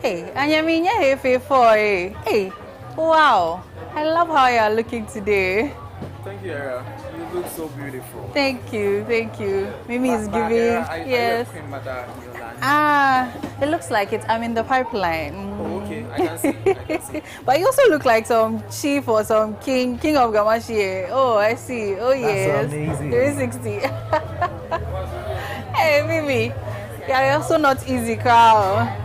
Hey, Anyaminya Hefe. Hey, wow. I love how you are looking today. Thank you, Era. You look so beautiful. Thank you. Mimi is giving. Yes. It looks like it. I'm in the pipeline. Oh, okay. I can see. But you also look like some chief or some king of Gamashi. Oh, I see. Oh, yes. That's amazing. 360. Hey, Mimi. You're also not easy, crowd.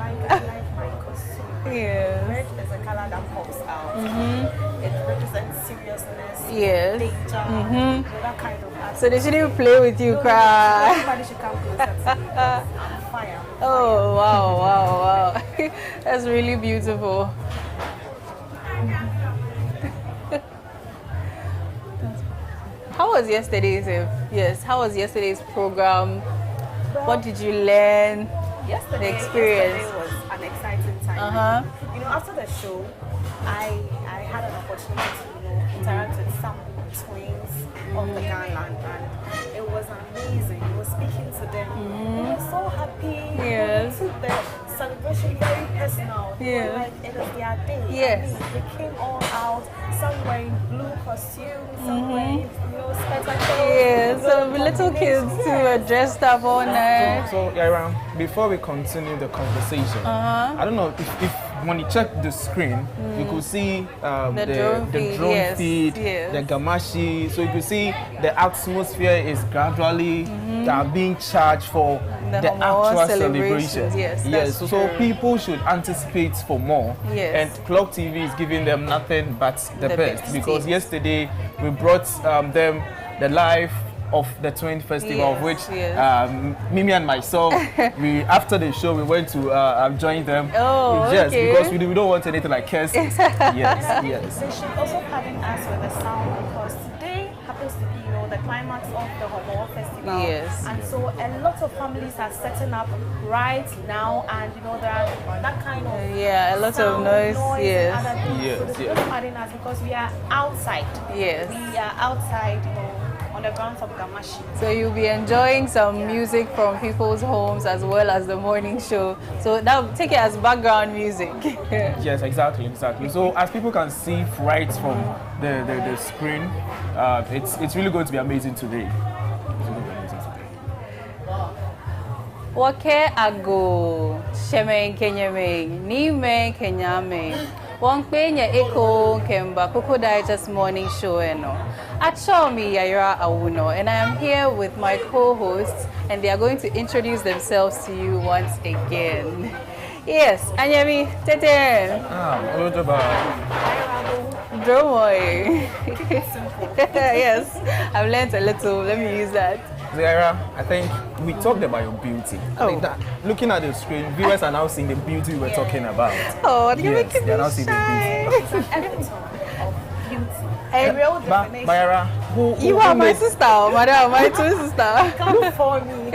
Yes. Red is a color that pops out. It represents seriousness, Yes. danger, that kind of attitude. So they shouldn't play with you, cry. Everybody should come closer to me. I'm fire. Oh, wow. That's really beautiful. How was yesterday's? Yes, how was yesterday's program? What did you learn? Yesterday experience. was an exciting time. You know, after the show, I had an opportunity to interact with some twins of the Ghana, and it was amazing. We were speaking to them. We were so happy. Yes. We took the celebration very personal. Yeah. Like it was their day. Yes. I mean, they came all out. Some wearing blue costumes. Some wearing spectacles. Yes, so the little kids too were dressed up all night. So, Yara, before we continue the conversation, I don't know if when you check the screen, you could see drone drone feed, yes. the gamashi. So you could see the atmosphere is gradually being charged for the actual celebration. Yes, So people should anticipate for more. Yes. And Clock TV is giving them nothing but the best, because yes. yesterday we brought them the live of the Twin Festival, of which Mimi and myself, we after the show we went to join them. Oh, yes, okay. because we don't want anything like curses. yes. They should also pardon us with the sound, because today happens to be, the climax of the Homo Festival. Yes. And so a lot of families are setting up right now, and there are that kind of a lot sound, of noise. and other things. Yes, So they should also pardon us, because we are outside. Yes. We are outside, on the grounds of Gamashi. So you'll be enjoying some music from people's homes as well as the morning show. So now take it as background music. Yes, exactly. So as people can see right from the screen, it's really going to be amazing today. Wake ago, sheme kenyame, ni me kenyame. Wangpenya eko kemba Cocoa Digest morning show eno. Achomi Yaira Awuno, and I am here with my co-hosts, and they are going to introduce themselves to you once again. Yes, Anyami Tete. Dromoy. Yes, I've learned a little. Let me use that. Zara, I think we talked about your beauty. I think that looking at the screen, viewers are now seeing the beauty we were talking about. Oh, you're yes, making they're me now seeing the beauty. A real definition. Bayara, you are my sister, madam, my twin sister. Come for me.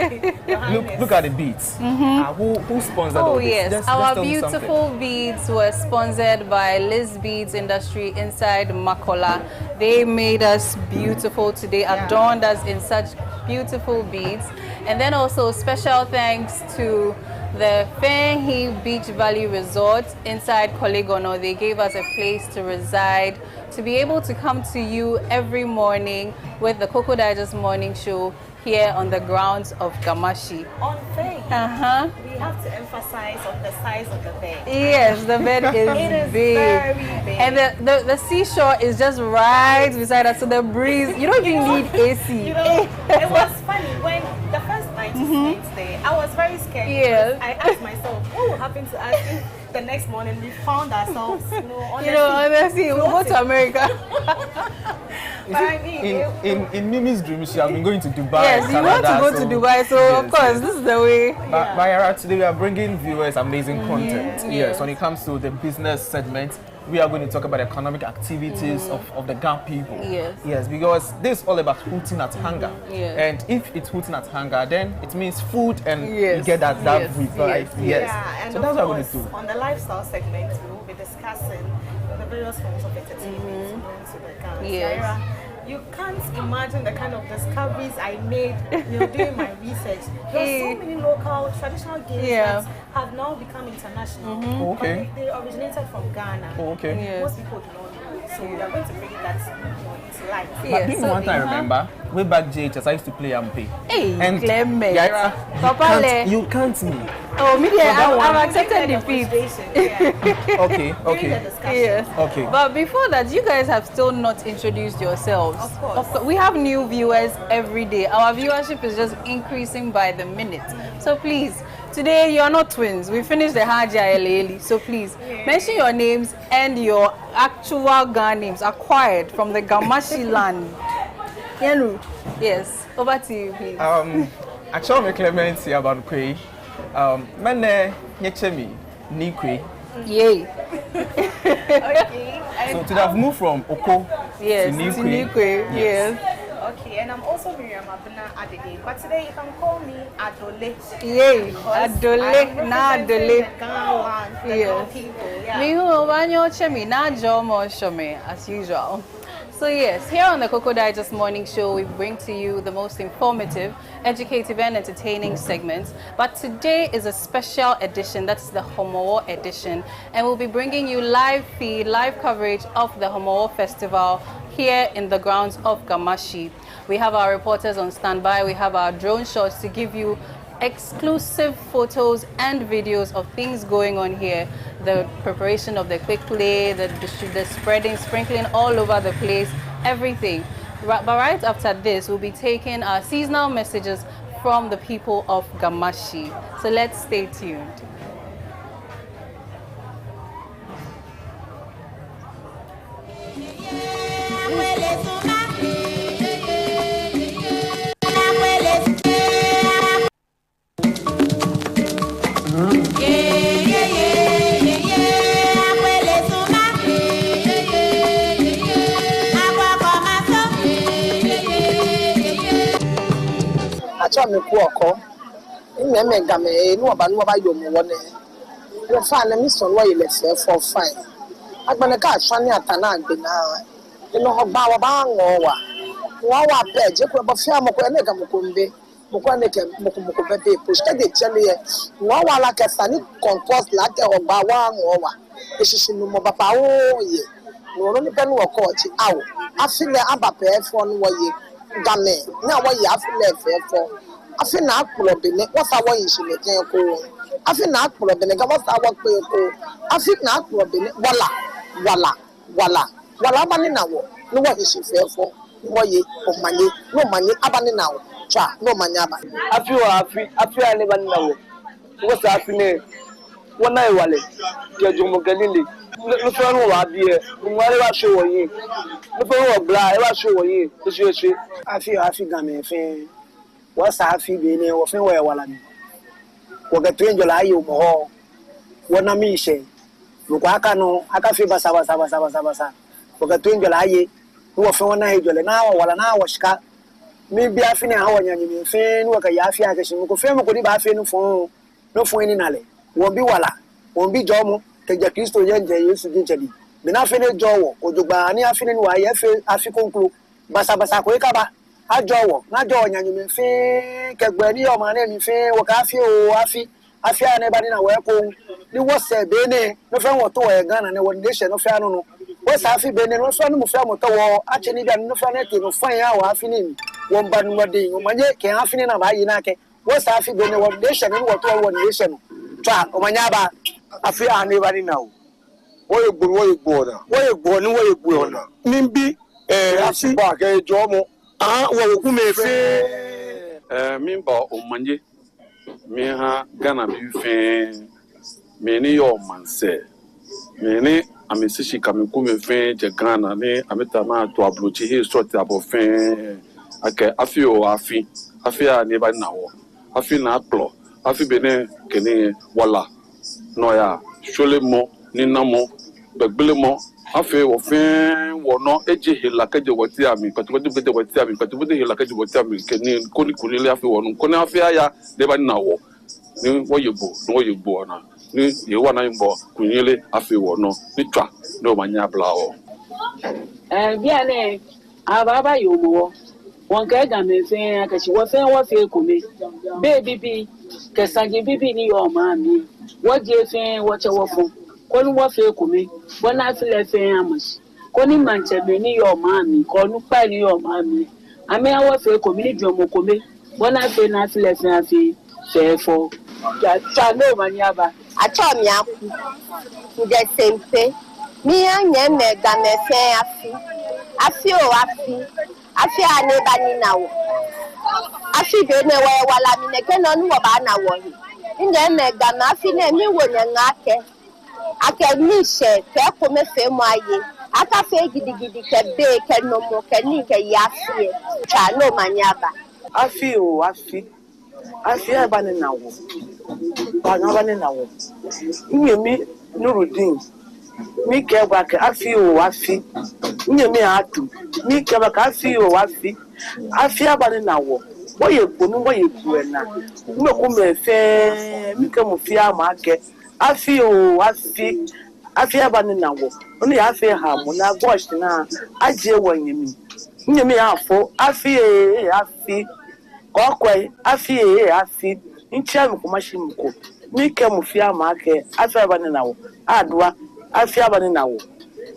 Look at the beats. Who sponsored all this? Yes, our beautiful beads were sponsored by Liz Beads Industry inside Makola. They made us beautiful today, adorned us in such beautiful beads. And then also special thanks to the Fenhi Beach Valley Resort inside Kolegono. They gave us a place to reside, to be able to come to you every morning with the Cocoa Digest morning show here on the grounds of Gamashi. On faith. We have to emphasize on the size of the bed. Yes, the bed is it is big. Very big. And the seashore is just right beside us, so the breeze, you don't even need AC. You know, it was funny when the first night we stayed there, I was very scared. Yes. I asked myself, what will happen to us if the next morning we found ourselves, honestly, we'll go to America. But I mean, in Mimi's dreams, she has been going to Dubai. Yes, you want to go to Dubai, so yes, of course, this is the way. But Yara, today we are bringing viewers amazing content. Yes, when it comes to the business segment, we are going to talk about economic activities of the Ga people. Yes. Yes, because this is all about hooting at hunger. Yes. And if it's hooting at hunger, then it means food and you get that with right? Yes. Yeah, and so that's what we're going to do. On the lifestyle segment, we will be discussing the various forms of entertainment going to the Ga. Yes. You can't imagine the kind of discoveries I made doing my research. There are so many local traditional games that have now become international. Okay. But they originated from Ghana. Okay. Yes. Most people do not know. So we are going to bring that to life. But being one time, remember, way back JHS, I used to play Ampe. Hey, and Clement. Yara, you can't me. Oh, maybe I've accepted defeat. Okay. Yes. Okay. But before that, you guys have still not introduced yourselves. Of course. We have new viewers every day. Our viewership is just increasing by the minute. So please, today you are not twins. We finished the Haji Eleli. So please, mention your names and your actual Ga names acquired from the Gamashi land. Yenu. Yes. Over to you, please. Actually, Clement here about Kwe. Mene Nyechemi Nikwe. Yay. Okay. So to have moved from Oko to Nikwe. Yes. Okay, and I'm also Miriam Abuna Adede, but today you can call me Adole. Yay, Adole, na Adole. Yes. Mihu wanyo chemi na jomo shome as usual. So yes, here on the Cocoa Digest Morning Show, we bring to you the most informative, educative and entertaining segments. But today is a special edition, that's the Homowo edition. And we'll be bringing you live feed, live coverage of the Homowo Festival here in the grounds of Gamashi. We have our reporters on standby, we have our drone shots to give you exclusive photos and videos of things going on here, the preparation of the quick play, the spreading, sprinkling all over the place, everything. But right after this, we'll be taking our seasonal messages from the people of Gamashi. So let's stay tuned. Me kuoko ina me game no ba no ba yo mo wona we fa na mi so no ye le se for fine agbana ka aswane atana agbe na ino ho ba wa ba ngo wa pe je ko ba fia mo ko na ga mo ko mbe mo ko na ke mo ko be push ka de chele ye wa la ka sani compost la ke ho ba wa ngo wa e shishi no mo ba pa o ye no ni pe no ko chi awo afile aba pe fo no wo ye game na wo ye afile fe fo afi na akpolo bene wasa wo yinshile ken ko afi na akpolo bene ga wasa wo pe ko afi na akpolo bene wala bani na wo no wo yinshile fo wo ye o manye no manye abani na wo cha no manye aba afi ani bani na wo sa afi ne wona e wale je jumo galile no so no wa bi e mo wale wa so wo yin no so wo bla e wa so wo yin so afi ga me fe wasa afi bene wo fe wo wala ni wo ga twenjo la ayo mo wona mi she wo kwa aka no aka fi basa wo ga twenjo la aye wo fe wona hejo le na wala na wo shika mi bi afi ne ha wo nyanyi mi fe no ka ya afi aka shi ko fe mo ko di ba afi no fo ni nale wo bi wala wo bi jomo ke je Kristo je nje Yesu je chedi bi na fe ne jowo ojugba ni afi ne wa ye fe afi konklu basa ko ka ba ajowo na jowo nyanyu mi fe kegbe ni o ma na mi fe wo ka fi o afi ane ba ni na we ko ni wo se be ne no fe wo to e Ghana ne wo nation no fe anu no wo sa afi be ne no so no mo fe mo to wo a che ni bia no fe na ke no fan ya wo afi ni mi won ban wadi omanye ke afini na ba yi na ke wo sa afi be ne wo nation ni wo to wo nation twa omanya ba afi ane ba ni na o wo egbo na nimbi afi ba ke jo mo wo ku me fe mimba omanye mi ha Ghana mi fe me ni yo manse me ni amesishi kamiku me fe je Ghana ni ameta ma to abrochi he sort abo fe ake afi o afi a ne ba na wo afi na aklo afi bene kene wala no ya sholemo ni namo begbelemo afi wo fe wo no eje hela keje woti ami patubedu woti ami patubedu hela keje woti ami kene koni le afi wo no koni afi aya ne ba na wo ni wo yebo na ni yewa na mbo kunyele afi wo no ni twa no manya bla o bia ne ababa yomo won ka ga me fe akachi wo fe kome baby bi kesangi bibi ni yo ma mi wo je fe wo che wo fun ko ni wo fe kome bo na fi le fe amashi ko ni manche me ni yo ma mi ko nu pa ni yo ma mi ame wo fe kome ni jomo kome bo na fi le fe afi fe fo ya cha no manya ba achọ mi akwu nje sempe mi anye me ga me fe afi ane ba ni na wo afi be ne wa wala mi ne ke no nu ba na wo hi nje me ga ma afi ne mi wo nya ake mi she ke ko me fe mo aye aka fe gidigidi ke be ke no mo ke ni ke ya fi cha no manya ba afi aba ni na wo ba ni na wo nyemi Nurudin mi ke ba ke afi nyemi atu mi ke ba ka afi aba ni na wo boye gbonu boye buena me ko me fe mi ke mo fi ama ke afi aba ni na wo oni afi ha mo na gosh na aje wo nyemi afo afi kokwe afi nchia mi kumashi mko mike mufia make afi abani nawo adwa afi abani nawo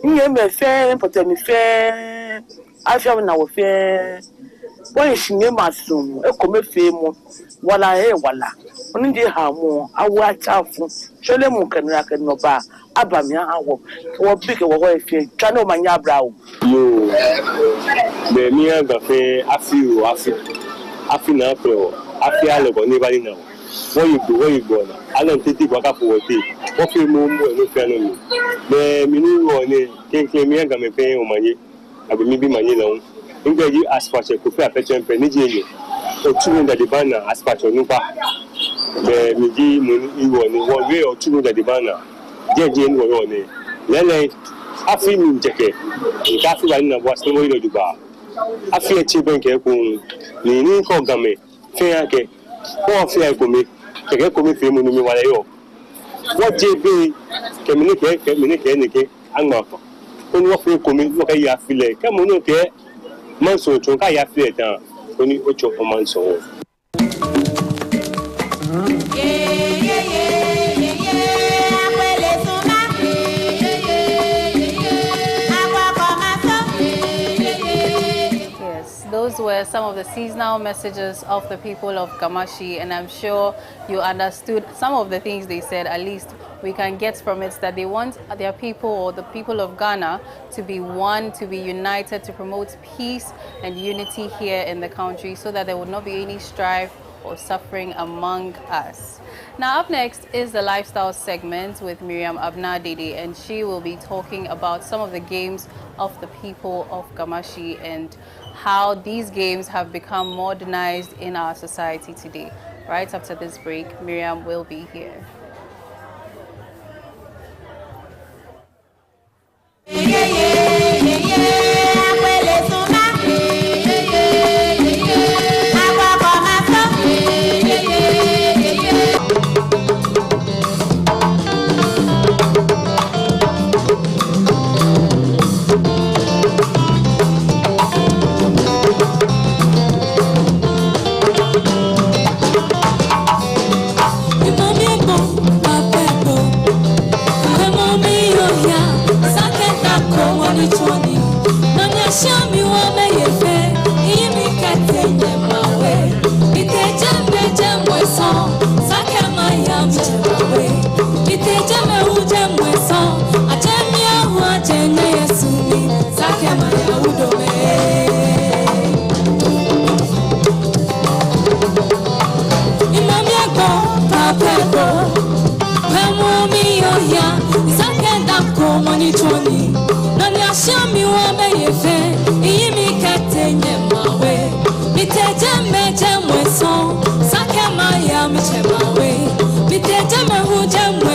nye me fe pote mi fe afi abani nawo fe won shinye masum ekome fe mu wala oni je ha mu awu achafu shole mu kanura kanno ba abami awo wo big wo ho fe twa no manya brawo yo be mi aga fe afi na pro afi ale bo ni bali na wo you na ala ntiti kwa ka fo te wo fi mu no fe no mi be mi ni wo ni kenke mi aga me fe o manye abi mi bi manye na wo ngbe yi asfache ko fe afeche mpe ni je yo o tunu da de bana asfache no pa be mi ji mo ni wo ni wo we o tunu da de bana je ni wo ni lele afi mi njeke ka fi bali na bo asmo ilo duba afi echi benke ko ni ko game fe ake ko fi ko mi keke ko mi fi mu mi wala yo wo je be kemini ke ni ke angma ko ni wo fi ko mi wo ka ya fi le ka mo no ke man so tun ka ya fi le dan oni o cho man so Those were some of the seasonal messages of the people of Kamashi, and I'm sure you understood some of the things they said. At least we can get from it that they want their people, or the people of Ghana, to be one, to be united, to promote peace and unity here in the country, so that there would not be any strife or suffering among us. Now up next is the lifestyle segment with Miriam Abna-Dede, and she will be talking about some of the games of the people of Kamashi and how these games have become modernized in our society today. Right after this break, Miriam will be here. Bom. Chalele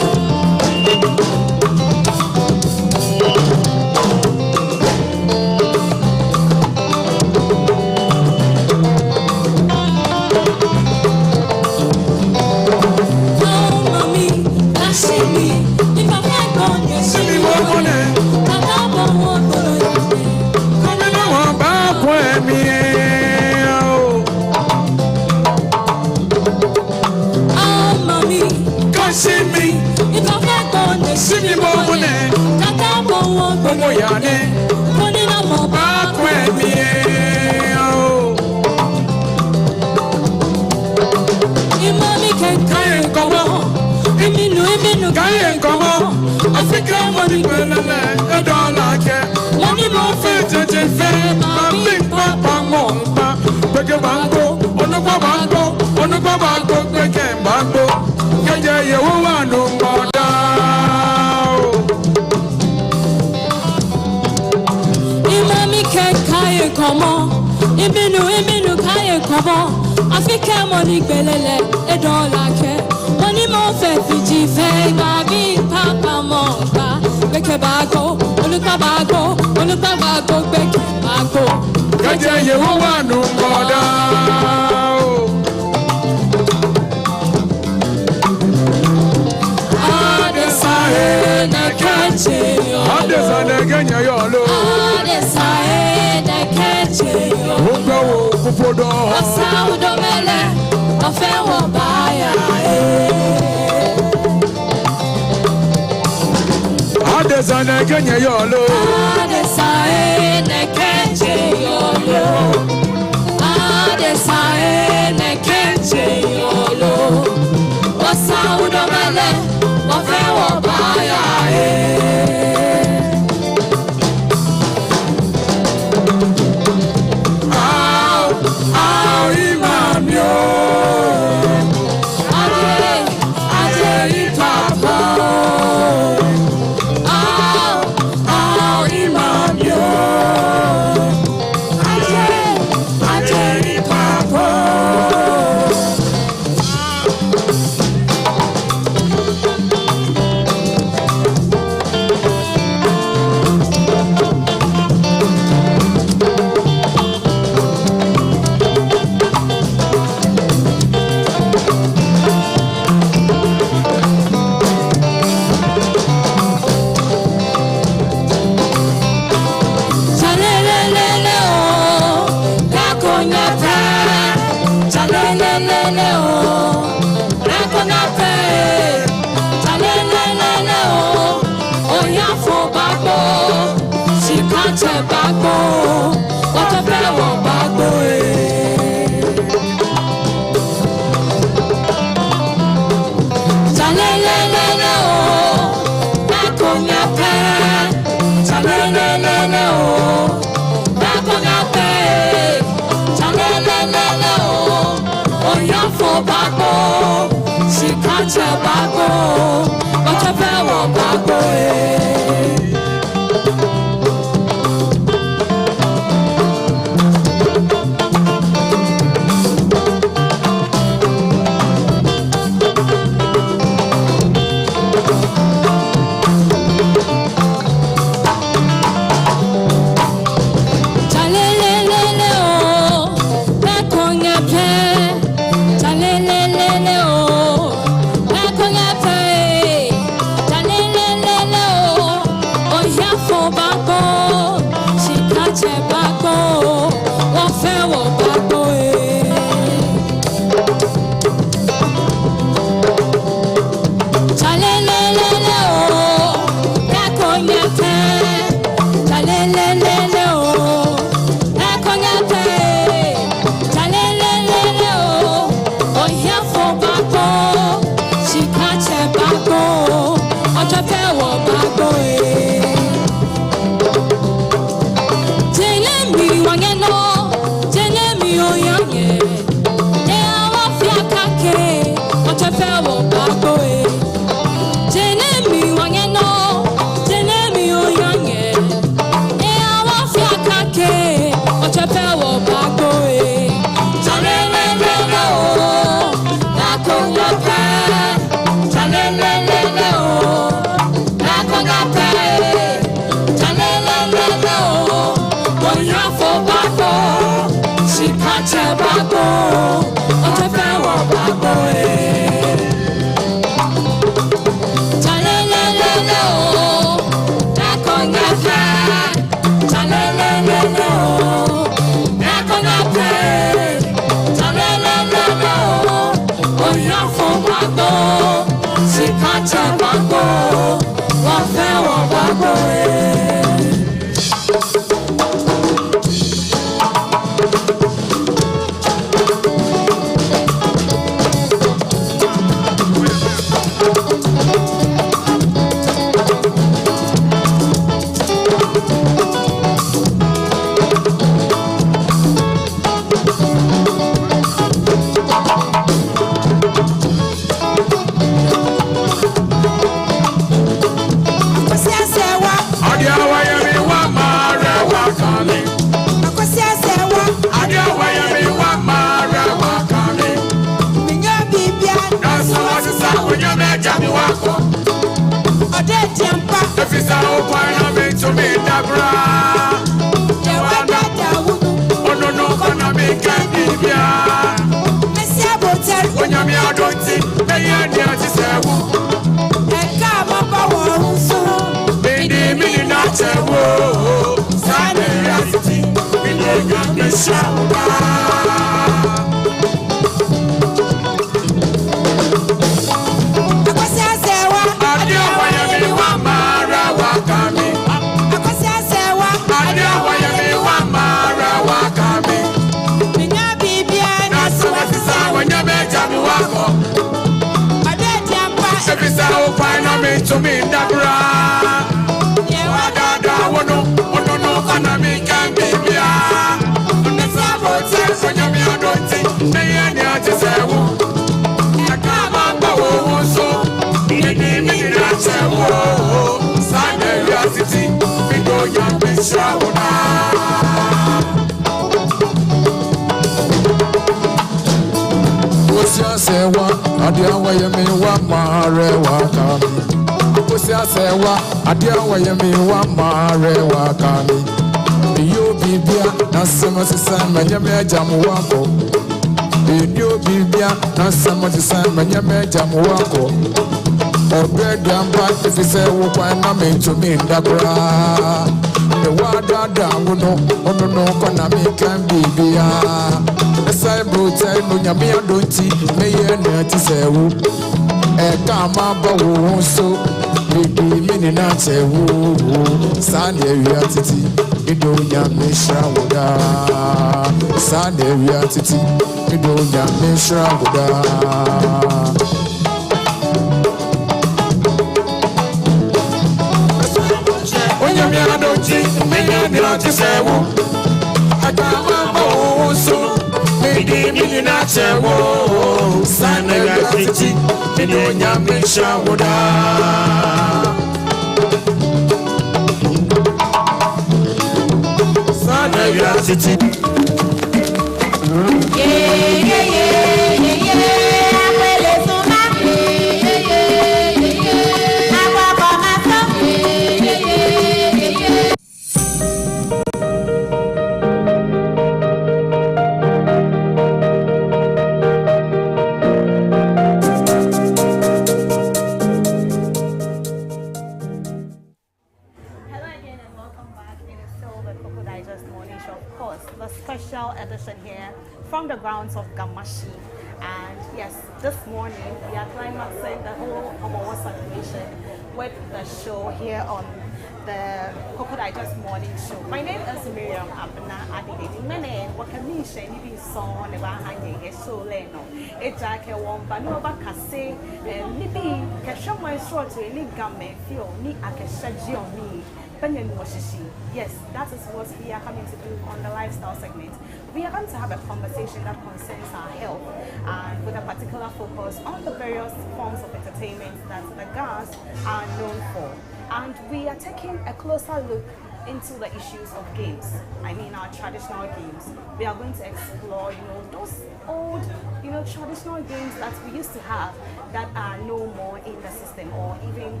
Yes, that is what we are coming to do on the lifestyle segment. We are going to have a conversation that concerns our health and with a particular focus on the various forms of entertainment that the Ghans are known for. And we are taking a closer look into the issues of games. I mean our traditional games. We are going to explore, those old, traditional games that we used to have that are no more in the system, or even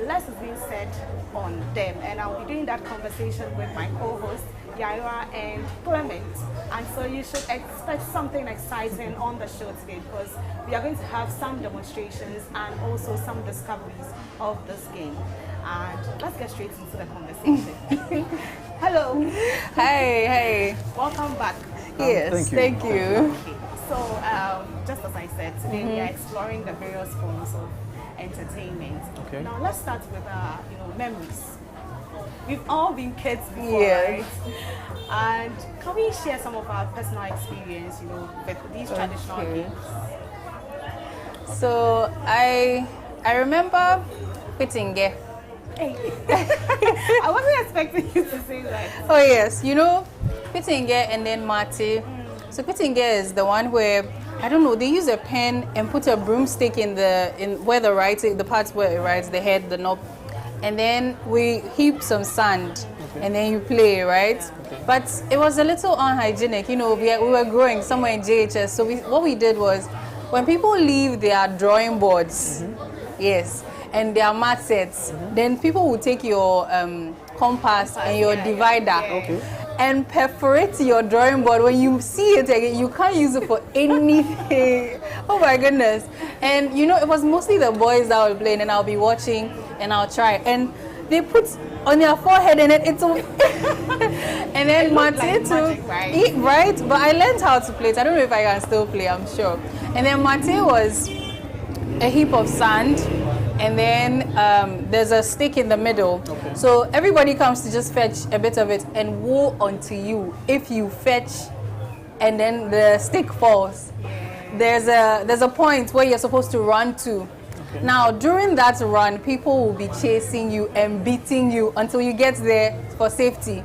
less is being said on them. And I'll be doing that conversation with my co-host Yaira and Clement. And so you should expect something exciting on the show today, because we are going to have some demonstrations and also some discoveries of this game. And let's get straight into the conversation. Hello. Hey. Welcome back. Yes, thank you. Okay. So, just as I said, today we are exploring the various forms of entertainment. Okay. Now let's start with memories. We've all been kids before, Yes. right? And can we share some of our personal experience, with these traditional games? So I remember Pitinge. Hey. I wasn't expecting you to say that. Oh yes, Pitinge and then Mate. So Pitinge is the one where I don't know, they use a pen and put a broomstick in where the parts where it writes, the head, the knob, and then we heap some sand, and then you play, right? Okay. But it was a little unhygienic, we were growing somewhere in JHS, so what we did was, when people leave their drawing boards, yes, and their mat sets, then people will take your compass and your divider and perforate your drawing board. When you see it again, you can't use it for anything. Oh my goodness. And it was mostly the boys that would play, and I'll be watching and I'll try. And they put on their forehead and then it's and then Mate too, right? Right? But I learned how to play it. I don't know if I can still play, I'm sure. And then Mate was a heap of sand, and then there's a stick in the middle. Okay. So everybody comes to just fetch a bit of it, and woe unto you if you fetch and then the stick falls. There's a point where you're supposed to run to. Okay. Now during that run, people will be chasing you and beating you until you get there for safety.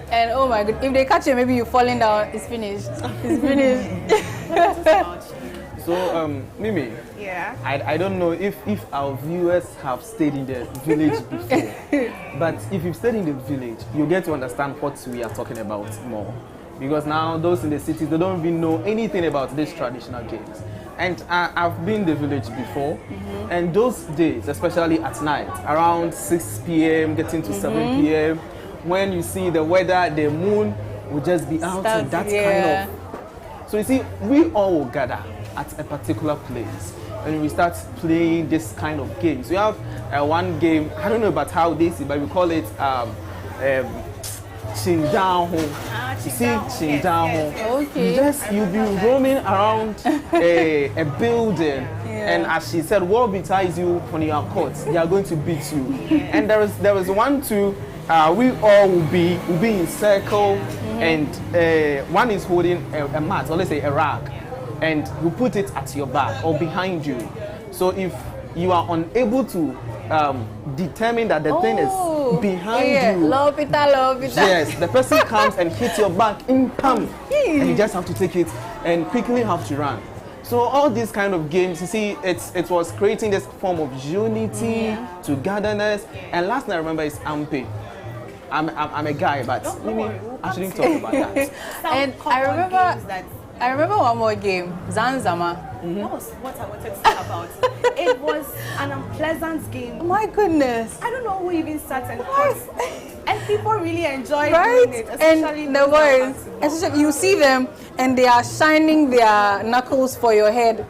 And oh my god, if they catch you, maybe you're falling down, it's finished. It's finished. So, Mimi, yeah. I don't know if our viewers have stayed in the village before, but if you've stayed in the village, you get to understand what we are talking about more. Because now those in the cities, they don't even know anything about these traditional games. And I've been in the village before, and those days, especially at night, around 6 p.m., getting to 7 p.m., when you see the weather, the moon will just be out, and that kind of. So you see, we all will gather at a particular place and we start playing this kind of games. We have one game, I don't know about how they see, but we call it Chindanho. You see, Chindanho. Okay. You'll be roaming around a building, and as she said, what besides you when you are caught, they are going to beat you. And there was one too. We all will be in circle, and one is holding a mat, or let's say a rag, and you put it at your back or behind you. So if you are unable to determine that the thing is behind you, love it. Yes, the person comes and hits your back in palm, and you just have to take it and quickly have to run. So all these kind of games, you see, it was creating this form of unity, togetherness. And last night I remember is Ampe. I'm a guy, but I shouldn't talk about that. And I remember one more game, Zanzama. That was what I wanted to talk about. It was an unpleasant game. Oh my goodness. I don't know who even sat and played. And people really enjoyed right? doing it. Especially and the boys, especially you see them and they are shining their knuckles for your head.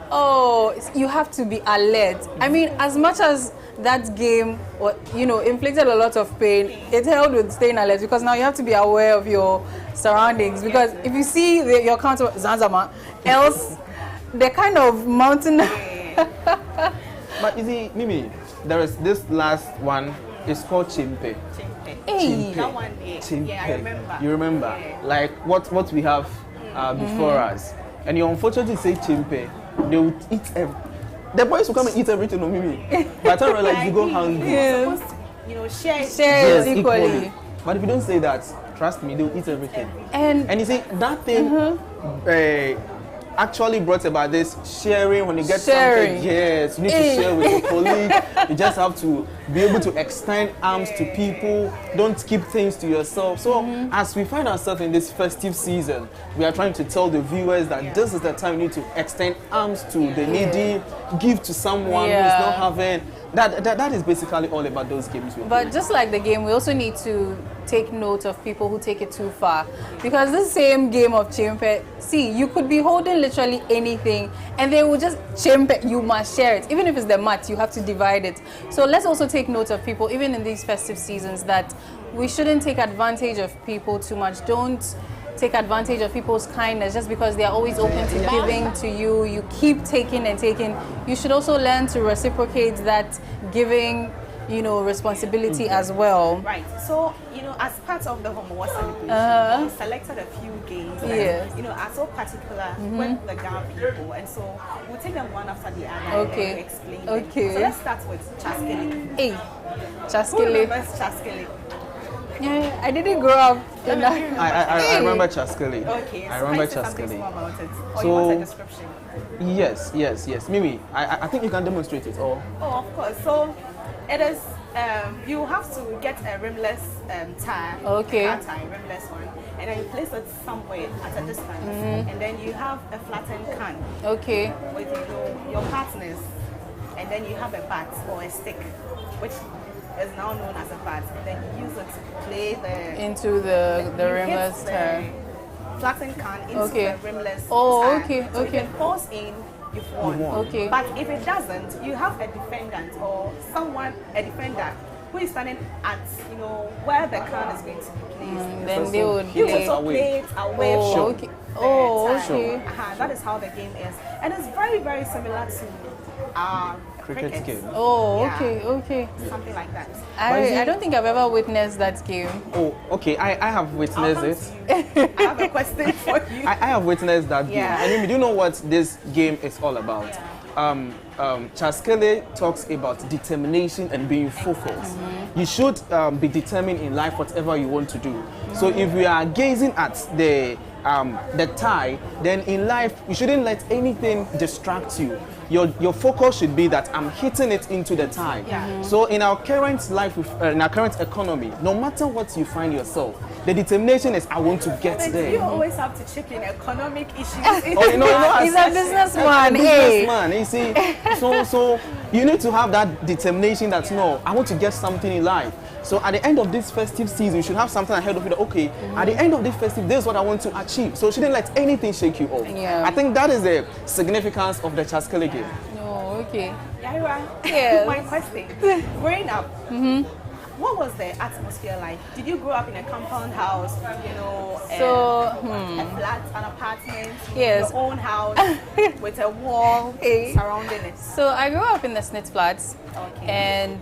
Oh, you have to be alert. I mean, as much as that game, inflicted a lot of pain, it helped with staying alert, because now you have to be aware of your surroundings. Because if you see your counter Zanzama, else they're kind of mountain. But you see, Mimi, there is this last one. It's called Chimpe. Hey. That one, Chimpe. Yeah, I remember. You remember? Yeah. Like what we have before us. And you unfortunately say Chimpe, they would eat the boys will come and eat everything on Mimi. By the time you realize you go hungry. You're supposed to, share equally. But if you don't say that, trust me, they'll eat everything. And you see, that thing actually brought about this sharing. When you get something, yes, you need to share with your colleague. You just have to be able to extend arms to people. Don't keep things to yourself. So as we find ourselves in this festive season, we are trying to tell the viewers that this is the time you need to extend arms to the needy, give to someone who is not having. That is basically all about those games. But just like the game, we also need to take note of people who take it too far. Because this same game of Chimpe, see, you could be holding literally anything and they will just Chimpe, you must share it. Even if it's the mat, you have to divide it. So let's also take note of people, even in these festive seasons, that we shouldn't take advantage of people too much. Don't take advantage of people's kindness just because they are always open to giving to you. You keep taking and taking. You should also learn to reciprocate that giving, responsibility as well. Right. So, as part of the Homo celebration, we selected a few games that, are so particular with the Ga people. And so we'll take them one after the other and then explain them. Okay. So let's start with Chaskele. Hey, Who Chaskele. remembers Chaskele? Yeah, I didn't grow up in that. I remember Chaskele. Okay, I so remember can you say something Chaskele. more about it? Or So- you want a description? Yes. Mimi, I think you can demonstrate it. Or Oh, of course. So it is, you have to get a rimless tire, Okay. car tire, rimless one, and then you place it somewhere at a distance, and then you have a flattened can Okay. with your partners, and then you have a bat or a stick, which is now known as a bat, and then you use it to play the Into the you hit rimless the tire. flattened can into Okay. the rimless Oh, tire. okay, So if okay. it falls in, you've won. Okay. But if it doesn't, you have a defendant or a defender who is standing at where the can is going to be placed. Then they would You play. also play it away Oh, from okay. the Oh, tire. okay. That is how the game is, and it's very, very similar to our cricket game. Oh, Yeah. okay. Something like that. I don't think I've ever witnessed that game. Oh, okay. I have I'll witnessed come it. to you. I have a question for you. I have witnessed that game. Yeah. And Mimi, do you know what this game is all about? Chaskele talks about determination and being focused. You should be determined in life, whatever you want to do. So if we are gazing at the tie, then in life you shouldn't let anything distract you. Your focus should be that I'm hitting it into the tie. So in our current life, in our current economy, no matter what you find yourself, the determination is I want to get But there. you always have to chip in economic issues. Oh, He's a businessman. Hey. businessman. You see, so you need to have that determination that no, I want to get something in life. So at the end of this festive season, you should have something ahead of you that, okay, at the end of this festive, this is what I want to achieve. So you shouldn't let anything shake you off. Yeah. I think that is the significance of the Chaskele game. Oh, okay. Yaira, Yes. my question. Growing up, what was the atmosphere like? Did you grow up in a compound house, So, a flat, an apartment, Yes. your own house with a wall Hey. surrounding it? So I grew up in the Snit Flats, Okay. and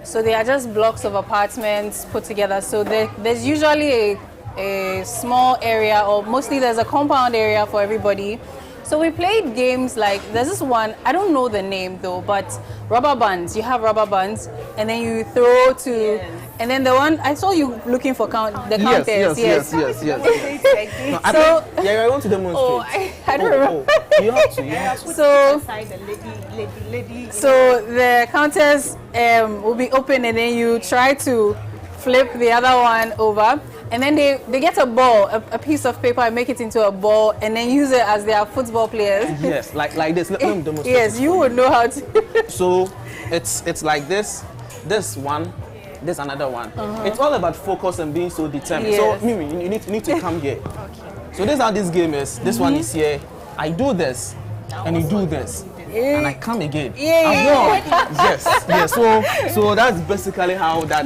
so they are just blocks of apartments put together. So there's usually a small area, or mostly there's a compound area for everybody. So we played games like, there's this one, I don't know the name though, but rubber bands. You have rubber bands, and then you throw to, Yes. and then the one, I saw you looking for the counters. yes. No, I So- think, I want to demonstrate. Oh, I don't remember. You have to. You have to. So Inside the lady. So the counters will be open, and then you try to flip the other one over, and then they get a ball, a piece of paper, and make it into a ball, and then use it as their football players. Yes, like this. Let me demonstrate. Yes, you would know how to. So it's like this one, this another one. It's all about focus and being so determined. Yes. So Mimi, you need to come here. So this is how this game is. This one is here. I do this, and you do this, and I come again. Yeah. I won. Yes. So that's basically how that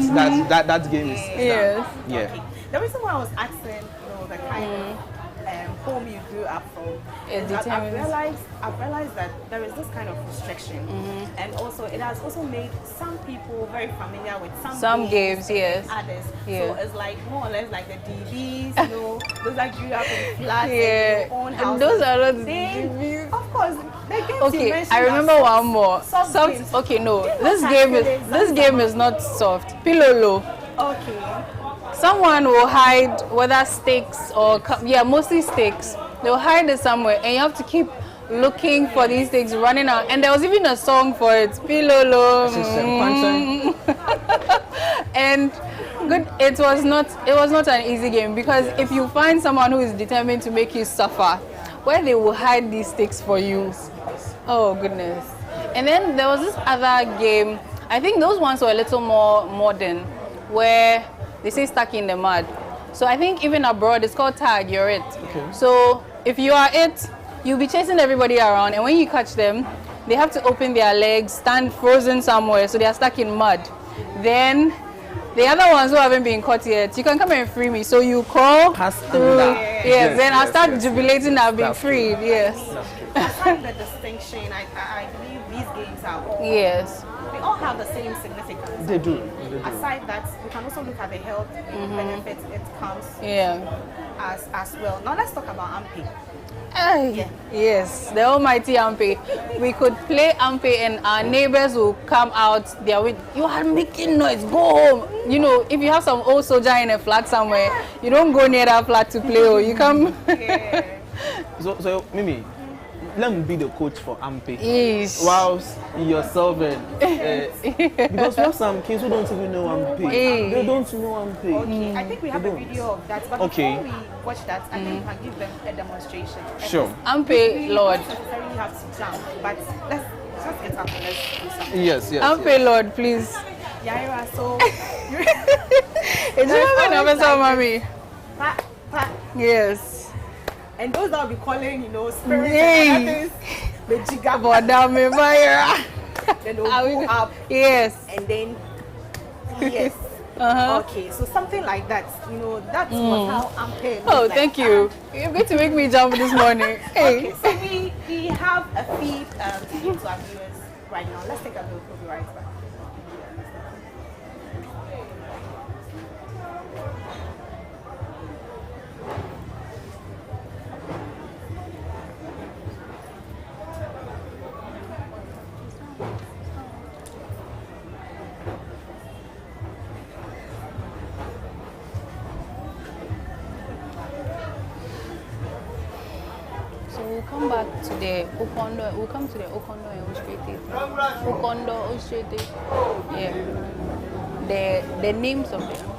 game is. Yes. done. Yeah. Okay. The reason why I was asking, the kind of home you grew up from, It is that determines- I've realized that there is this kind of restriction, and also it has also made some people very familiar with Some games, yes. others. Yeah. So it's like more or less like the DBs, those that grew up in flats, Yeah. in your own And house. those are not the They- DBs. Of course, the games you Okay, mentioned I are remember soft- one more. soft games. Okay, no, Do you know this game Saturday, is not soft. Pilolo. Okay. Someone will hide, whether sticks or mostly sticks. They'll hide it somewhere, and you have to keep looking for these things, running out. And there was even a song for it, Pilolo. And good, it was not an easy game, because if you find someone who is determined to make you suffer, where they will hide these sticks for you. Oh goodness. And then there was this other game, I think those ones were a little more modern, where they say stuck in the mud. So I think even abroad it's called tag, you're it. Okay. So if you are it, you'll be chasing everybody around, and when you catch them, they have to open their legs, stand frozen somewhere, so they are stuck in mud. Then The other ones who haven't been caught yet, you can come and free me. So you call through, yes, then I'll start jubilating. I'll be freed. Yes. Aside the distinction, I believe these games are all. Yes. They all have the same significance. They do. Aside that, we can also look at the health benefits it comes as well. Now let's talk about Ampe. Yes, the almighty Ampe. We could play Ampe and our neighbors will come out. They are with, you are making noise, go home. You know, if you have some old soldier in a flat somewhere, you don't go near that flat to play, or you come. So Mimi, let me be the coach for Ampe. Yes. Whilst yourself and because we have some kids who don't even know Ampe. They don't know Ampe. Okay, I think we have a video of that, but before we watch that, I think we can give them a demonstration. Sure. Ampe, Lord. We don't necessarily have to jump, but let's get up and let's do something. Yes. Ampe, Lord, please. Yaira, so It's never mommy. Yes. And those that will be calling, you know, spirits and others, the jigga. Then they'll go up. Yes. And then, yes. Okay, so something like that, you know, that's how Ampe. Oh, thank you. You're going to make me jump this morning. Hey. Okay, so we have a feed to give to our viewers right now. Let's take a look. We'll be right back. We'll come back to the Okondo. We'll come to the Okondo and Ostrete. Okondo, Ostrete. Yeah. The names of them.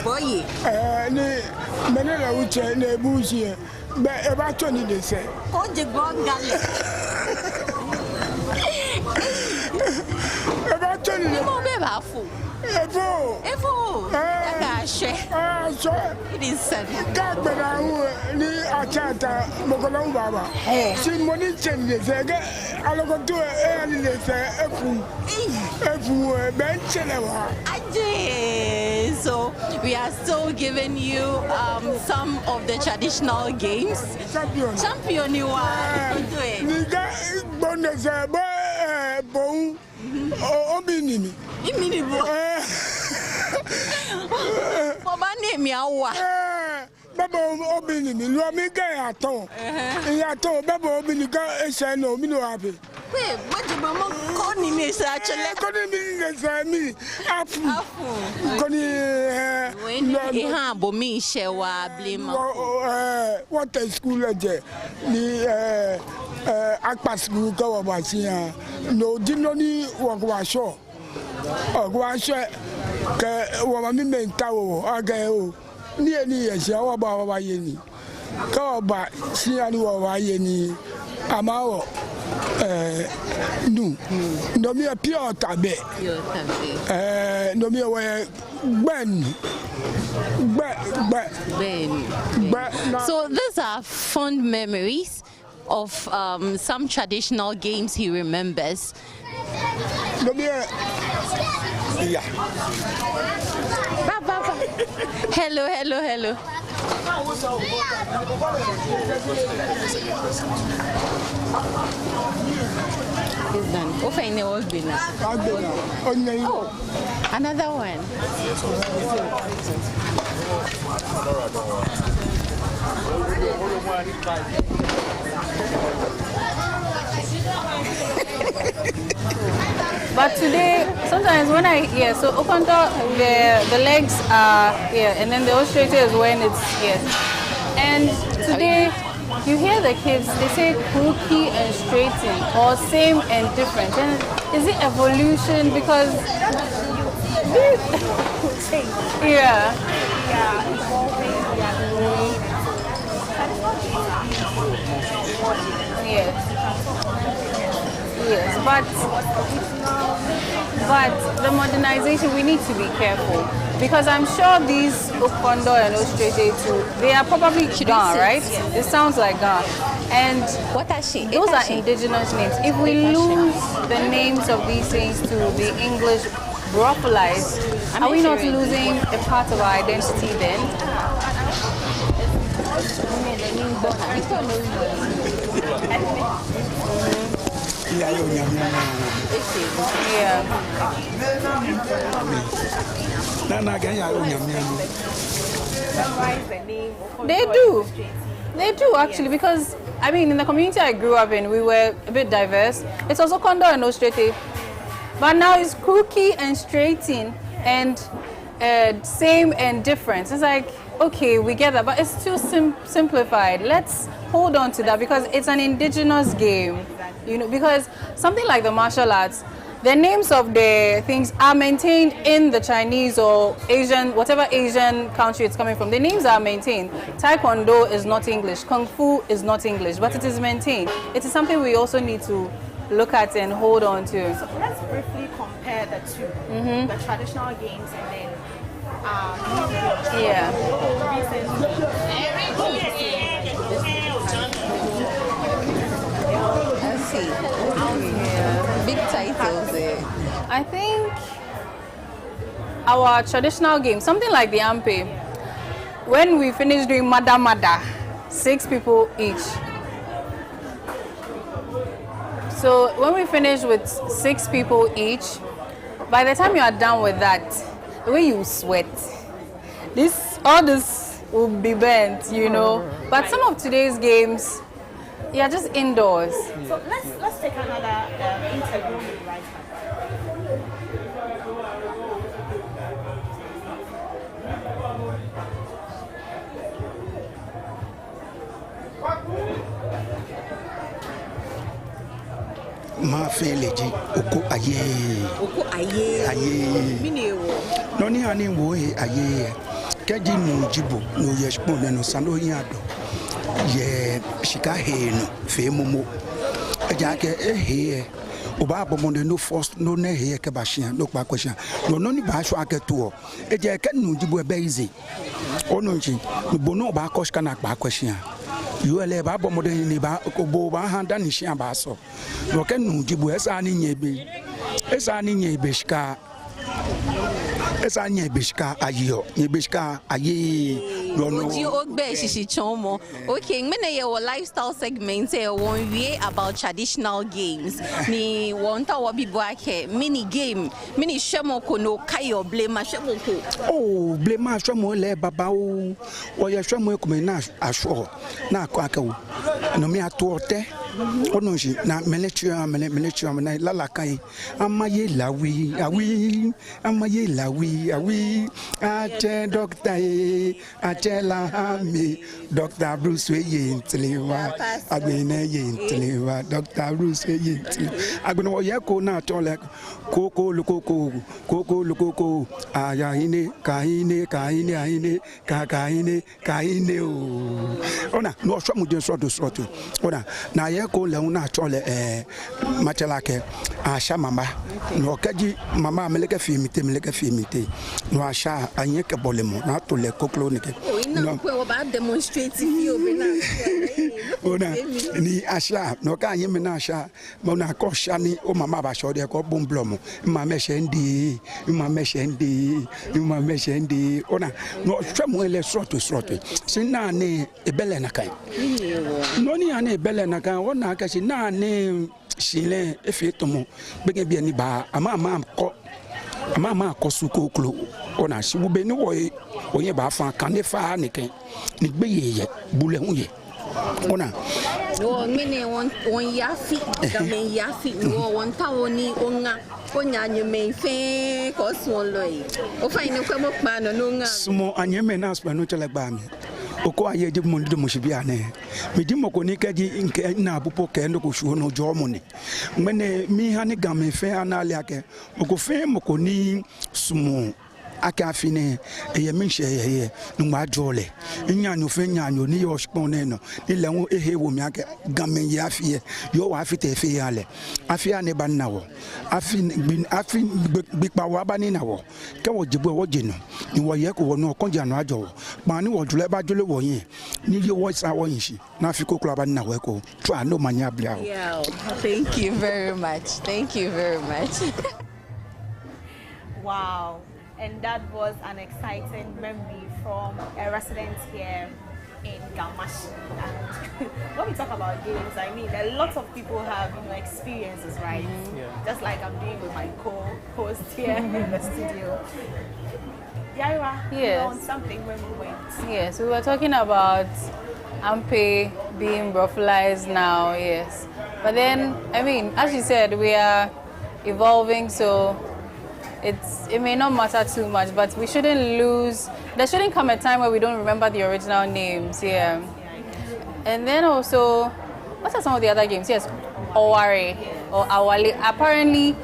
Boy, Manila which a bush here, but about 20 days. Oh, the Gongal. About 20 days. Efo, it is said. Ni achata mokolong baba. Si money changes. I look to So we are still giving you some of the traditional games. Champion you are. Baba obini mi lo mi ga yaton. Yaton baba obini ga ese no mi no happy. Wait, what the mama koni me say actually? Koni mi say mi afu. Koni bo mi she wa blame. What a school je ni akpa school ka wa ba si ya. No dino ni wa sho. Wa sho ke wa mi menta wo aga o. Ni yes, I was about Yeni. Go back, see any of Yeni. Amao. No, me a pure tabe. No, me away. Ben. So, these are fond memories of some traditional games he remembers. No, me yeah. Hello. It's done. Oh, another one. But today, sometimes when so Okondo, the legs are here, and then the Ostrete is when it's here. And today, you hear the kids, they say cookie and straighten or same and different. And is it evolution? Because yeah. Yes. Yes, but the modernization, we need to be careful because I'm sure these Okondo and Ostrete too, they are probably Ga, right? It sounds like Ga. And what are she? Those are indigenous names. If we lose the names of these things to the English brothelize, are we not losing a part of our identity then? They do actually, because I mean in the community I grew up in, we were a bit diverse. It's also Kondo and Ostrete, but now it's cookie and straighten and same and difference. It's like, okay, we get that, but it's too simplified. Let's hold on to that because it's an indigenous game, you know, because something like the martial arts, the names of the things are maintained in the Chinese or Asian, whatever Asian country it's coming from. The names are maintained. Taekwondo is not English. Kung Fu is not English, but it is maintained. It is something we also need to look at and hold on to. So let's briefly compare the two, the traditional games and then Let's see. Big titles there. I think our traditional game, something like the Ampe, when we finish doing Mada, 6 people each. So when we finish with 6 people each, by the time you are done with that, the way you sweat, all this will be bent, you know. But some of today's games, yeah, just indoors. So let's take another interview with right Ma feleji oko aye mini wo no ni ani wo aye keji nu jibo no yeshpo no sano yado ye shika he no fe momo aja ke he oba bomo no first no ne he ke ba hia no pa kwahia no ni ba hwa ke to eje ke nu jibo be ize ono nchi bo no ba koshka na pa kwahia ULA ba bomo de ni ba ko bo ba handa ni hia ba so no ke nu jibo esa ni nyebe shika esa nyebishka ayo nyebishka aye Oji ogbe shishi chomo. Okay, ngmene ye wo lifestyle segment e won wie about traditional games. Ni wonta wo bibo ake mini game, mini shemo ko no kayo blema shemo ko. Oh, blema shemo le baba o ye shemo ko me na asho na ko aka wo. No mi atote. Onoji na military na lala kai amaye lawi awi ache doctor ache la mi Dr. Bruce ye ntlewa agbene ye ntlewa Dr. Bruce ye ntlewa agbene wo ye ko na to le koko lokoko aya hine kahine o ona no so mu je so do ona na ye ko le una chole machalake asha mama no kaji mama ameleke filmite no asha anyeke bolemo na to le koklo nike no ko ba demonstrate you be na ona ni asha no ka anyi me na asha mo na ko sha ni o mama ba sho de ko bomblomo mama shendi ona no twemo ele sroto sina ne ebele na kai no ni ane ebele na kai ona ka si na ne sile efetomo bege bi ani ba ama ko suko klo ona si wo be ni wo oye ba fa kan ne fa ne ken ni gbe ye bule hu ye ona no mini won yafi da men yafi no won ta woni onga onya nyeme fe ko so loi o fa ni ko mo pa no nga sumo anyeme na aspa no chele gba mi oko aye di mo ndi mo shibi ane me di mo ko ni ka di nke na bupo ke ndo ko shuo no jo mo ni mene mi ha ni game fe anale ake mo ko fe mo ko ni sumo aka fine eye mi hye eye no ma jole nyanyo fe nyanyo ni yo shpon ne no ni le wo ehe wo mi ake game ya fie yo wa fite fe yale afia ne ban na wo afi gbipa wa ba ni na wo ke wo jibo wo jinu ni wo ye ko wo no konja no ajo pa ni wo jule ba jule wo yin ni yo wo sa wo yin shi na fi ko kula ba na wo ko twa no manya bia wo. Yeah, thank you very much. Thank you very much. Wow. And that was an exciting memory from a resident here in Gamashi. And when we talk about games, I mean, a lot of people have experiences, right? Yeah. Just like I'm doing with my co-host here in the studio. Yaira, Yes. on something when we went. Yes, we were talking about Ampe being brothalized now, yes. But then, I mean, as you said, we are evolving, so it may not matter too much, but we shouldn't lose. There shouldn't come a time where we don't remember the original names, yeah. And then also, what are some of the other games? Yes, Oware or Awale. Apparently,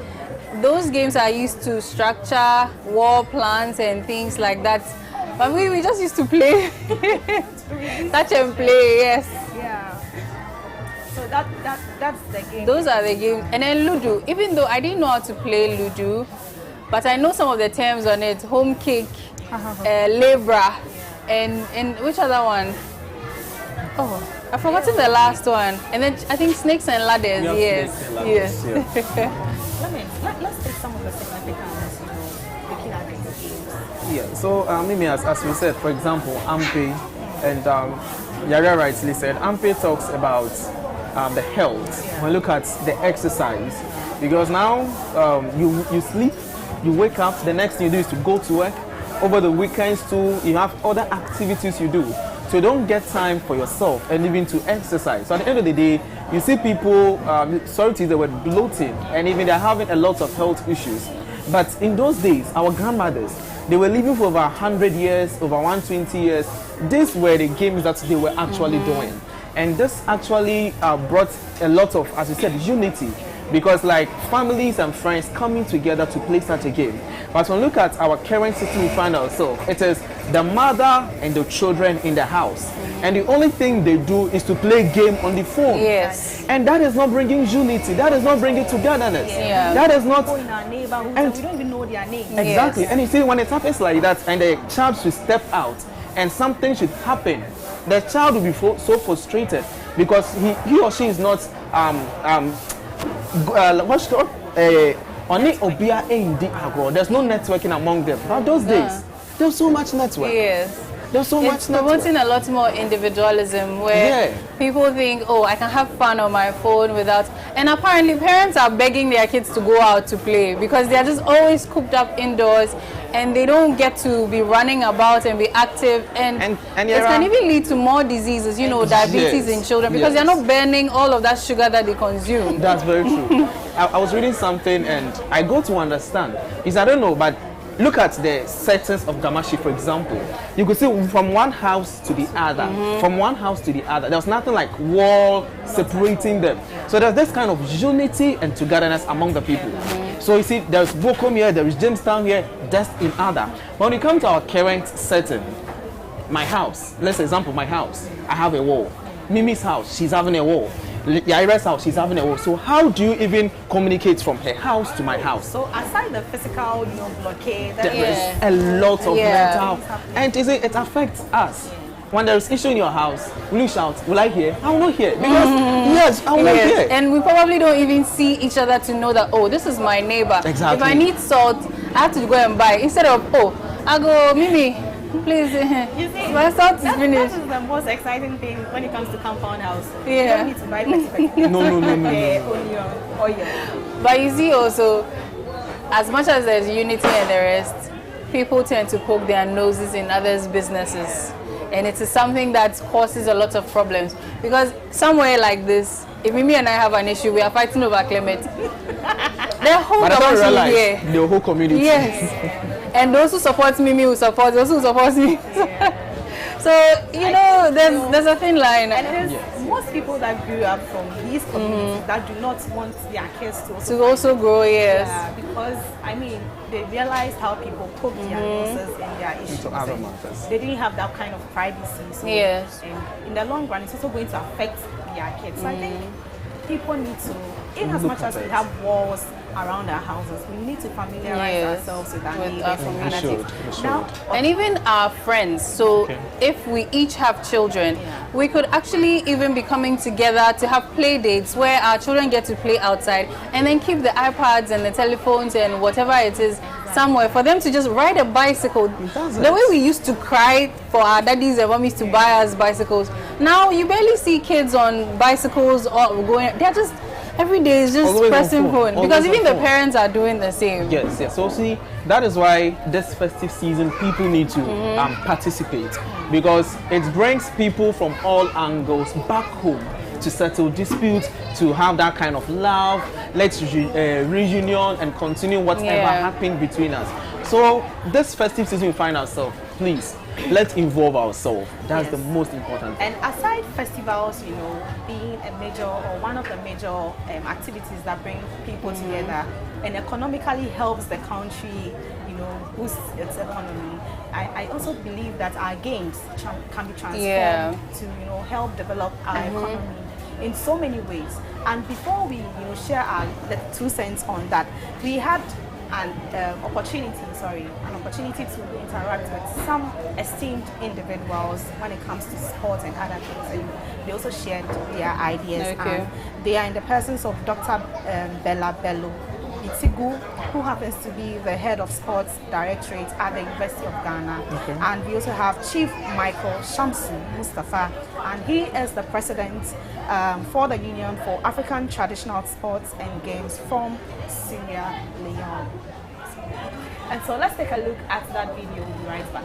those games are used to structure war plans and things like that. But we just used to play, touch and play, yes. Yeah. So that's the game. Those are the games. And then Ludo, even though I didn't know how to play Ludo, but I know some of the terms on it. Home kick, labra, and which other one? Oh, I've forgotten the last one. And then I think snakes and ladders, yes. Yes. Let's take some of the significance, looking at these games. Yeah, so Mimi, as we said, for example, Ampe, and Yara rightly said, Ampe talks about the health. When we look at the exercise, because now you sleep, you wake up, the next thing you do is to go to work. Over the weekends too, you have other activities you do. So you don't get time for yourself and even to exercise. So at the end of the day, you see people, sorry to use the word, bloating, and even they're having a lot of health issues. But in those days, our grandmothers, they were living for over 100 years, over 120 years. These were the games that they were actually doing. And this actually brought a lot of, as you said, unity. Because like families and friends coming together to play such a game. But when we look at our current situation we find ourselves, it is the mother and the children in the house. And the only thing they do is to play game on the phone. Yes. And that is not bringing unity. That is not bringing togetherness. Yeah. That is not... People in our neighborhood, and we don't even know their names. Exactly. Yes. And you see, when it happens like that, and the child should step out, and something should happen, the child will be so frustrated because he or she is not what's called there's no networking among them. But those days, there's so much network. Yes. There's so much network. It's promoting a lot more individualism where people think, oh, I can have fun on my phone without... And apparently parents are begging their kids to go out to play because they are just always cooped up indoors and they don't get to be running about and be active. And it can even lead to more diseases, diabetes in children because they're not burning all of that sugar that they consume. That's very true. I was reading something and I got to understand. I don't know, but look at the settings of Gamashi, for example. You could see from one house to the other, from one house to the other. There was nothing like wall separating them. So there's this kind of unity and togetherness among the people. So you see, there's Bokom here, there is Jamestown here, just in other. When you come to our current setting, my house, let's example my house, I have a wall. Mimi's house, she's having a wall. Yaira's house, she's having a wall. So how do you even communicate from her house to my house? So aside the physical, blockade, there is a lot of mental, and it affects us. When there is issue in your house, will you shout? Will I hear? I will not hear because yes, I will not hear. And we probably don't even see each other to know that this is my neighbor. Exactly. If I need salt, I have to go and buy instead of I go Mimi. Please, you see, my salt is finished. That is the most exciting thing when it comes to compound house. Yeah. You don't need to buy petty. No. Onion, oil. But you see also, as much as there's unity and the rest, people tend to poke their noses in others' businesses. And it is something that causes a lot of problems. Because somewhere like this, if Mimi and I have an issue, we are fighting over Clement. The whole community here. The whole community. Yes. And those who support Mimi will support those who support me. So there's a thin line. And it is most people that grew up from these communities that do not want their kids to also grow. Yes. Yeah, because I mean they realized how people put their noses in their issues. Into other matters. They didn't have that kind of privacy. So yes. In the long run, it's also going to affect their kids. So I think people need to, in as much as we have walls around our houses, we need to familiarize ourselves with our neighbors. And even our friends. So if we each have children, we could actually even be coming together to have play dates where our children get to play outside and then keep the iPads and the telephones and whatever it is somewhere for them to just ride a bicycle. The way we used to cry for our daddies and mummies to buy us bicycles, now you barely see kids on bicycles or going. They're just every day is just pressing phone because even the parents are doing the same. Yes. So see, that is why this festive season people need to participate, because it brings people from all angles back home to settle disputes, to have that kind of love, let's reunion and continue whatever happened between us. So this festive season we find ourselves, please, let's involve ourselves. That's the most important thing. And aside festivals, being a major or one of the major activities that bring people together and economically helps the country, boost its economy, I also believe that our games can be transformed to, help develop our economy in so many ways. And before we, share the 2 cents on that, we had an opportunity to interact with some esteemed individuals when it comes to sports and other things. And they also shared their ideas. And they are in the presence of Dr. Bella Bello Itigu, who happens to be the head of sports directorate at the University of Ghana. And we also have Chief Michael Shamsu Mustafa, and he is the president for the Union for African Traditional Sports and Games from Sierra Leone. And so let's take a look at that video. We'll be right back.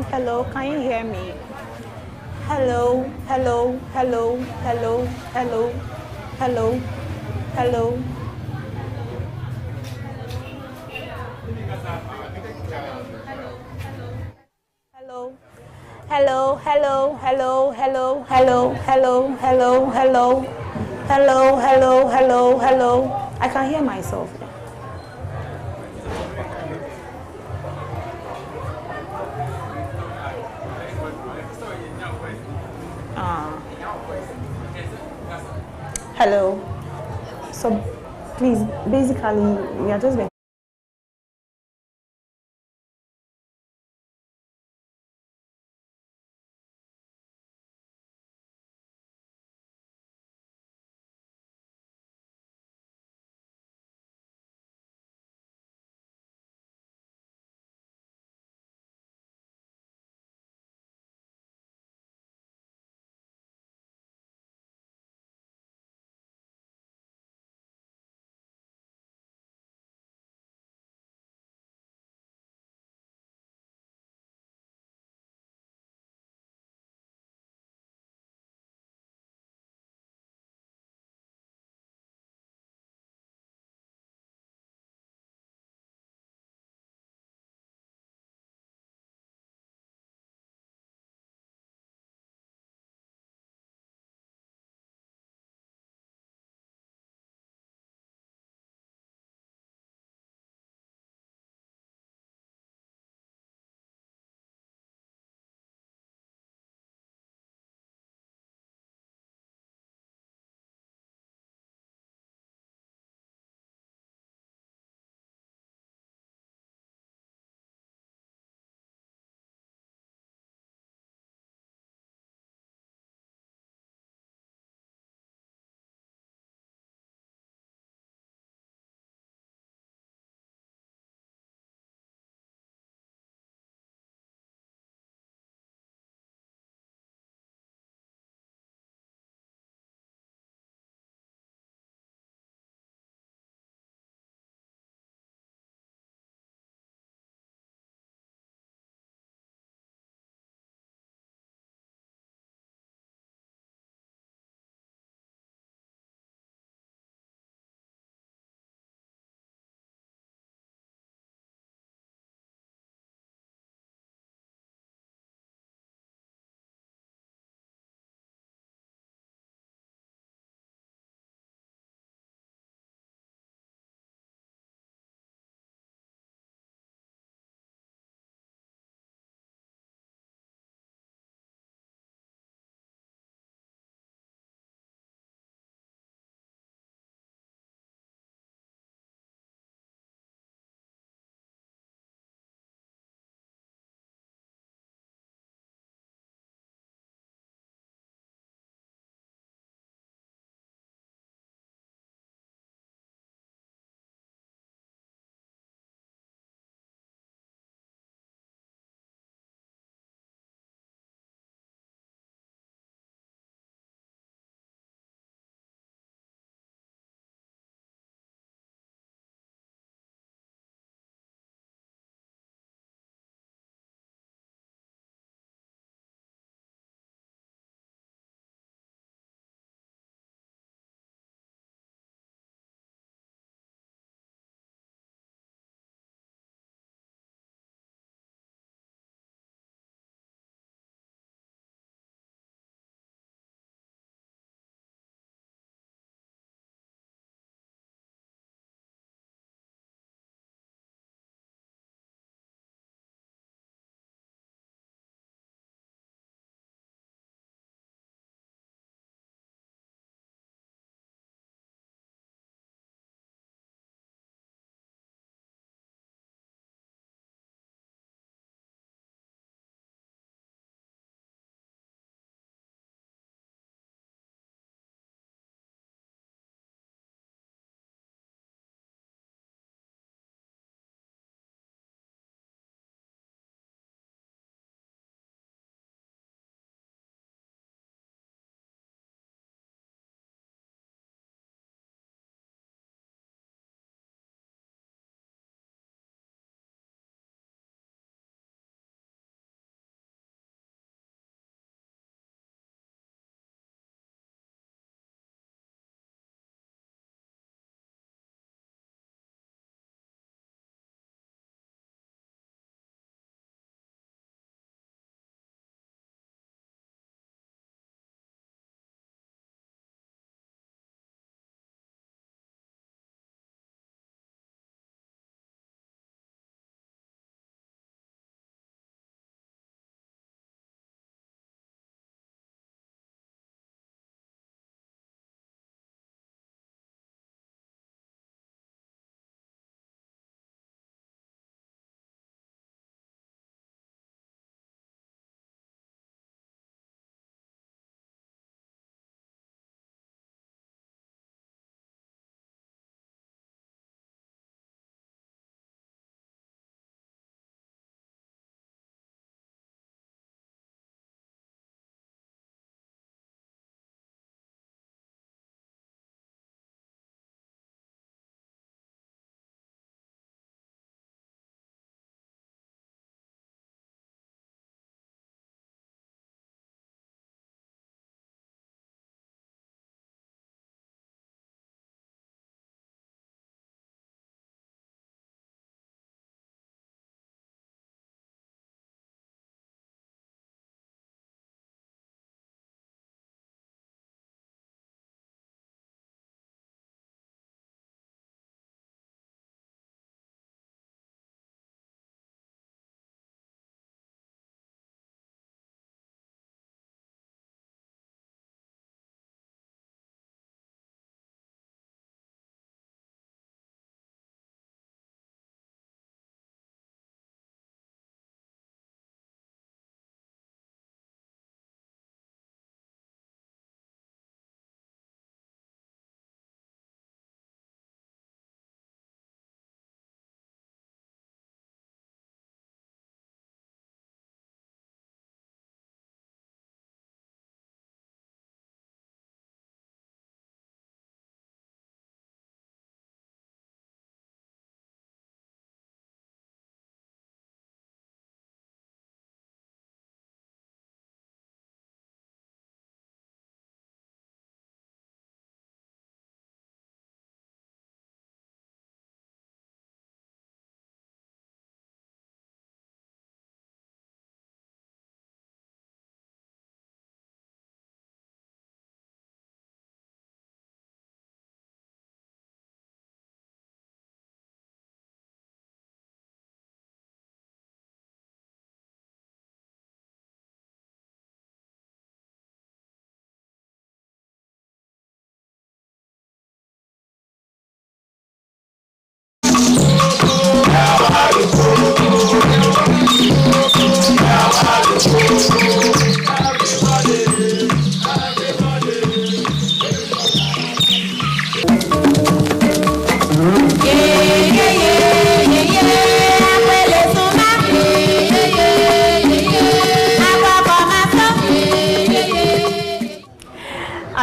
Hello, can you hear me? Hello. Hello. Hello. Hello. Hello. Hello. Hello. Hello. Hello. Hello. Hello. Hello. Hello. Hello. Hello. Hello. Hello. Hello. Hello. I can hear myself. Hello. So please, basically, we are just going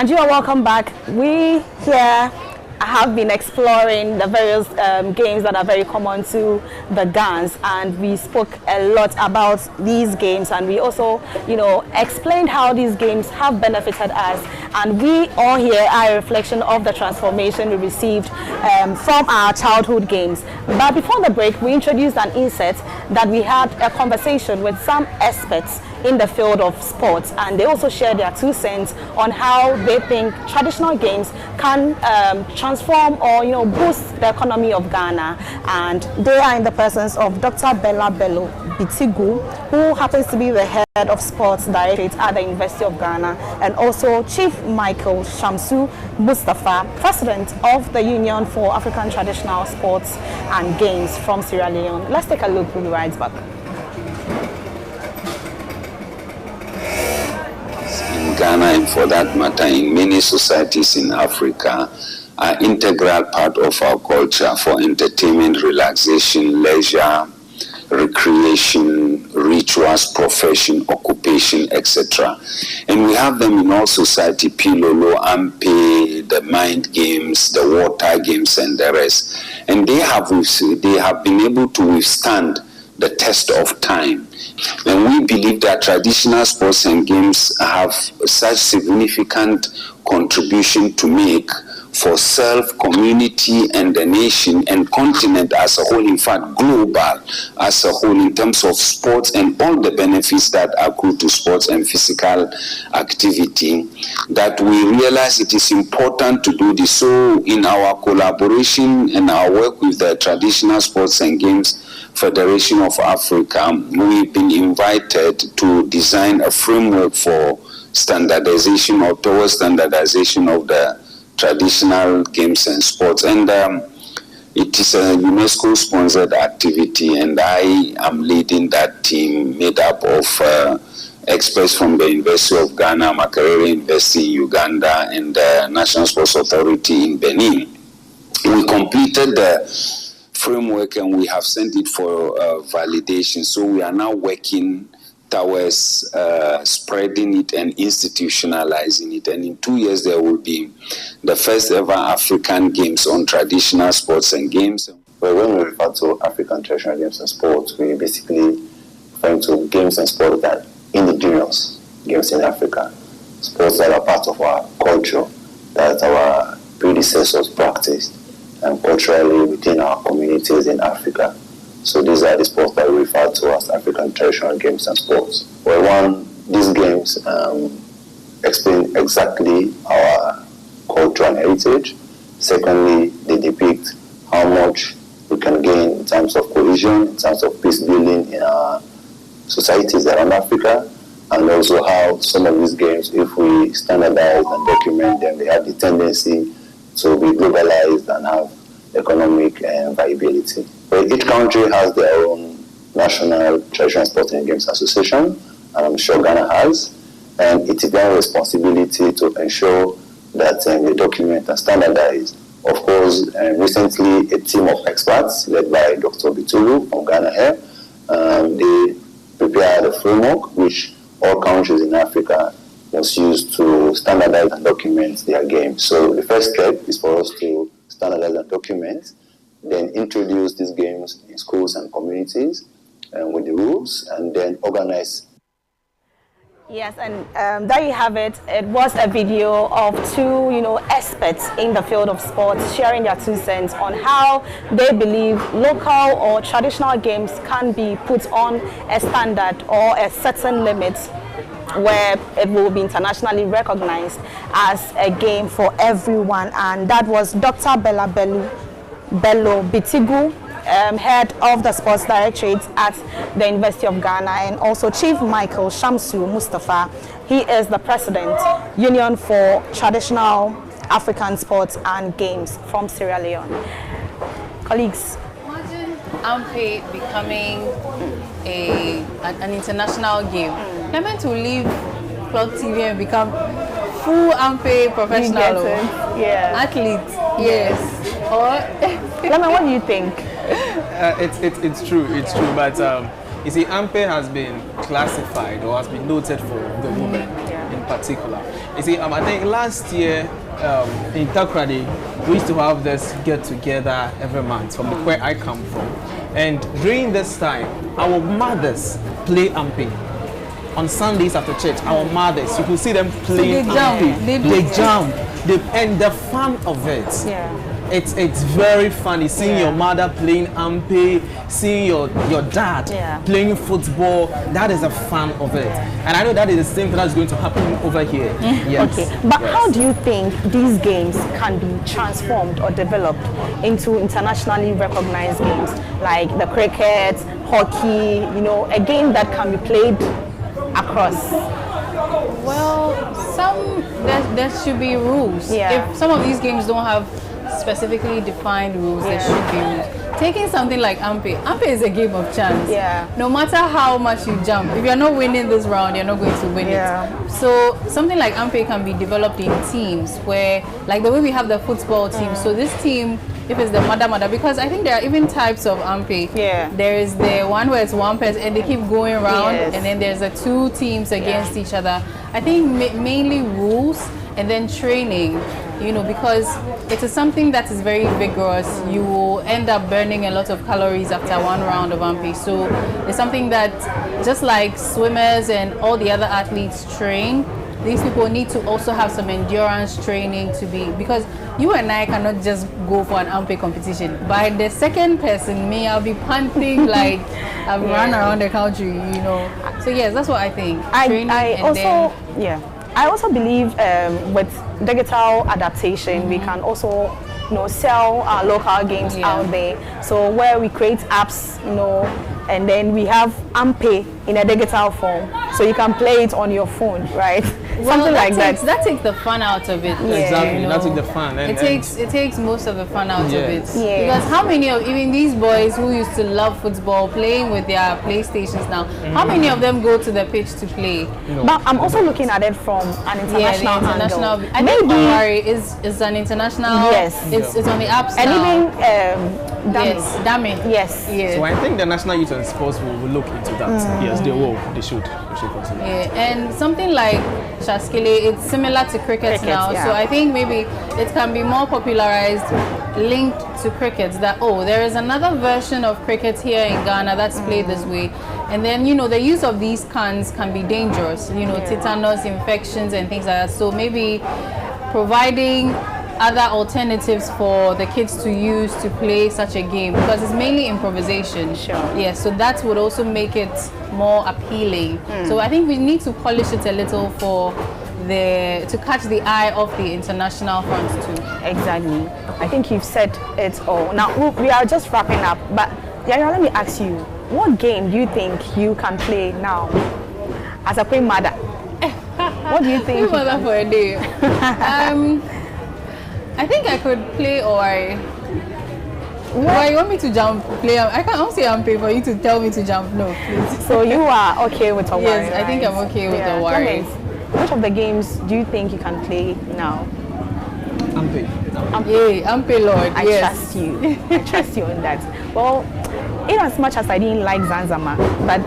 And you are welcome back. We here have been exploring the various games that are very common to the Gans, and we spoke a lot about these games, and we also, you know, explained how these games have benefited us, and we all here are a reflection of the transformation we received from our childhood games. But before the break, we introduced an insert that we had a conversation with some experts in the field of sports, and they also shared their 2 cents on how they think traditional games can transform or, you know, boost the economy of Ghana. And they are in the presence of Dr. Bella Bello Bitigu, who happens to be the head of sports directorate at the University of Ghana, and also Chief Michael Shamsu Mustafa, president of the Union for African Traditional Sports and Games from Sierra Leone. Let's take a look. We'll be right back. Ghana, and for that matter in many societies in Africa, are integral part of our culture for entertainment, relaxation, leisure, recreation, rituals, profession, occupation, etc. And we have them in all society: Pilolo, Ampe, the mind games, the water games, and the rest. And they have been able to withstand the test of time. And we believe that traditional sports and games have such significant contribution to make for self, community, and the nation and continent as a whole, in fact global as a whole, in terms of sports and all the benefits that accrue to sports and physical activity, that we realize it is important to do this. So in our collaboration and our work with the Traditional Sports and Games Federation of Africa, we've been invited to design a framework for standardization or towards standardization of the traditional games and sports. And it is a UNESCO-sponsored activity, and I am leading that team made up of experts from the University of Ghana, Makerere University in Uganda, and the National Sports Authority in Benin. We completed the framework and we have sent it for validation. So we are now working towards spreading it and institutionalizing it. And in 2 years, there will be the first ever African Games on traditional sports and games. Well, when we refer to African traditional games and sports, we basically refer to games and sports that are indigenous games in Africa, sports that are part of our culture, that our predecessors practiced, and culturally within our communities in Africa. So these are the sports that we refer to as African traditional games and sports. Well, these games explain exactly our culture and heritage. Secondly, they depict how much we can gain in terms of cohesion, in terms of peace building in our societies around Africa, and also how some of these games, if we standardize and document them, they have the tendency to be globalized and have economic viability. But each country has their own national traditional sports and games association, and I'm sure Ghana has, and it is their responsibility to ensure that they document and standardize. Of course, recently a team of experts led by Dr. Bitulu from Ghana here, they prepared a framework which all countries in Africa must use to standardize and document their games. So the first step is for us to standardize and document, then introduce these games in schools and communities with the rules, and then organize. Yes, and there you have it. It was a video of two, experts in the field of sports sharing their 2 cents on how they believe local or traditional games can be put on a standard or a certain limit where it will be internationally recognized as a game for everyone. And that was Dr. Bella Bello Bitigu, head of the sports directorate at the University of Ghana, and also Chief Michael Shamsu Mustafa. He is the president, Union for Traditional African Sports and Games from Sierra Leone. Colleagues. Imagine Ampe becoming an international game. They're meant to leave Clock TV and become full Ampe professional. Yeah. Athletes. Yes. Or Lemon, what do you think? It's true, but you see, Ampe has been classified or has been noted for the women in particular. You see, I think last year in Takoradi, we used to have this get together every month from where I come from. And during this time, our mothers play ampe. On Sundays after church, our mothers, you could see them playing ampe. They jump. And the fun of it. Yeah. It's very funny seeing your mother playing ampe, seeing your dad playing football. That is the fun of it. And I know that is the same thing that's going to happen over here. Yes. Okay, but how do you think these games can be transformed or developed into internationally recognized games like the cricket, hockey, you know, a game that can be played across? Well, there should be rules. If some of these games don't have specifically defined rules, there should be rules. Taking something like ampe is a game of chance. No matter how much you jump, if you're not winning this round, you're not going to win it. So something like ampe can be developed in teams where, like the way we have the football team. So this team, if it's the mother, because I think there are even types of ampe. There is the one where it's one person and they keep going around, and then there's the two teams against each other. I think mainly rules and then training, you know, because it is something that is very vigorous. You will end up burning a lot of calories after one round of ampe. So it's something that, just like swimmers and all the other athletes train, these people need to also have some endurance training to be, because you and I cannot just go for an ampe competition. By the second person, me, I'll be panting like I've run around the country, you know. So yes, that's what I think. I also believe with digital adaptation, we can also, you know, sell our local games out there. So where we create apps, you know, and then we have ampe in a digital form, so you can play it on your phone, right? Something like that. That takes the fun out of it. Exactly, you know? that takes the fun. And it takes most of the fun out of it. Because how many of even these boys who used to love football, playing with their PlayStations now, how many of them go to the pitch to play? But I'm also looking at it from an international angle. I think Owari is an international. It's on the apps and now. Even Dami. Yes. So I think the National Youth and Sports will look into that. Yes, they will. They should consider. And something like Shaskele, it's similar to cricket now. So I think maybe it can be more popularized, linked to cricket. That there is another version of cricket here in Ghana that's played this way. And then, you know, the use of these cans can be dangerous. You know, tetanus infections and things like that. So maybe providing other alternatives for the kids to use to play such a game, because it's mainly improvisation. So that would also make it more appealing. So I think we need to polish it a little to catch the eye of the international front too. Exactly. I think you've said it all. Now we are just wrapping up, but Yaya, let me ask you, what game do you think you can play now as a queen mother? What do you think? Queen mother for a day. I think I could play Owari. Why you want me to jump? Play? I can't say I'm paying for you to tell me to jump. No, please. So you are okay with Owari? Yes, I think I'm okay with Owari. Which of the games do you think you can play now? Ampe. Ampe Lord. I trust you. I trust you on that. Well, in as much as I didn't like Zanzama, but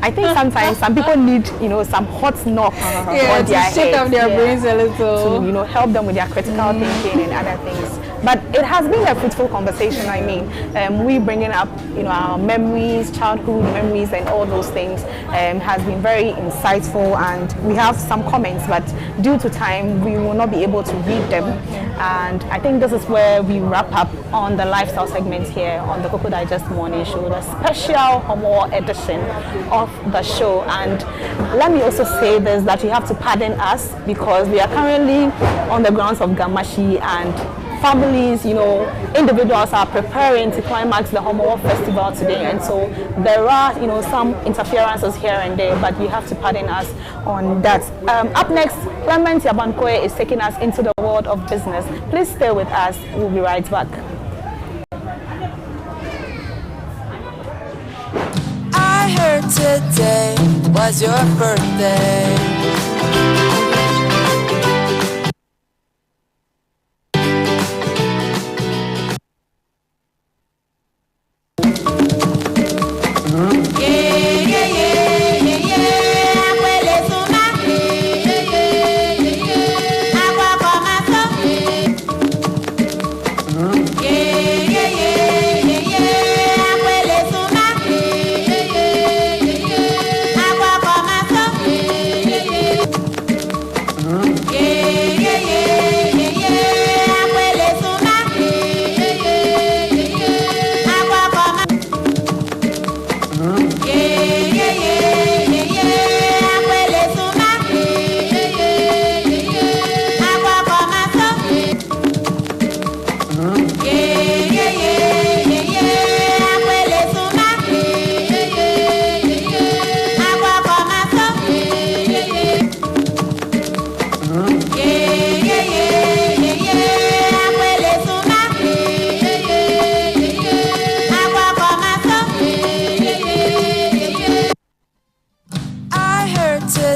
I think sometimes some people need, you know, some hot knocks on their to shake up their brains a little, to, you know, help them with their critical thinking and other things. But it has been a fruitful conversation. I mean, we bringing up, you know, our memories, childhood memories, and all those things has been very insightful. And we have some comments, but due to time, we will not be able to read them. And I think this is where we wrap up on the lifestyle segment here on the Cocoa Digest Morning Show, the special Homo edition of the show. And let me also say this, that you have to pardon us because we are currently on the grounds of Gamashi, and families, you know, individuals are preparing to climax the Homo Festival today, and so there are, you know, some interferences here and there, but you have to pardon us on that. Up next, Clement Yabankoe is taking us into the world of business. Please stay with us. We'll be right back. I heard today was your birthday.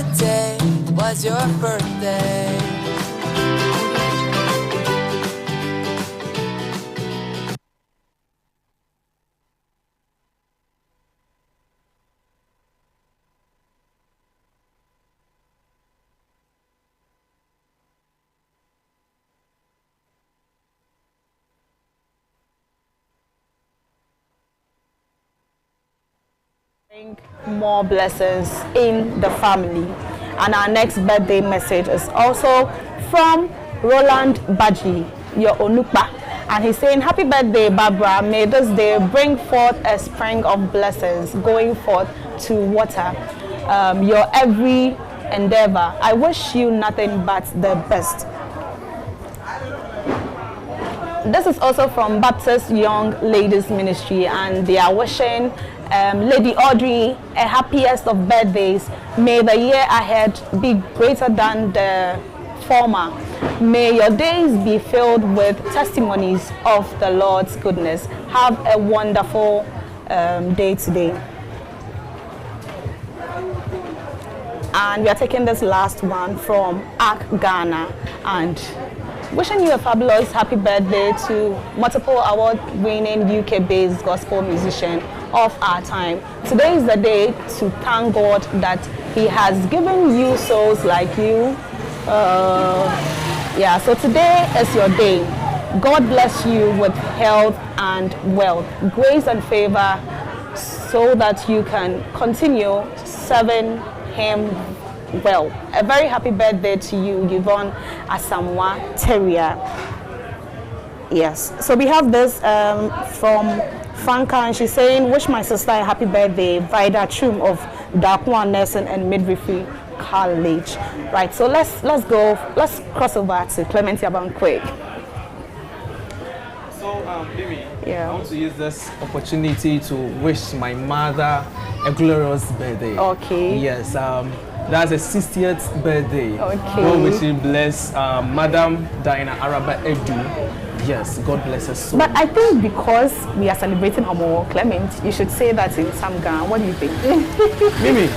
today was your birthday. More blessings in the family. And our next birthday message is also from Roland Baji, your Onukpa. And he's saying, happy birthday, Barbara. May this day bring forth a spring of blessings going forth to water your every endeavor. I wish you nothing but the best. This is also from Baptist Young Ladies Ministry, and they are wishing Lady Audrey a happiest of birthdays. May the year ahead be greater than the former. May your days be filled with testimonies of the Lord's goodness. Have a wonderful day today. And we are taking this last one from Ark Ghana, and wishing you a fabulous happy birthday to multiple award-winning UK-based gospel musician of our time. Today is the day to thank God that He has given you souls like you. So today is your day. God bless you with health and wealth, grace and favor, so that you can continue serving Him well. A very happy birthday to you, Yvonne Asamoah Terrier. Yes, so we have this from Franca, and she's saying, wish my sister a happy birthday, Vida Chum of Darkwan Nursing and Midwifery College. Right, so let's cross over to Clementi Abang quick. So, Mimi, I want to use this opportunity to wish my mother a glorious birthday. Okay. Yes, that's a 60th birthday. Okay. God richly bless Madam Diana Araba Edu. Yes, God bless us so But I think because we are celebrating Omo Clement, you should say that in some Ghana. What do you think? Mimi?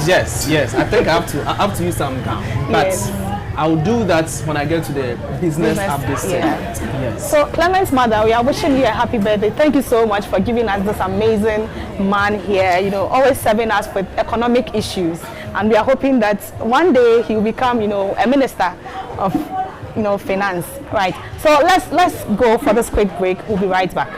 Yes. I think I have to use some Ghana. But yes, I'll do that when I get to the business update segment. Yes. So Clement's mother, we are wishing you a happy birthday. Thank you so much for giving us this amazing man here, always serving us with economic issues. And we are hoping that one day he will become, a minister of finance. Right. So let's go for this quick break. We'll be right back.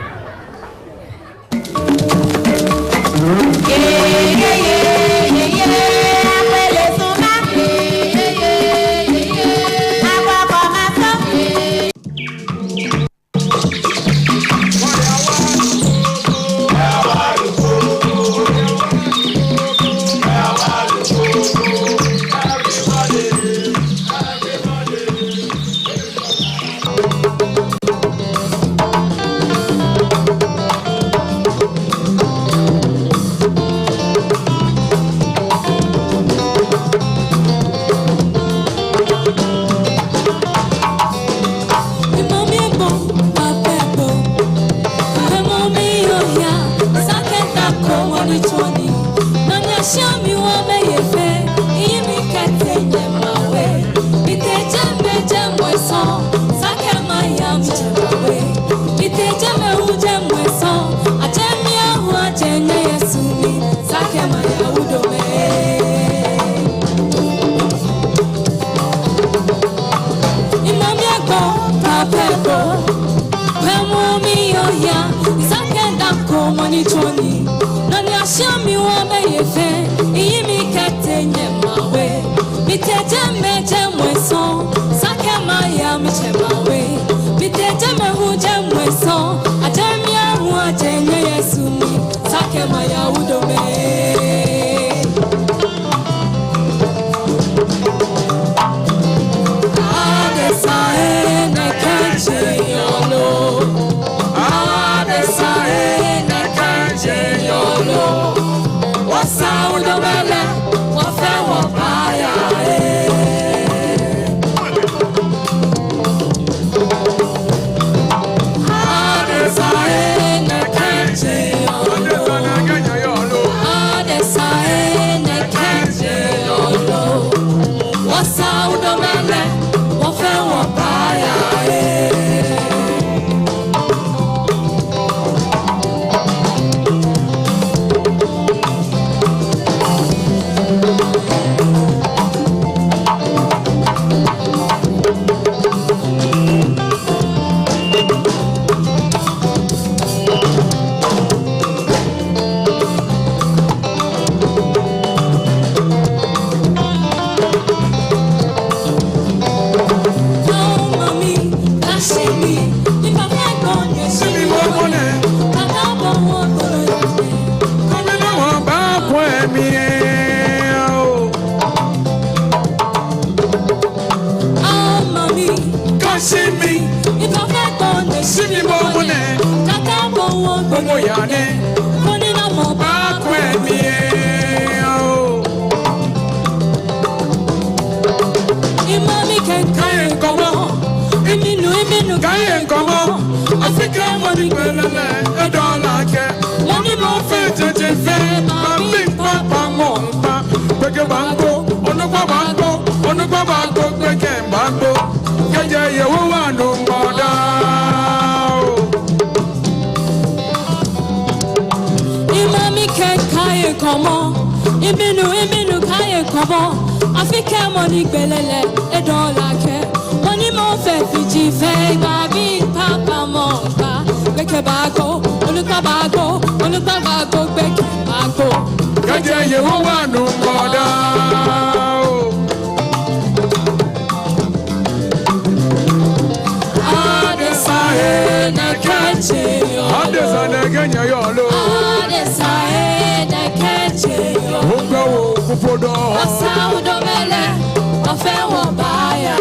Can't Africa money belele e dollar ke. Money mo fe jeje fe. Mami papa mo pa. Bege bango, onugba bango, bege bango. Keje ye wo wa no moda. Imami ke kaye komo. Iminu kaye komo. Africa money belele e dollar ke. Money mo fe fiji fe. Mami papa mo pa. Bege bango, onugba bango, bege bango. Keje ye wo wa no moda. Adesanya Kenya yolo. Adesanya Kenya yolo. Ogo kupodo. Asaudo mele, ofe wo baya.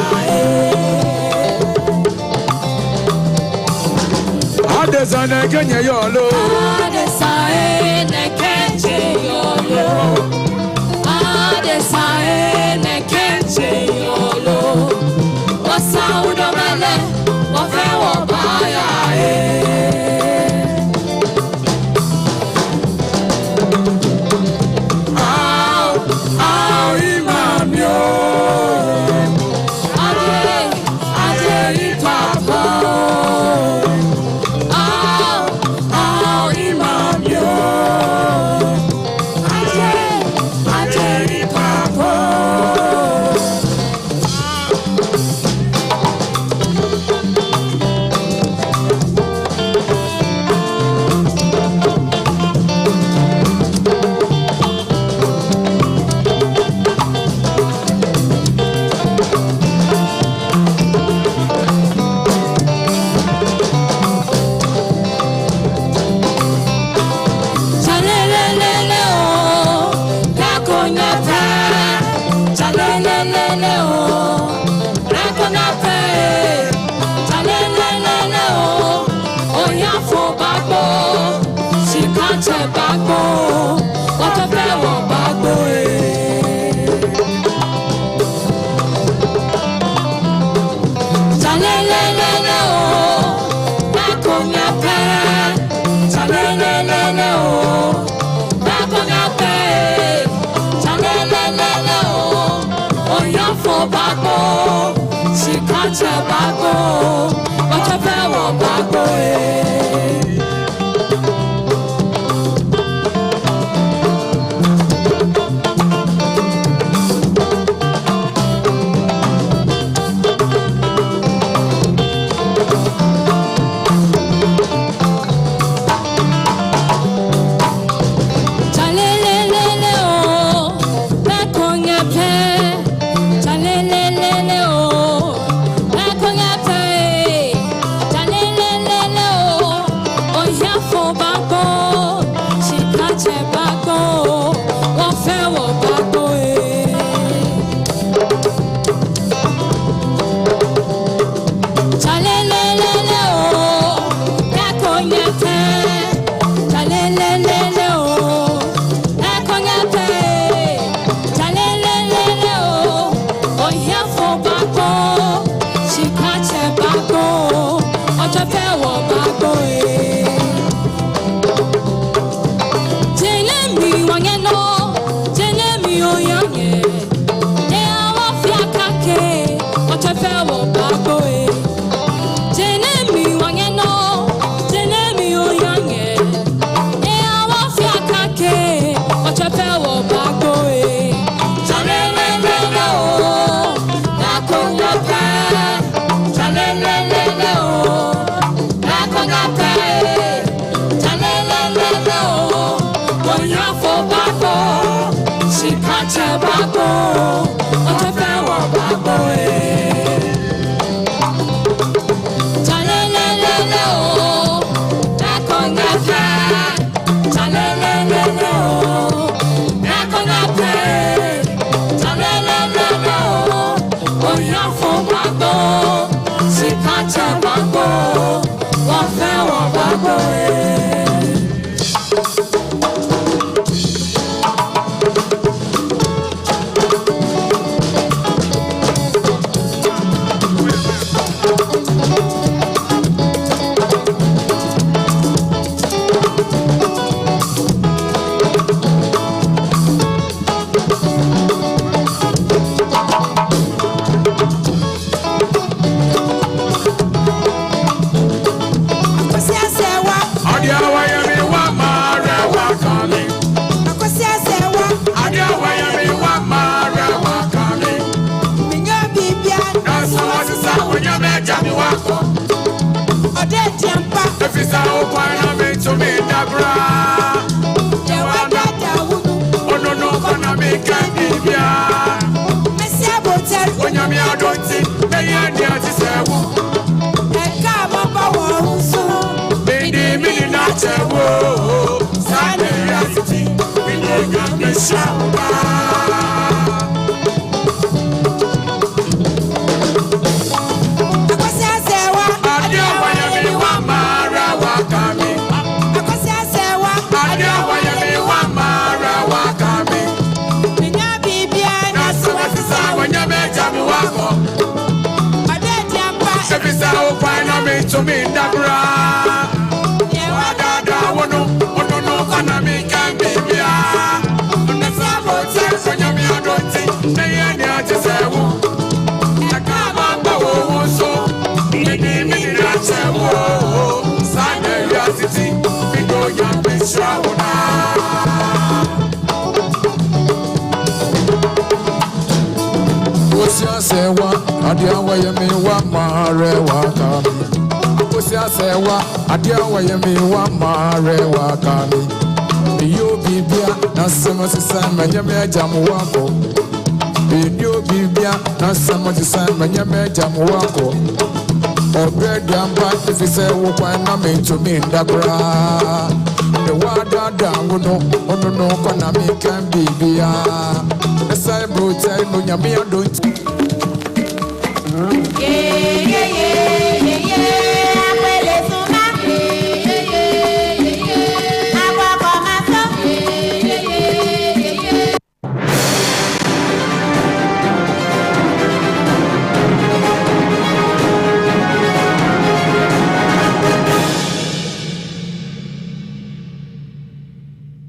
Adesanya Kenya yolo. Adesanya Kenya yolo. Adesanya Kenya yolo. Asaudo mele, ofe wo baya. Efisa okwana me to me dabra. Jawada dawudu. Ono no kona me kandibia. Mesia botel. Onyami adonti. Eye ni atisewu. Eka mamba wo so. Bidi mini na chewo. Sane yasiti. Bidi gambe shamba. To me, Dabra. Wada wono, ono no kana me can be bia. On the sabo text on your adonti, they are near to say, Nakama bawo so, Mini Rachewo, Sunday City, Pico Young Bishawana. What's your say one? Adia way me one mare wakami. Osia sewa adia waye me wa mare wa kami yo bibia na sama sisa manya me jamu wako yo bibia na sama sisa manya me jamu wako obedi amba ifise wo kwa na me to me ndabra the wada da wono ono no kwa na me kan bibia esa bro tell no nyame don't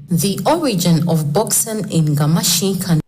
The origin of boxing in Gamashi can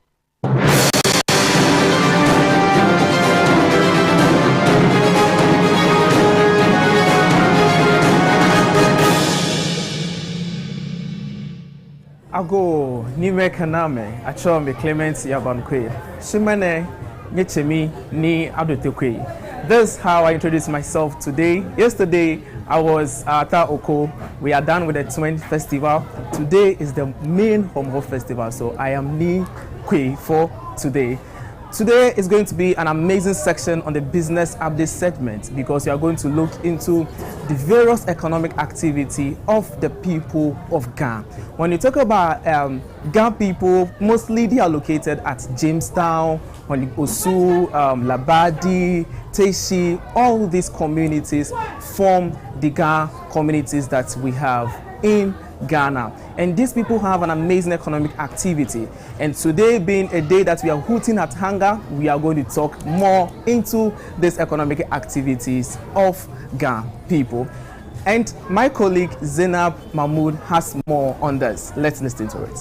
Ago Nime Kaname, Achome Clement Yabankwe, Shimane Nyechemi Ni Adotekwe. This is how I introduce myself today. Yesterday I was at Oko. We are done with the Twin Festival. Today is the main Homo Festival, so I am Ni Kwe for today. Today is going to be an amazing section on the business update segment because we are going to look into the various economic activity of the people of Ghana. When you talk about Ghana people, mostly they are located at Jamestown, Osu, Labadi, Teshi. All these communities form the Ghana communities that we have in Ghana, and these people have an amazing economic activity. And today being a day that we are hooting at hunger, we are going to talk more into these economic activities of Ghana people. And my colleague Zainab Mahmood has more on this. Let's listen to it.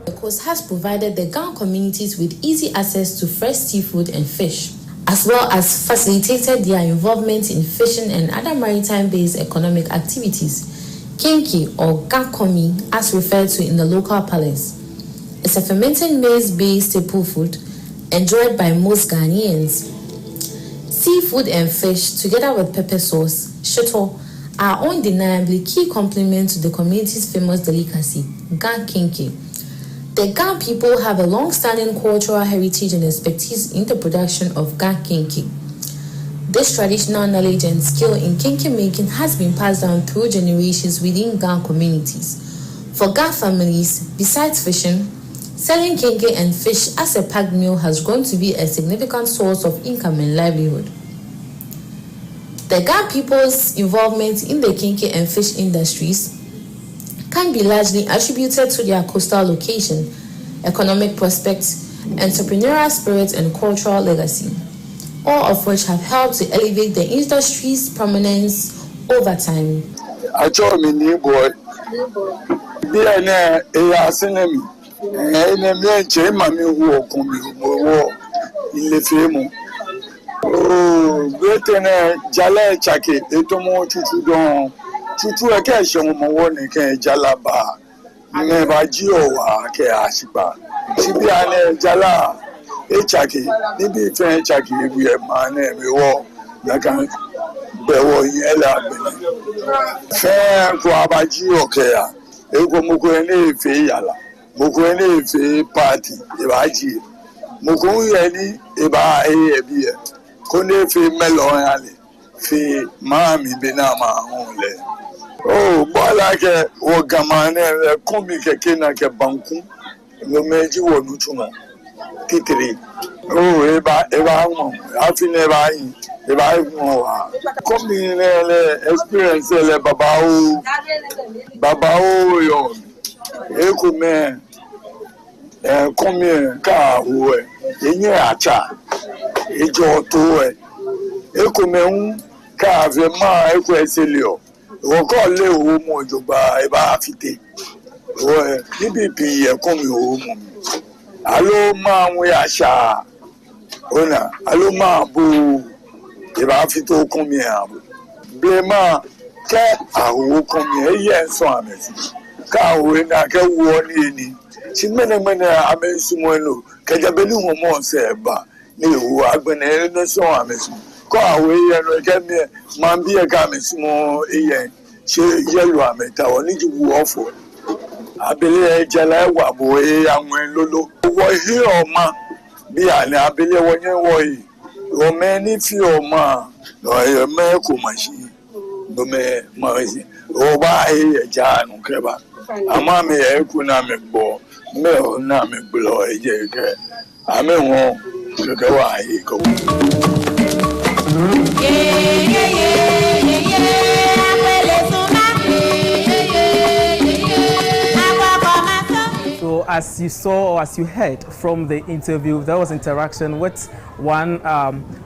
The coast has provided the Ghana communities with easy access to fresh seafood and fish, as well as facilitated their involvement in fishing and other maritime-based economic activities. Kinki, or Gakomi, as referred to in the local parlance, is a fermented maize-based staple food enjoyed by most Ghanaians. Seafood and fish, together with pepper sauce, shito, are undeniably key complement to the community's famous delicacy, Gan Kinki. The Gan people have a long-standing cultural heritage and expertise in the production of Gan Kinki. This traditional knowledge and skill in kinki making has been passed down through generations within Ghana communities. For Ghana families, besides fishing, selling kinki and fish as a packed meal has grown to be a significant source of income and livelihood. The Ghana people's involvement in the kinki and fish industries can be largely attributed to their coastal location, economic prospects, entrepreneurial spirit, and cultural legacy, all of which have helped to elevate the industry's prominence over time. I told me, new boy, DNA, a cinema, and a man, Mammy, who will come in the film. Oh, great and Jala Chaki, Etomo Chuchu, Chuchu, a cash on my warning, Jalaba, never Gio, Ashiba, Shibiane Jala. Chaki, maybe French Chaki, we have my name, we all, like bẹ̀wọ̀ yẹn la bẹ̀rẹ̀ fẹ́ẹ́ kó abájí ọ̀kẹ́ yà ego moko ene efe yàrá moko ene efe paati ìbàjì moko yẹ ní ìbá ẹyẹ bí yẹ kó ní efe mẹlọ yà lẹ fi maami bi náà máa hùn lẹ. ó bọ́lá kẹ wọ gàmà náà ẹ kọ́ mi kẹ̀kẹ́ náà kẹ bankun lọ́mẹ́jì wọ̀ lùtùmọ̀ kékeré. ó ìbá mọ̀ àfi ní ìbá yìí. Ìbá ìgbọ̀n wa. Kọ́mi lẹ́ experience lẹ́ bàbá ó yọ èkó mẹ́ kọ́mi káàwó ẹ̀ ẹ̀yìn àtsà ìjọ tó ẹ̀ èkó mẹ́ ń káàfẹ́ máa èkó ẹsẹ̀ lẹ̀ ọ́ ìwọ́kọ́ lé owó mu ìjọba ìbá fìdé níbi ìpì ẹ̀kọ́ mi owó mu mi. Àló máa ń wé àṣà ọ̀nà àló máa bò ìbá fi tó kún mi àbò blema kẹ àwò kún mi ẹyẹ nsọ àmẹsì ká àwò ẹnà kẹ wọ ní ẹni tí mẹnẹmẹnẹ amẹsùmọ ẹnu kẹjẹbẹlí wọn mọ ọsẹ ẹba ní ìwò agbẹnẹ ẹni sọ àmẹsù kọ àwò ẹyẹ ẹnu ẹkẹ mi máa ń bí ẹka àmẹsùmọ ẹyẹ ṣe yẹlò àmẹta wọn níjú wù ọfọ abẹlẹ ẹjẹlẹ wà bò ẹyẹ àwọn ẹ lọlọ wọ ihe ọma bí àlẹ abẹlẹ wọn yẹn wọ yìí. Romani fi ọmọ ọmọ kò mà sí ọmọ mà sí ọba ayé ẹja ànú kẹba àmọ́ mi ẹ kú náà mi gbọ́ mi ò náà mi gbọ́ ẹjẹ kẹ àmì wọn kẹkẹ wà ayé kọ. So as you saw or as you heard from the interview, there was interaction with one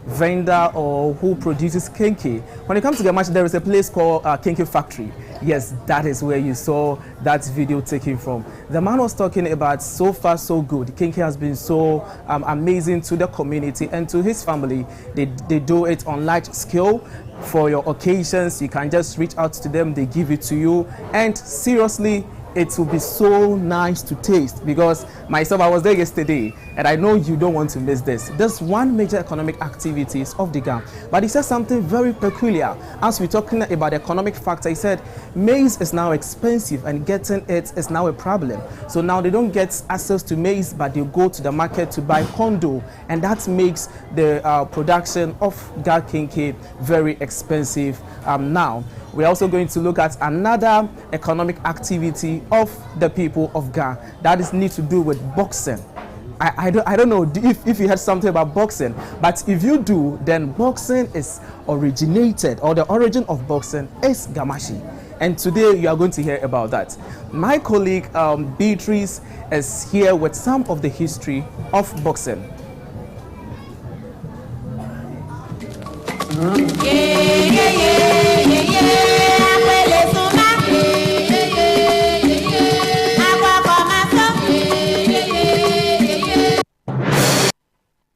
vendor or who produces Kenke. When it comes to Gamashi, there is a place called Kenke Factory. Yes, that is where you saw that video taken from. The man was talking about so far so good. Kenke has been so amazing to the community and to his family. They do it on large scale. For your occasions, you can just reach out to them, they give it to you. And seriously, it will be so nice to taste because myself, I was there yesterday and I know you don't want to miss this. There's one major economic activities of the GAM, but he said something very peculiar. As we're talking about the economic factor, he said maize is now expensive and getting it is now a problem. So now they don't get access to maize, but they go to the market to buy condo, and that makes the production of Ga Kenke very expensive now. We're also going to look at another economic activity of the people of Ga that is need to do with boxing. I don't know if you heard something about boxing, but if you do, then boxing is originated, or the origin of boxing is Gamashi. And today you are going to hear about that. My colleague Beatrice is here with some of the history of boxing.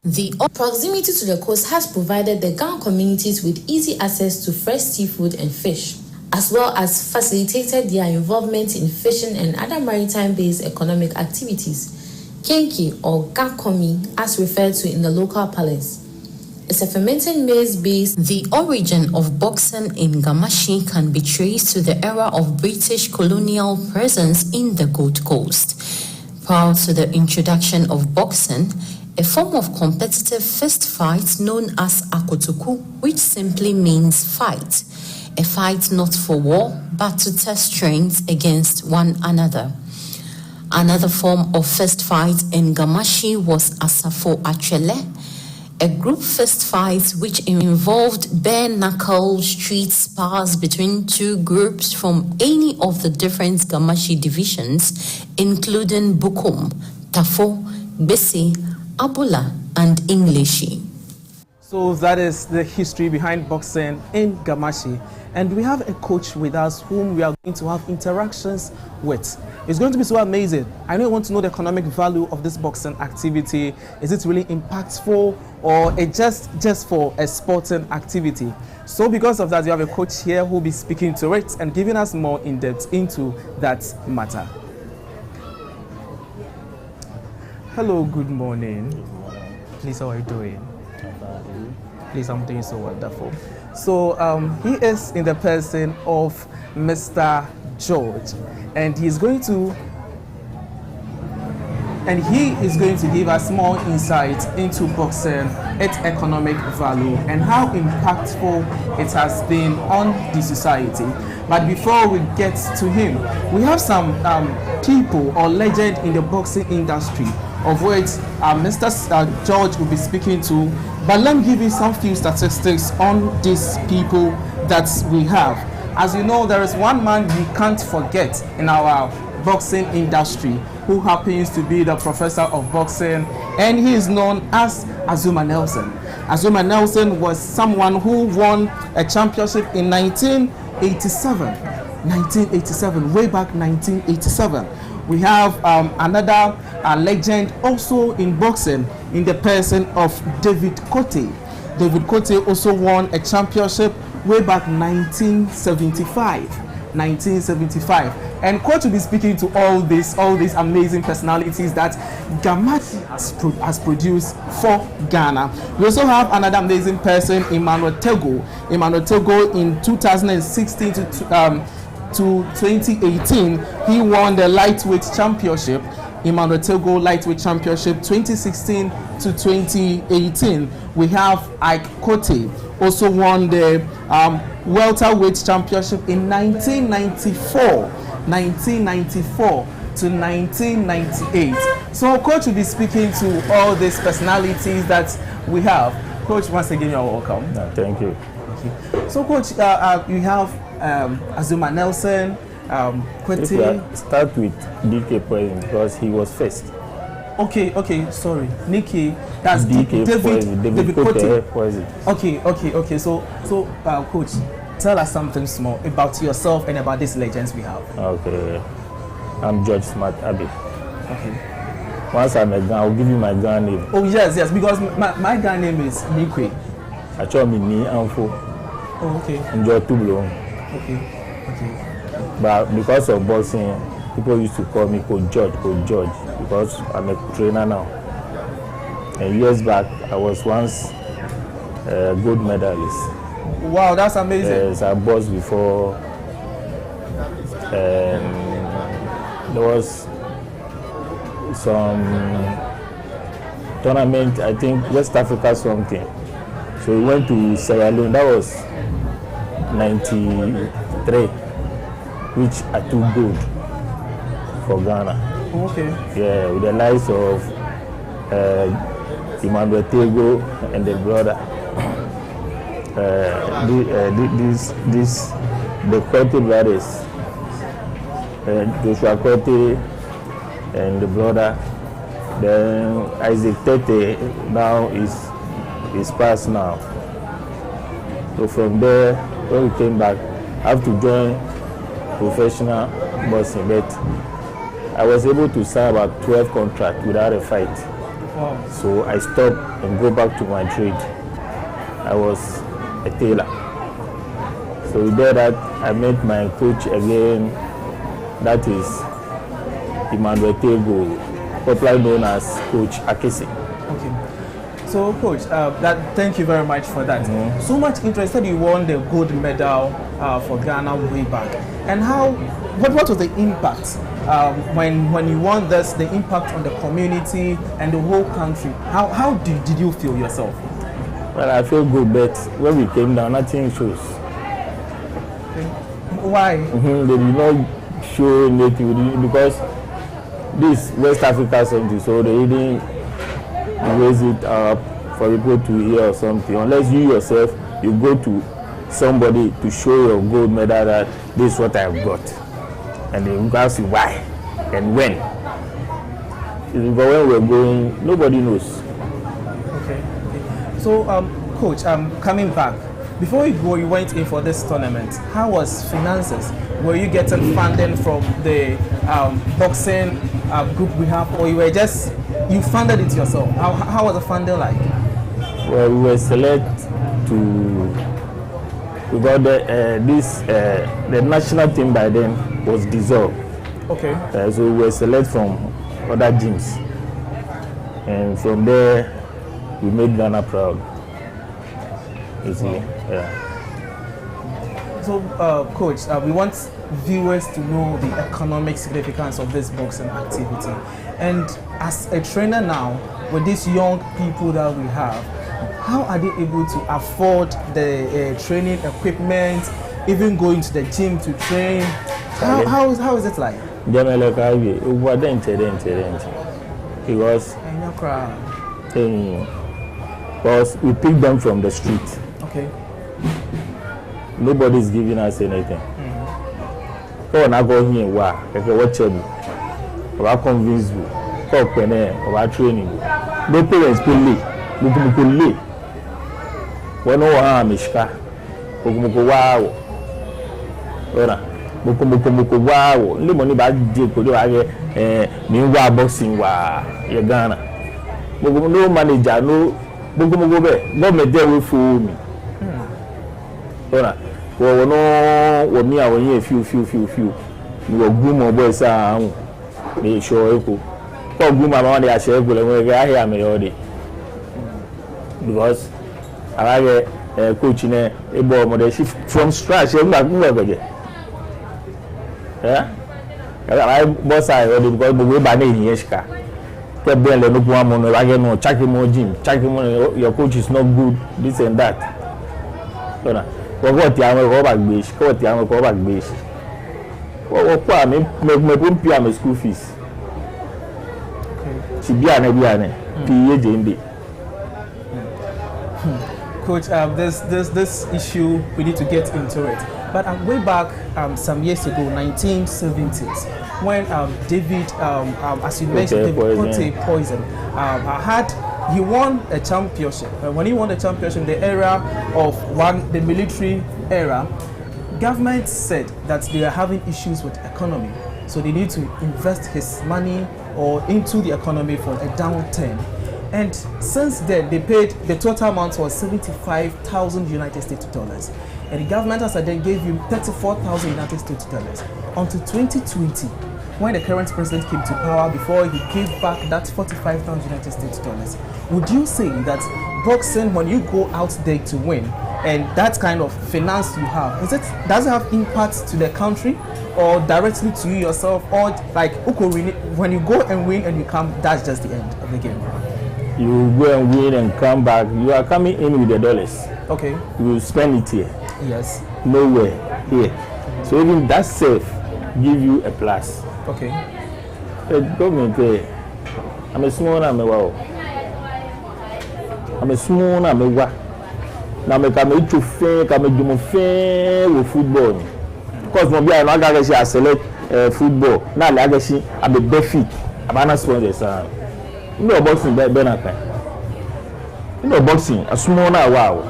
The proximity to the coast has provided the Ga communities with easy access to fresh seafood and fish, as well as facilitated their involvement in fishing and other maritime-based economic activities. Kenke, or Ga Komi, as referred to in the local parlance, is a fermented maize base. The origin of boxing in Gamashi can be traced to the era of British colonial presence in the Gold Coast. Prior to the introduction of boxing, a form of competitive fist fight known as akotoku, which simply means fight, a fight not for war but to test strength against one another. Another form of fist fight in Gamashi was asafo achele, a group fist fight which involved bare-knuckle street spars between two groups from any of the different Gamashi divisions, including Bukum, Tafo, Besi, Abula, and Englishi. So that is the history behind boxing in Gamashi. And we have a coach with us whom we are going to have interactions with. It's going to be so amazing. I know you want to know the economic value of this boxing activity. Is it really impactful, or it just for a sporting activity? So because of that, you have a coach here who will be speaking to it and giving us more in-depth into that matter. Hello, good morning. Please, how are you doing? Please, I'm doing so wonderful. So he is in the person of Mr. George, and he is going to give us more insight into boxing, its economic value, and how impactful it has been on the society. But before we get to him, we have some people or legend in the boxing industry, of which Mr. George will be speaking to. But let me give you some few statistics on these people that we have. As you know, there is one man we can't forget in our boxing industry who happens to be the professor of boxing, and he is known as Azumah Nelson. Azumah Nelson was someone who won a championship in 1987, way back 1987. We have another legend also in boxing in the person of David Kote. David Kote also won a championship way back 1975. And Coach will be speaking to all these amazing personalities that Gamati has produced for Ghana. We also have another amazing person, Emmanuel Tego. Emmanuel Tego in 2016 to 2018, he won the lightweight championship. Emmanuel Tego lightweight championship 2016 to 2018. We have Ike Kote, also won the welterweight championship in 1994 to 1998. So Coach will be speaking to all these personalities that we have. Coach, once again, you're welcome. No, thank you. So Coach, you have Azumah Nelson, Kwete. Start with DK Poison because he was first. Okay, sorry. Nikki, that's DK David Kote Poison. Okay. So Coach, tell us something small about yourself and about these legends we have. Okay. I'm George Smart Abbey. Okay. Once I'm a Ghana, I'll give you my Ghana name. Oh yes, because my Ghana name is Nikwe. I told me Ni Anfo. Oh, okay. Enjoy Tublo. Okay. But because of boxing, people used to call me Coach George, because I'm a trainer now. And years back, I was once a gold medalist. Wow, that's amazing. Yes, I boxed before. There was some tournament, I think West Africa something. So we went to Sierra Leone. That was 93, which I took gold for Ghana. Okay. Yeah, with the likes of Emmanuel Tego and the brother. The Kwete brothers, Joshua Kwete and the brother. Then Isaac Tete now is passed now. So from there, when we came back, I have to join professional boxing, but I was able to sign about 12 contracts without a fight. Wow. So I stopped and go back to my trade. I was a tailor. So with that, I met my coach again. That is Emmanuel Tego, popularly known as Coach Akese. Okay. So, Coach, thank you very much for that. Mm-hmm. So much interested, you won the gold medal for Ghana way back. And what was the impact when you won this? The impact on the community and the whole country. How did you feel yourself? Well, I feel good, but when we came down, nothing shows. Why? They did not show anything because this West Africa something, so they didn't raise it up for people to hear or something. Unless you yourself, you go to somebody to show your gold medal that this is what I've got. And they will ask you why and when. But when we're going, nobody knows. Okay. So, Coach, coming back, before you go, you went in for this tournament. How was finances? Were you getting funding from the boxing group we have, or you funded it yourself? How was the funding like? Well, we were selected we got the national team by then was dissolved. Okay. So we were selected from other gyms, and from there we made Ghana proud. You see, yeah. So, Coach, we want viewers to know the economic significance of this boxing activity. And as a trainer now, with these young people that we have, how are they able to afford the training equipment, even going to the gym to train? How is it like? Because we pick them from the street. Okay. Nobody's giving us anything. Oh, now go here, wow, what you or convince you, or training. No parents could leave. When no harm is car, wow. Wow, limoni bad dick could do meanwhile boxing, wow, you're Ghana. No manager, no Bogo me there will fool me. Well, no, what me, I will hear few. You will groom or boys are they show echo. Oh, groom my money, I shall go and I hear me all day. Because I like a coach in a ball model shift from scratch. I'm not going yeah, I boss I already because the way by name Yeshka. Tell Ben no one money again no check him on gym, check him on your coach is not good, this and that. What the I'm go back base, what the I'm go back base. What me pay my school fees. She be an PA JND. Coach, this issue we need to get into it. But way back some years ago, 1970s, when David, as you mentioned, David Poison, he won a championship. When he won the championship in the era of the military era, government said that they are having issues with economy, so they need to invest his money or into the economy for a downturn. And since then, they paid, the total amount was 75,000 United States dollars. And the government has then gave him 34,000 United States dollars until 2020, when the current president came to power, before he gave back that 45,000 United States dollars. Would you say that boxing, when you go out there to win, and that kind of finance you have, does it have impact to the country or directly to you yourself, or like when you go and win and you come, that's just the end of the game? You go and win and come back, you are coming in with the dollars. Okay. You spend it here. Yes. Nowhere here. So even that safe give you a plus. Okay. The government, I'm a small I'm a small I'm a wa. Now me come to fair, come do my fair with football. Because no be I no ga say select football. Now I ga see I'm a benefit. I'm not sponsor sir. You know boxing be na kan. You know boxing a small na wow.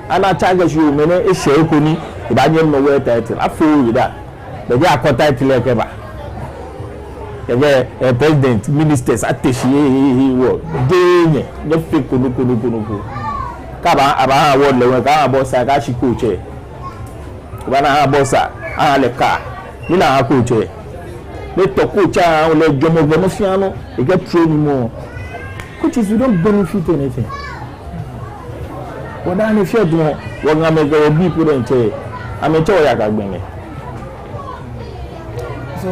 And I charge you many a share kuni if I no wear title. I feel with that. But they are title like ever. The president, ministers, attaché, they fake kunuku. Kaba aba award le ka boss ka shi coach. Wana boss a le ka. Ni na coach. They talk coach a le jomo fiano, they get training more. Coaches, you don't benefit anything. What I if you do, what I make a people don't say, I'm a toy. So,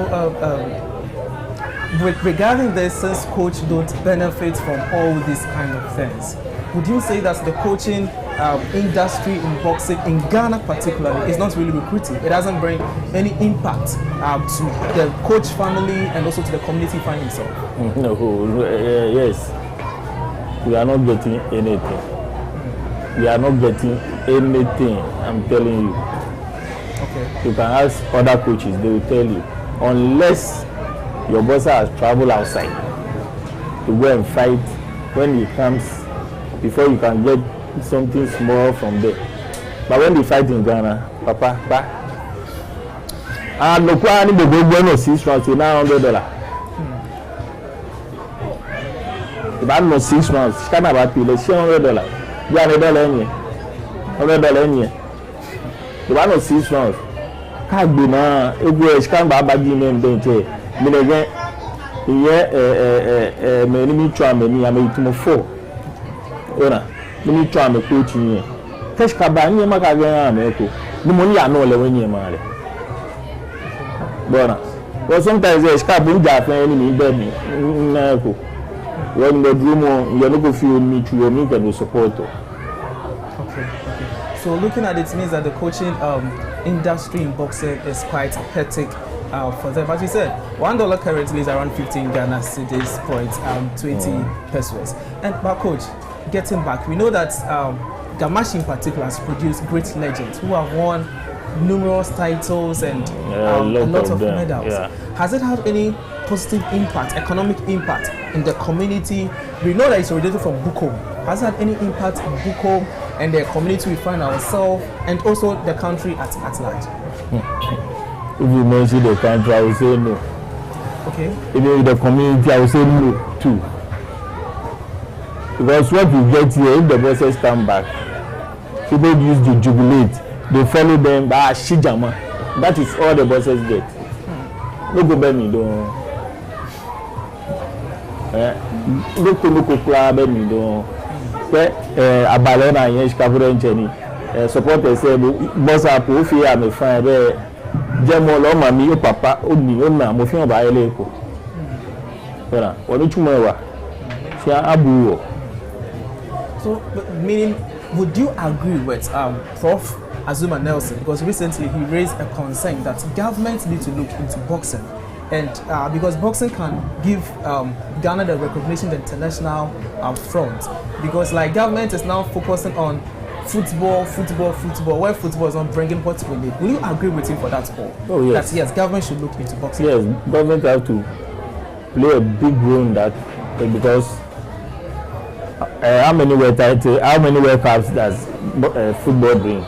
regarding this, since coach don't benefit from all these kind of things, would you say that the coaching industry in boxing, in Ghana particularly, is not really recruiting? It doesn't bring any impact to the coach family and also to the community finding himself? No, yes. We are not getting anything. We are not getting anything, I'm telling you. Okay. You can ask other coaches, they will tell you. Unless your boss has traveled outside to go and fight, when he comes, before you can get something small from there. But when they fight in Ghana, Papa, and no quantity the go 6 rounds to $900. If I know 6 rounds, can about $100. You are $100 $100. If I know 6 rounds, can't be now. If we can buy bad name, don't you? Me again, me try me. I'm 4. Ora, me try me coaching. cash kaba ni ma ka ga America ni mo ni ya no le wani ma le bona but sometimes the scarf in Japan ni be me na ko when the dream you no go feel me to you can support. Okay. So looking at it means that the coaching industry in boxing is quite hectic for them. As you said, $1 currently is around 15 Ghana cedis, 20 pesos. And but coach, getting back, we know that Gamashi in particular has produced great legends who have won numerous titles and a lot of medals. Yeah. Has it had any positive impact, economic impact in the community? We know that it's originated from Bukom. Has it had any impact in Bukom and the community we find ourselves and also the country at large? If you mention the country, I will say no. Okay. Even the community, I will say no too. Because what you get here, if the bosses come back, people use to jubilate. They follow them by Shijama. That is all the bosses get. No go be me don't. Look kura be me don't. Abalona yesh kabure ncheni. Supporters say boss up ofi am fine be. Jemo lo mami o papa o ni o na mo fi on ba ele ko. Ora, oni chuma wa. Sia abu. So meaning, would you agree with Prof. Azuma Nelson, because recently he raised a concern that governments need to look into boxing, and because boxing can give Ghana the recognition the international front, because like government is now focusing on football, where football is not bringing what we need. Will you agree with him for that call? Oh yes. That yes, government should look into boxing. Yes, government have to play a big role in that, because how many World Cups does football bring?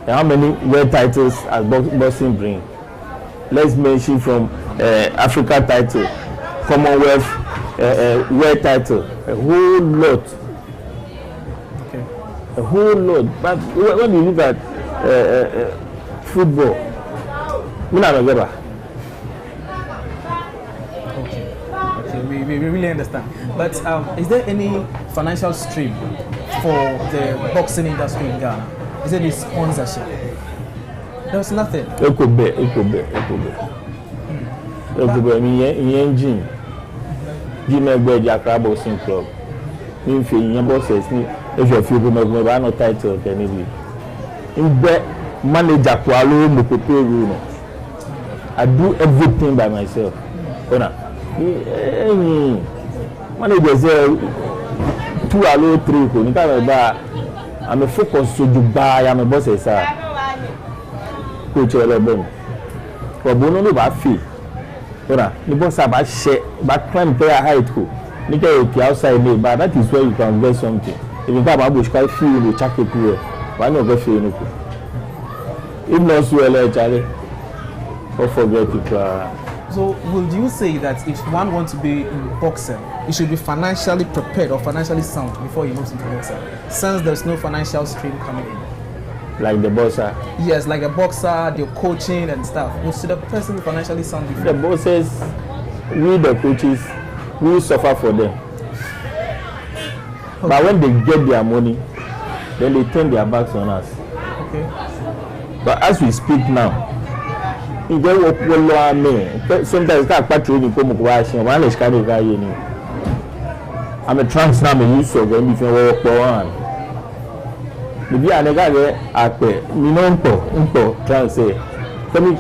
How many world titles as boxing bring? Let's mention from Africa title, Commonwealth world title, a whole lot. Okay. A whole lot. But when you look at football, Okay, we really understand. But is there any financial stream for the boxing industry in Ghana? Is there any sponsorship? There's nothing. It could be. I mean, Jim Egbe Accra Boxing Club. If you boxers, if you feel no title, can it be? In the manager, I do everything by myself. Manager say 2 alo 3 ko. I'm a focus to Dubai. I'm a boss, sir. Coach Elebon. For Bono no ba fee. Ora, the boss about share, but climb player height ko. Nika okay outside me, but that is where you can get something. If you come about sky feel you check it here. Why not go feel no ko? If not so well, Charlie. Don't forget it. So, would you say that if one wants to be in boxing, you should be financially prepared or financially sound before you move into boxing? Since there's no financial stream coming in. Like the boxer? Yes, like a boxer, the coaching and stuff. Should the person be financially sound before? The bosses, we the coaches, we suffer for them. Okay. But when they get their money, then they turn their backs on us. Okay. But as we speak now, sometimes I'm a trans now, I'm used to going if you work for one. Maybe I never get trans say, come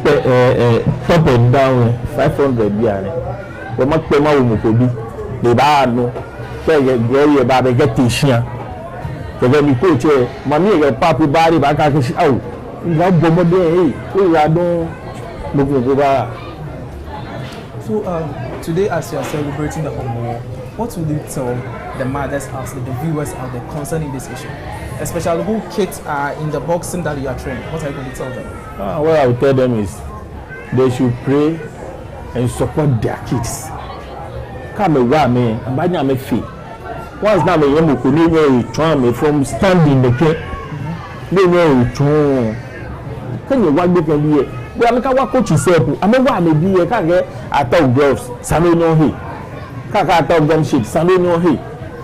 top and down 500 yen. We must pay my woman the bar no, get about the get here. The very coach, Mammy, your papi body back out. Oh, you have Bomode, we are no. So today, as you are celebrating the Homo, what will you tell the mothers out there, the viewers out there concerning this issue, especially who kids are in the boxing that you are training? What are you going to tell them? What I will tell them is they should pray and support their kids. Come away, man, and buy them a fee. Once now, you can me from standing the cake. They know can you walk with me? Well, I can't coach yourself. I'm a one maybe I can't get I thought gloves, Sunday no he. Kaka I thought gum sheet, Sunday no he.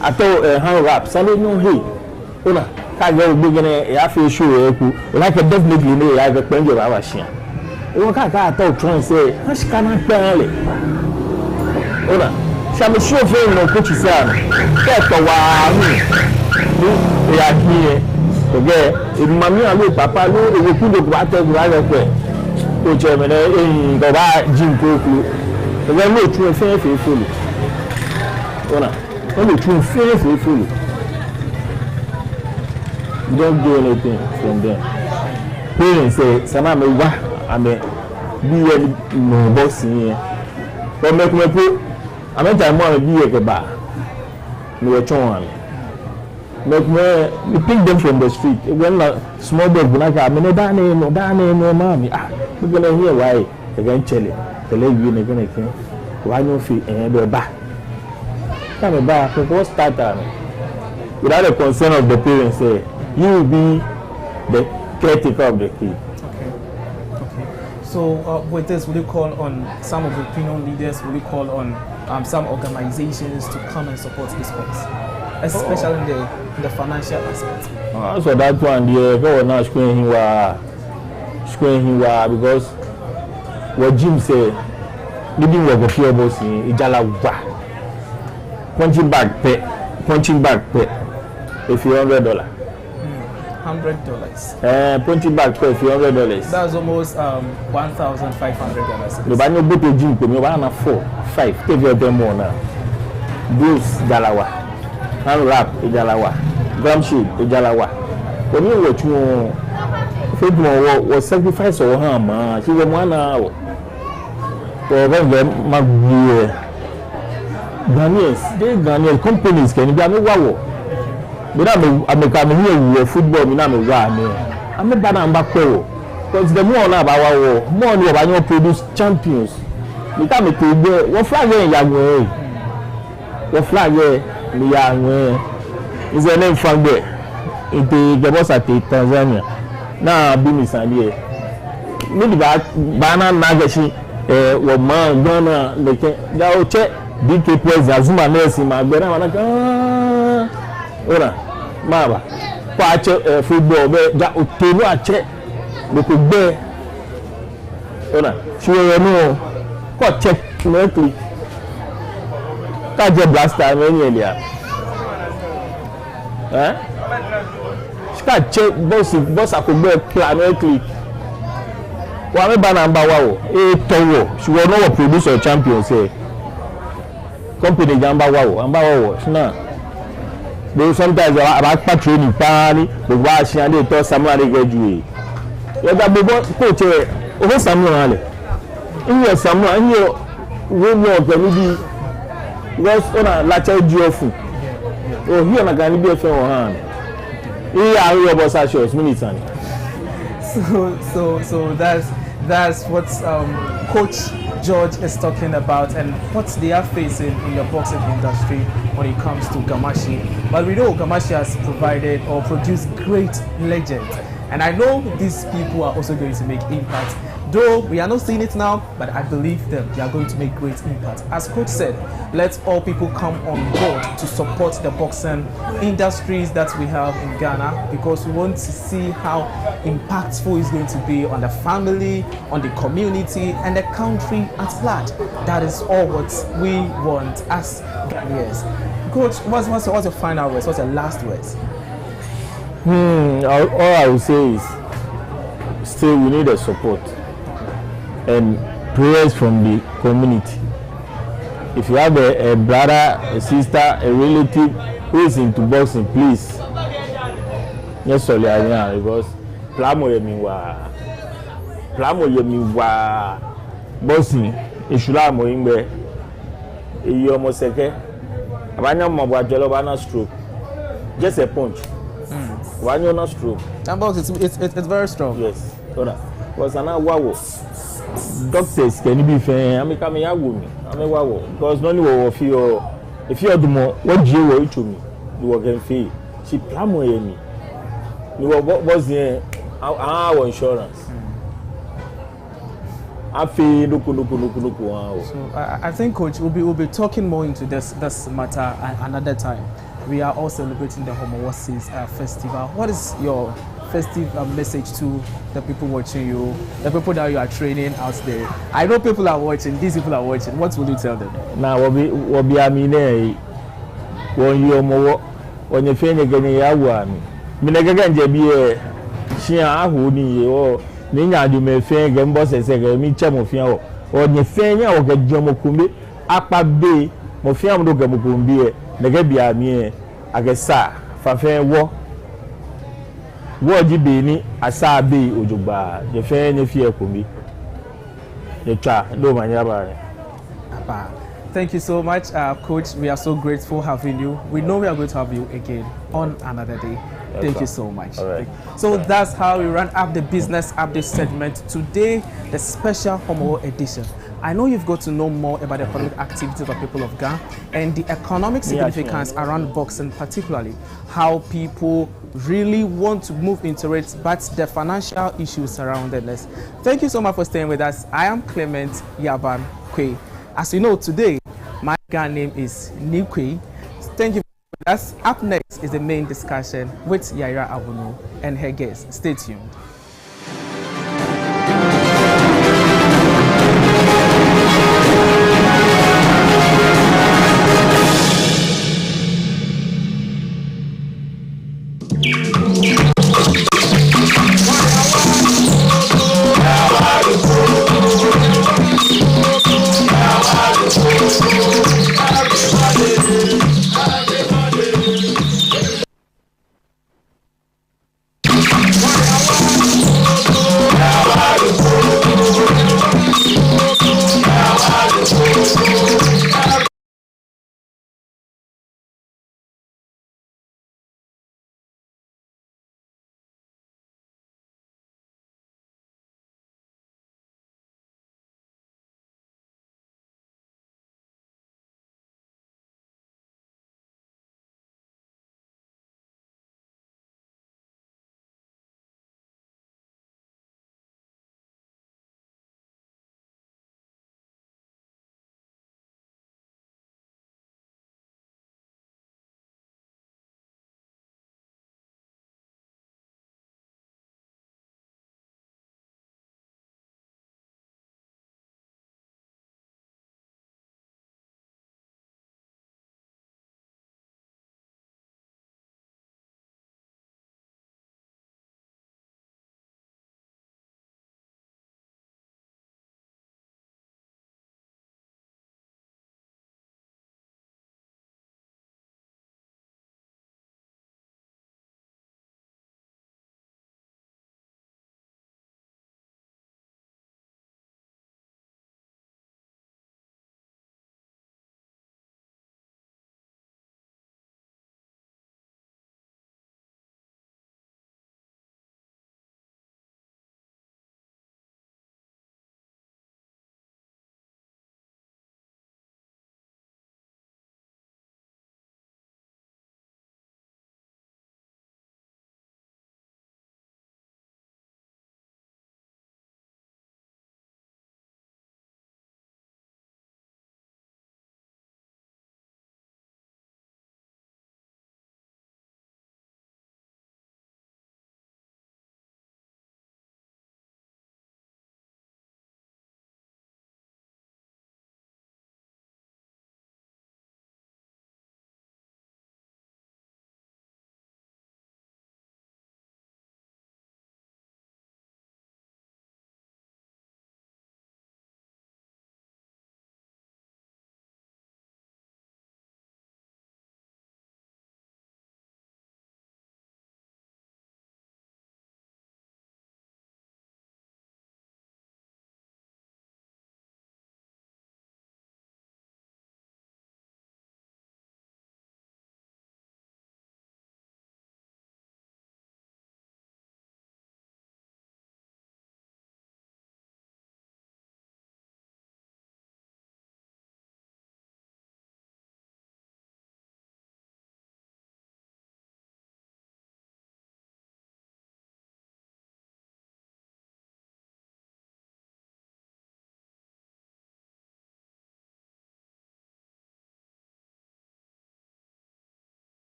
I thought hand wrap, Sunday no he. Can't go big in a half show, like a definitely know I have a plenty of our share. You can't talk try and say, Hush can I fairly? Shall be sure for no put yourself. That's a while. We are here. Okay, if Mammy and little Papa know they will put the water right away. To Germany in the Jim Poku. The one way to a fair fully. Only to fair fully. Don't do anything from them. Parents say, Sama, I mean, be no boss here. But make me put, I meant I want to be a bar. No, a chon. Make me pick them from the street. When a small dog, like I mean, no, mommy. Ah, we're going to hear why again, Chile. The lady in the gun, why no fee and the back. Come back, what's that? Without the concern of the parents, say, you will be the caretaker of the kid. Okay. So with this, will you call on some of the opinion leaders? Will you call on some organizations to come and support this cause, especially in the financial aspect? So that one, the go now screen him because what Jim said, living with a pure boss in Ijala, punching back pay, if you $100. $100. Punching back pay if you $100. That's almost $1,500. The banyo bote Jim pay me 4, 5. Take your time more now. Bruce Jalawa, hand wrap Jalawa, gum sheet Jalawa. When you watch more, faith more was sacrifice or harm. She was 1 hour. For them, my Ghanaian companies can be a wow. But I'm here with football. I'm a bad and back. Because the more now about war, more you produce champions. You can't be today. What flag in young way? What flag in young way? Is the name from there? Into the boss at Tanzania. Now, Bimis and here. Maybe that banana magashi, man, Ghana, they check DK President, Zuma Nelson, my brother. Ora, Mama, watch football, that would tell you a check. Look at there. Ora, she will know what check correctly. Can't get blaster any area. She can't check boss. I could be correctly. Well, I'm number one. She will know what producer champions say. Company number one. Now. They sometimes about training party, the wash and they tell someone they graduate. You got to go coach over someone. In your someone, you will work maybe was on a lateral geofu. Oh, here I can be a friend of hand. Here are your boss at yours, minutes. So that's what Coach George is talking about and what they are facing in the boxing industry when it comes to Gamashi. But we know Gamashi has provided or produced great legends. And I know these people are also going to make impact. Though we are not seeing it now, but I believe them. They are going to make great impact. As Coach said, let all people come on board to support the boxing industries that we have in Ghana because we want to see how impactful it's going to be on the family, on the community, and the country at large. That is all what we want as Ghanaians. Coach, what's your final words? What's your last words? All I will say is still we need a support and prayers from the community. If you have a brother, a sister, a relative who is into boxing, please. Yes, sorry, because plamo yemiwa boxing ishulamo ingbe iyo moseke abanya mabwajelo bana stroke just a punch. One you're not stroke. And box it's very strong. Yes. Because I know wow. Doctors can be fair. I mean, come here with me. I mean, wow. Because not only if you do more, what you will to me, you will get fee. She plan with me. You was the our insurance. I feel look. So I think, Coach, we'll be talking more into this matter another time. we are all celebrating the Homo Warsis Festival. What is your festive message to the people watching you, the people that you are training out there? I know people are watching, these people are watching. What will you tell them? Now, what be I mean, when you're more, when you're feeling again, you are me. Minagan Jabie, she ahuni, or Nina, you may feign game bosses, me chamofia, or your feign or get Jomokumbi, Apa Bay, Mofiam do Gamukumbi, the Gabia me, I guess, Fafen war. What you be ni asabi ojuba je fe ni fi ekomi ye twa do manyaba. Thank you so much, Coach. We are so grateful having you. We know we are going to have you again on another day. Thank you so much. Right. So that's how we run up the business update segment today, the special Homo edition. I know you've got to know more about the economic activities of people of Ghana and the economic significance around boxing, particularly how people really want to move into it, but the financial issues surrounding us. Thank you so much for staying with us. I am Clement Yaban Kwe. As you know, today, my Ghana name is Nikwe. Thank you for us. Up next is the main discussion with Yaira Abuno and her guests. Stay tuned.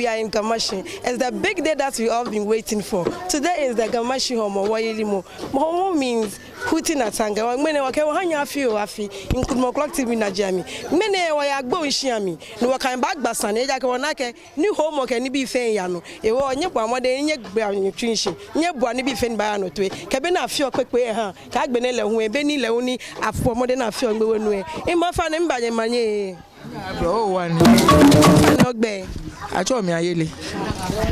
we are in Gamashi. It's the big day that we all been waiting for. Today is the Gamashi Homo Wayelimo. Homo means Putin Atanga. Mene wake wahanya afi in Kudmoklock TV Najami. Mene wayagbo ishiami. No wakan back basan eja ke wonake new homework ni bi fen ya no. Ewo onye kwa mode nye gba nutrition. Nye bua ni bi fen ba no to. Kebe na afi okpekpe ha. Ka agbe ne le hu ebe ni le hu ni afo mode na afi ogbe wonu e. E ma fa ne mbanye manye. Bro one. Ogbe. Acho mi ayele.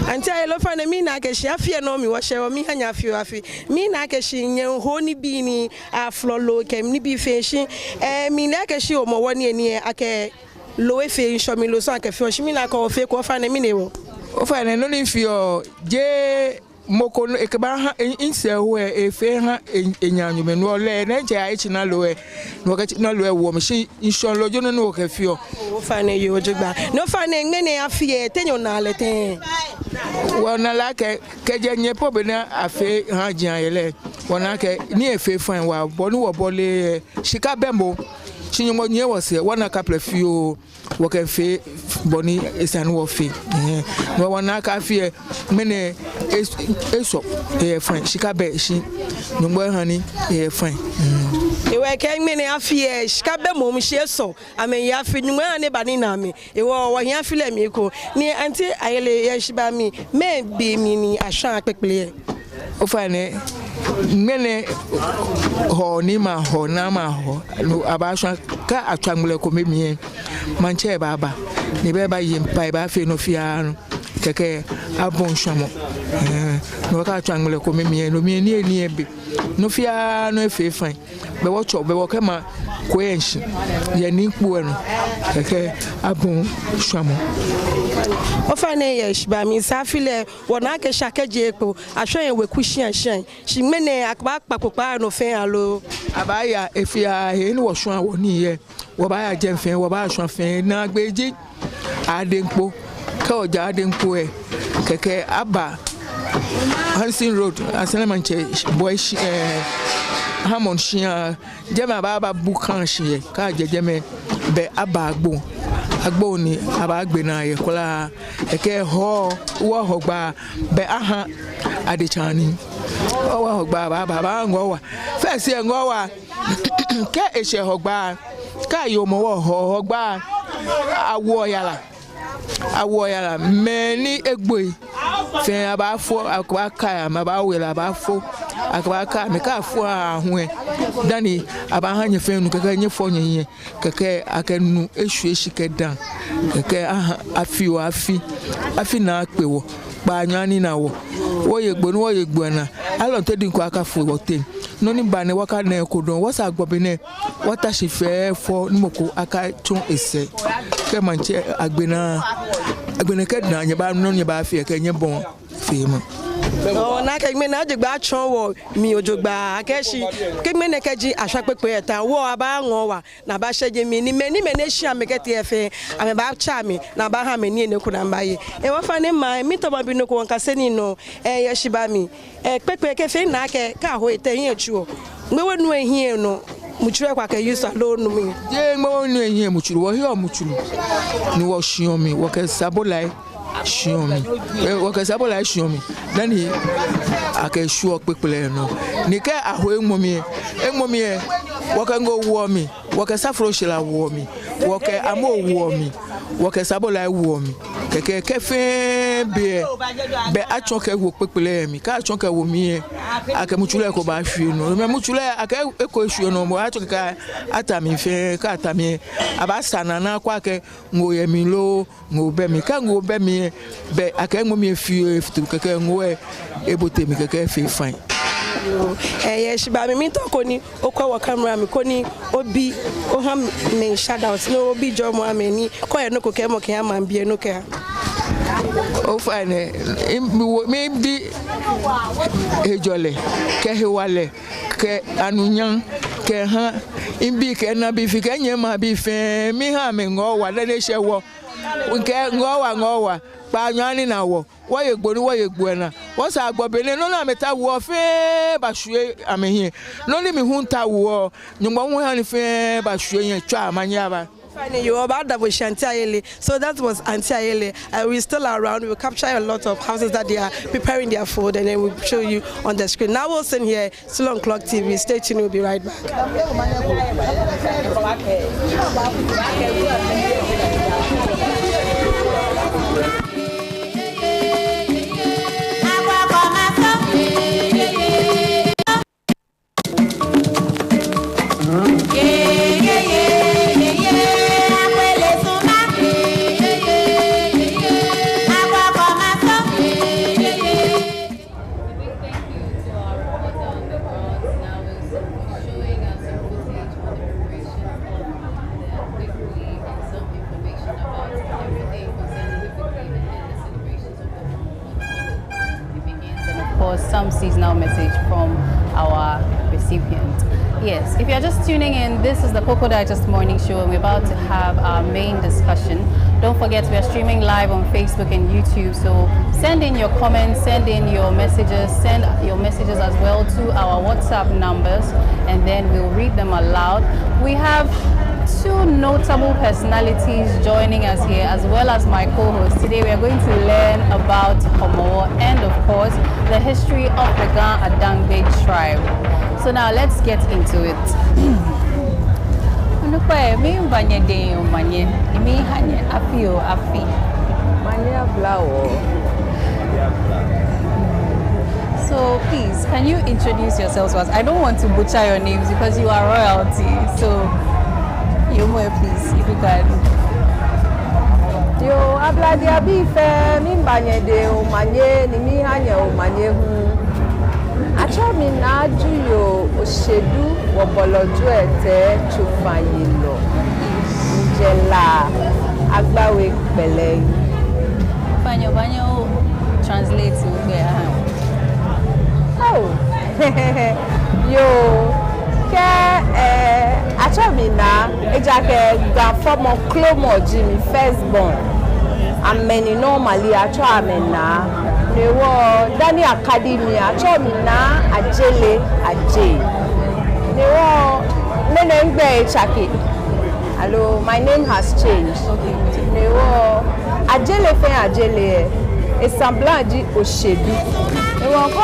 Anti ayelo fa ne mi na keshi afie no mi wo hye wo mi hanya afi. Mi na keshi nye ho ni bi ni aflolo kem ni bi fe shi. Mi na keshi o mo woni eni ake lo efe nso mi lo so ake fi o shi mi na ko fe ko fa ne mi ne wo. O fa ne no ni fi o je moko no ekeba ha inse ho efe ha enyanyu me no le na je ai china lo no ka china lo wo me shi nso lo jo no ka fi o fa ne yo jogba no fa ne ngene afie tenyo na le ten wona la ke je nye po be na afe ha jian yele wona ke ni efe fan wa bo ni wo bole shika bembo chinyo mo nye wo se wona ka prefi o wo ke fe boni esan wo fe no wona ka fi mene eso fan shika be shi nyumbo hani fan ewe ke mene afie shika be mo mshi eso amen ya fi nyumbo hani bani na me ewo wo hia fi le mi ko ni anti ayele ye shiba mi me bi mi ni ahwan apepele o fa ne mene ho ni ma ho na ma ho no abasha ka atwamule ko memie manche baba ni be ba yimpa ba fe no fia no keke abon shamo no ka atwamule ko memie no mi ni ebe no fia no efe fan be wo cho be wo kema ko enshi ye ni kpu no keke abon shamo o fa ne ye shiba mi safile wona ke shakeje epo ahwen ye wekushi ahwen shi mene akba papopa no fen alo abaya efia he ni wo so awoni ye wo ba ya je fen wo ba so fen na gbeji adenpo ka oja adenpo e keke aba Hansen Road asalamanche boy Hamon shia jema baba bukan shie ka jejeme be aba agbo ni abagbe na ye kola eke ho wo hogba be aha adechani wo hogba baba ngowa fesi ngowa ke eshe hogba ka yo mo wo hogba awo yala meni egbo fe abafo akwa ma ba wela abafo akwa ka me ka fo ahun dani abahanye fe nu keke nye fo nyenye keke akenu esu eshike dan keke afi na pewo pa anyani na wo ye gbo na alon te din ko aka fo wo te no ni ba ne waka na ekodon wo sa gbo be ne wata se fe fo ni moko aka tun ese ke manche agbena ke na nya ba no nya ba fi ke nya bon fi mo o na ke me na jigba chon wo mi ojogba akeshi ke me ne keji asapepe eta wo aba won wa na ba sheje mi ni me ne hia me kete efe ame ba cha mi na ba ha me ni ene ku na mbaye e wo fa ne ma mi to ba bi no ko wonka seni no ye shiba mi pepe ke fe na ke ka ho ete yin echu me wonu ehie no muchuru kwa ke use alone mi je me wonu ehie muchuru wo hio muchuru ni wo shion mi wo ke sabolai shiomi woke sabola shiomi nani ake shuo pepele no ni ke aho enmomi woke ngo wo mi woke safro shila wo mi woke amo wo mi woke sabola wo mi keke kefe be achoke wo pepele mi ka achoke wo mi ake muchule ko ba hwie no me muchule ake eko hwie no mo achoke ka atami fe ka atami abasana na kwa ke ngo ye mi lo ngo be mi ka ngo be mi be ake ngo mi fie fitu keke ngo ebote mi keke fe fine ye shiba mi to ko ni okwa camera mi ko ni obi o ha me shout out no obi jomo ameni ko ye no ko ke mo ke am bie no ke o fine me bi ejole ke hewale ke anunyan ke ha imbi ke na bi fi ke nyema bi fe mi ha me ngo wa le se wo nke ngo wa pa nyani na wo ye gbo na wo sa gbo bele no na meta wo fe ba hwe amehie no ni mi hunta wo nyumbo hu ha ni fe ba hwe yen twa amanya ba You were about that with Shanti Ayele. So that was Auntie Ayele. We're still around. We'll capture a lot of houses that they are preparing their food, and then we'll show you on the screen. Now we'll send here, still on Clock TV. Stay tuned, we'll be right back. Some seasonal message from our recipient. Yes, if you're just tuning in, this is the Cocoa Digest Morning Show, and we're about to have our main discussion. Don't forget, we are streaming live on Facebook and YouTube, so send in your comments, send in your messages, send your messages as well to our WhatsApp numbers, and then we'll read them aloud. We have two notable personalities joining us here, as well as my co-host. Today we are going to learn about Homowo and, of course, the history of the Gan Adangbe tribe. So now let's get into it. So please, can you introduce yourselves to us? I don't want to butcher your names because you are royalty. So Yomo, please, if you can. Yo, abladi abife, mimbanye de omanye, nimi hanye omanye hu. Acho mi na juyo oshedu woboloju ete chufanyilo. Njela agbawe pele. Banyo translate to where? Oh. Yo. Achomina ejake gafomo klomo Jimmy firstborn ameni normally acho amena newo Dani Academy achomina ajele aje newo menengbe chaki. Hello, my name has changed. Newo ajele fe ajele Esamblaji Oshedu newo ko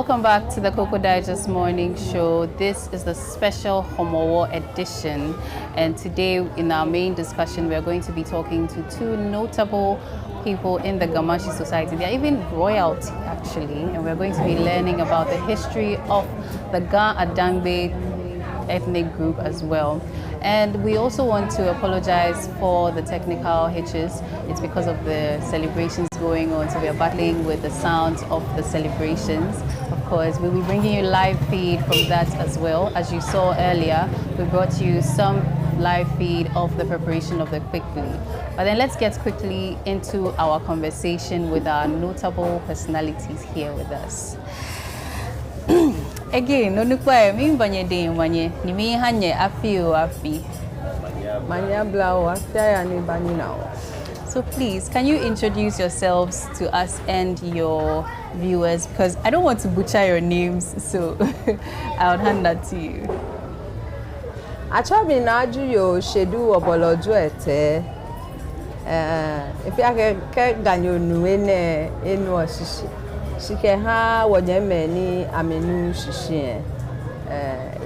Welcome back to the Cocoa Digest Morning Show. This is the special Homowo edition, and today in our main discussion we are going to be talking to two notable people in the Gamashi society. They are even royalty actually, and we're going to be learning about the history of the Ga Adangbe ethnic group as well. And we also want to apologize for the technical hitches. It's because of the celebrations going on, so we are battling with the sounds of the celebrations. Of course, we'll be bringing you live feed from that as well. As you saw earlier, we brought you some live feed of the preparation of the quickly. But then let's get quickly into our conversation with our notable personalities here with us. Again, no nukwa mi mbanye de mbanye ni mi hanye afi Manya Blau afia ya ni bani now. So please, can you introduce yourselves to us and your viewers, because I don't want to butcher your names, so I'll hand that to you. Achabi naju yo shedu oboloju ete. If you can ganyo nuene enu oshishi. Shike ha wonyeme ni amenu shishi.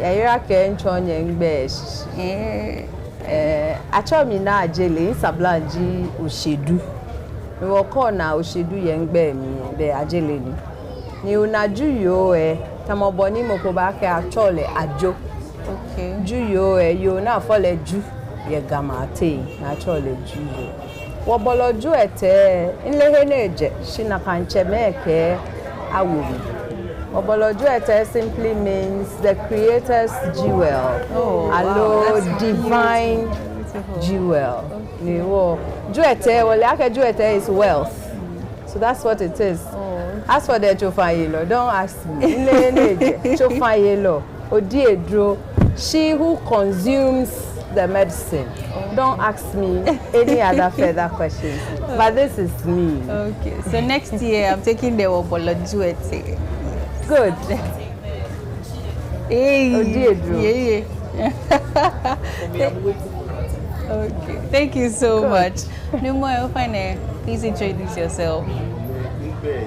Yayira ke nchonye ngbe shishi. Achabi na ajele sablanji ushedu. Mi woko na ushedu yengbe mi de ajele ni. Ni unaju yo tamoboni mokobake achole ajo. Okay. Ju yo yo na fole ju ye gamate na achole ju yo. Woboloju ete inleheneje shina kanche meke awumi. Woboloju ete simply means the creator's jewel. Oh, Allo wow, divine jewel. Ni wo ju ete wole ake ju ete is wealth. So that's what it is. As for the chofayelo, don't ask me. Inleheneje chofayelo odiedro, she who consumes the medicine. Don't ask me any other further questions. But this is me. Okay. So next year I'm taking the Wobolojuete. Good. Hey. Yeah. Okay. Thank you so much. Numo Ofane, please introduce yourself. Okay.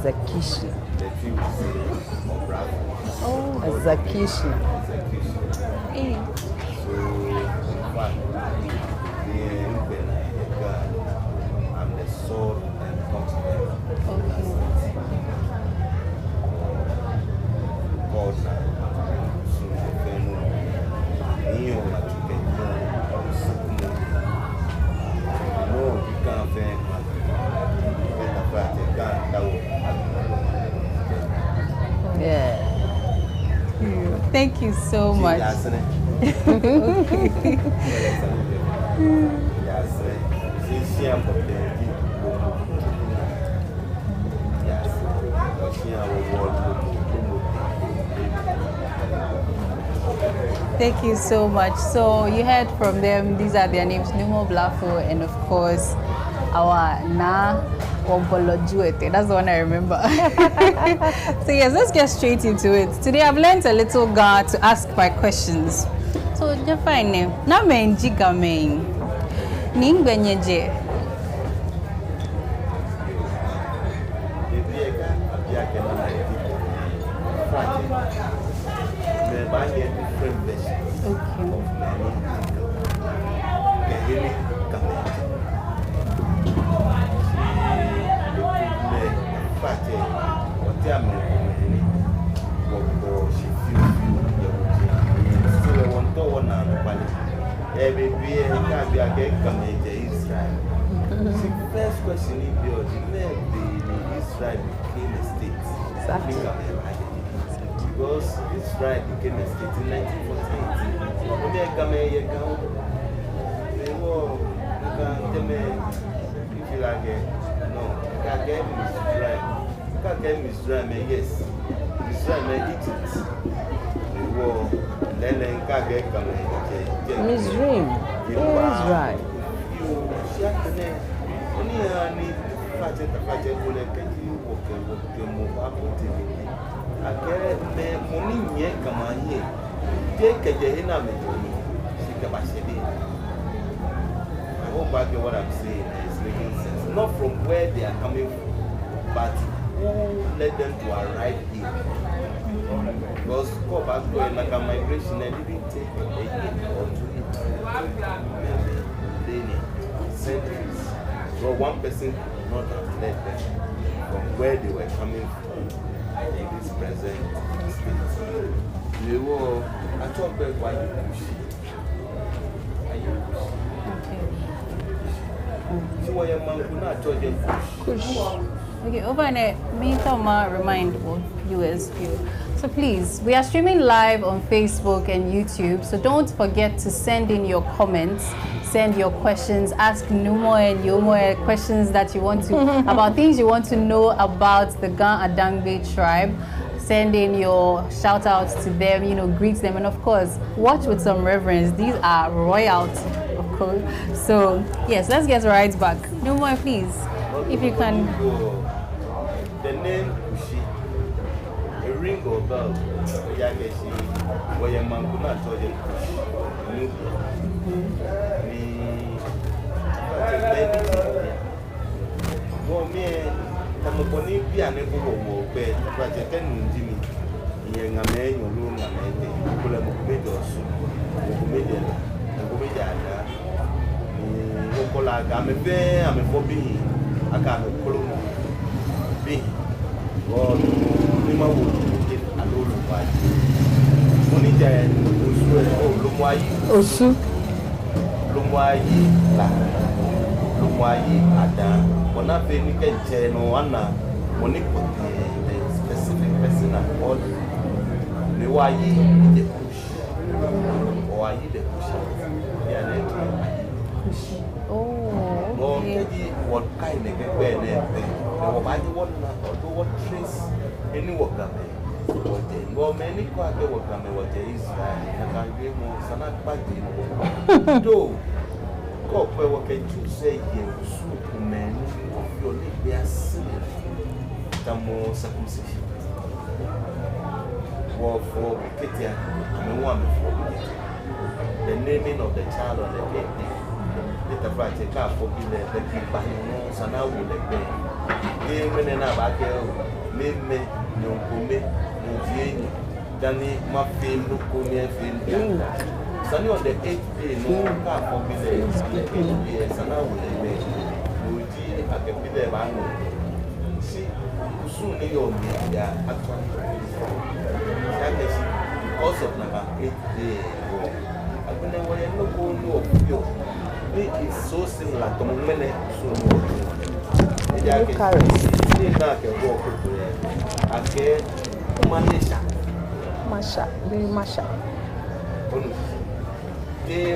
Zakishi. Oh. Zakishi. Hey. I'm the soul and continent. Yeah. Thank you so much. Thank you so much. So you heard from them. These are their names, Numo Blafo, and of course, our Na Obolojuete. That's the one I remember. So yes, let's get straight into it. Today I've learned a little Ga to ask my questions. So define na menji gamen. Ningbenyeje. First question is Israel became a state. Because Israel became a state in 1948. Yes. Israel Egypt. Misrim. Israel. I hope I get what I'm saying is making sense. Not from where they are coming from, but who led them to arrive here. Because go back to like a migration, it didn't take a year or 2 years. Maybe centuries. So one person could not have led them from where they were coming from in this present state. They were, I thought, why you push? Okay, over there, me Toma remind viewers. So please, we are streaming live on Facebook and YouTube. So don't forget to send in your comments, send your questions, ask Numo and Yomo questions that you want to about things you want to know about the Ga Adangbe tribe. Send in your shout outs to them, greet them, and of course, watch with some reverence. These are royalty, of course. So, yes, let's get right back. No more, please, if you can. The name Kushi, a ring or bell, Yageshi, where your man could not tell you I'm going to be an able bed, but I can Jimmy. Young man, your room, and I pull a bed or so. I'm a bear, I'm a hobby. I can't pull me. Well, Lima would get a little white. Only then, Lumwai, Lumwai, Ada. When I pay me get no one, money put the specific person at all. The why the push or I the push. Oh, what kind of way there? Nobody want what trace any worker. Well, many quite worker what there is. I can be more Sana Party. Though, Cope work to say here, soup men. Your leg, they are silly. The more circumcision. War for Ketia, and one for the naming of the child on the 8th day. Let the right take up for the people, and I will let them. Even in our back, me, no come, no genie, Danny, my fame, no come, fame. Sunny on the 8th day, no car for the 8th day, and I will let them. I can be there by now. See, soon you'll be there actually. Because of number 8 days. I don't know why I'm not going to you. It is so similar to many soon. I can walk with I can manage. Masha, very Masha.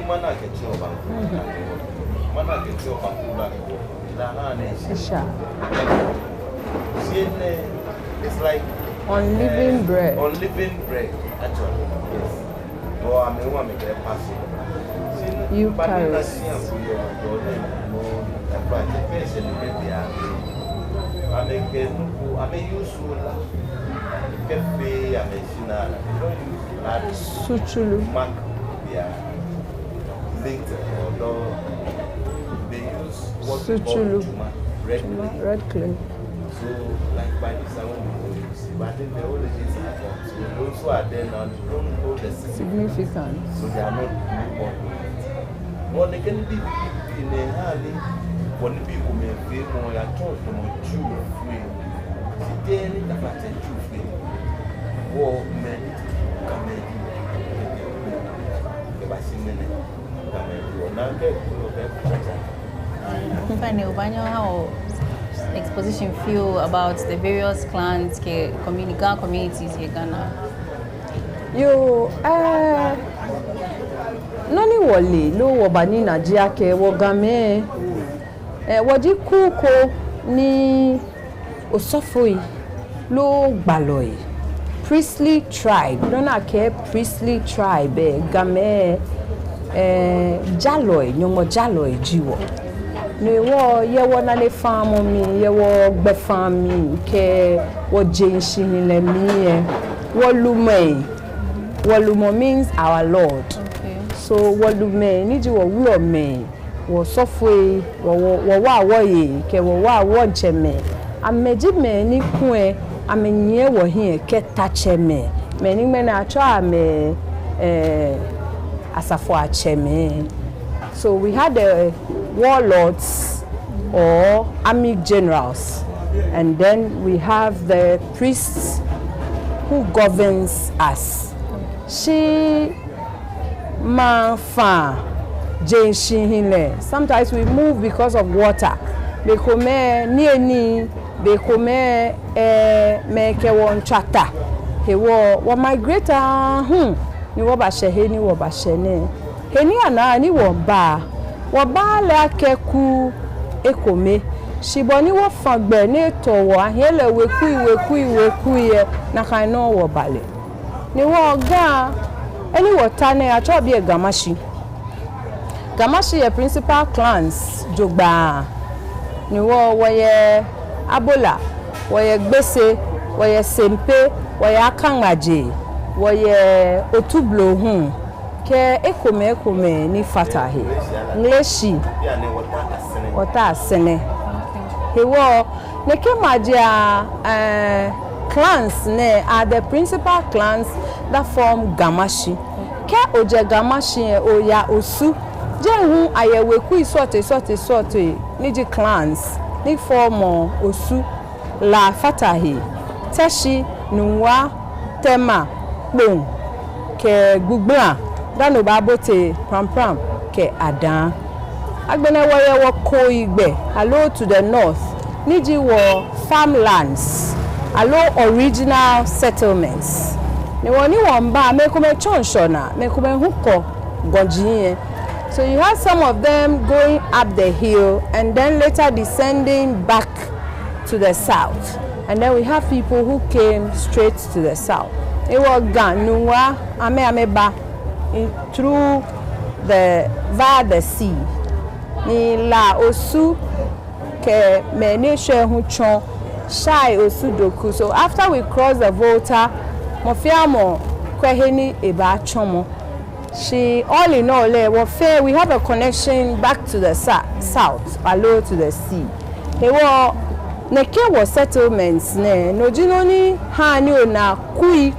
Mana ke choba. Mana ke choba kula. Shisha. It's like unleavened bread. Unleavened bread, actually. Yes. Oh, I mean, what make it possible? Eucharist. Suchulu. Suchulu. Red clay. So, like by this, I want to but then the old ages are gone. So those who are there now don't know the significance. So they are not important. Well, they can be in a hurry when people may feel more at all from a Jew free. See, they need to fight a Jew free. War men come in. If I see men come in, now get how exposition feel about the various clans communities in Ghana? Yo, nani wole lo wobani Nigeria ke wogame wodi kuko ni osofoi lo gbaloi priestly tribe dona ke priestly tribe game jaloi nyomo jaloi jiwo ne wo ye wo na le farm mi ye wo gbe farm mi ke wo jenshi le mi Wolumo means our Lord. Okay. So Wolume niji wo wulo me wo sofwe wo wa ye ke wo wa jeme ameji me ni kun amenye wo hin ke tache me ni me na acho ame asafo acheme. So we had the warlords or army generals, and then we have the priests who governs us. She manfa jenshi hile. Sometimes we move because of water. Bekome ni bekome meke won chata. He wo migrator ni wo ba shehe ni wo ba shene. He ni ana ni wo ba le akeku ekome. Shiboni wo fagbe ni towo ahele weku ye na kan no wo bale. Ni wo ga any water ne acho bi Gamashi. Gamashi ye principal clans jogba. Ni wo ye Abola, wo ye Gbese, wo ye Sempe, wo ye Akangaje, wo ye Otublo ke ekome ni fatahi. Ngleshi. Wata asene. Hewo neke magia clans ne are the principal clans that form Gamashi. Ke oje Gamashi oya osu je hu ayeweku isote niji clans ni form osu la fatahi teshi nuwa tema kpon ke gbugba danu ba bote pram ke adan agbene wo ko igbe hello to the north niji wo farmlands hello original settlements ni woni won ba mekome chonshona mekome huko gonjiye. So you have some of them going up the hill and then later descending back to the south, and then we have people who came straight to the south. It was Ganuwa ameba through via the sea. Ni la osu ke meni shehuchon shai osu doku. So after we cross the Volta, mofiamo kweheni eba chomo. She all in all we have a connection back to the south, below to the sea. He was neke was settlements ne no jinoni ha ni ona kui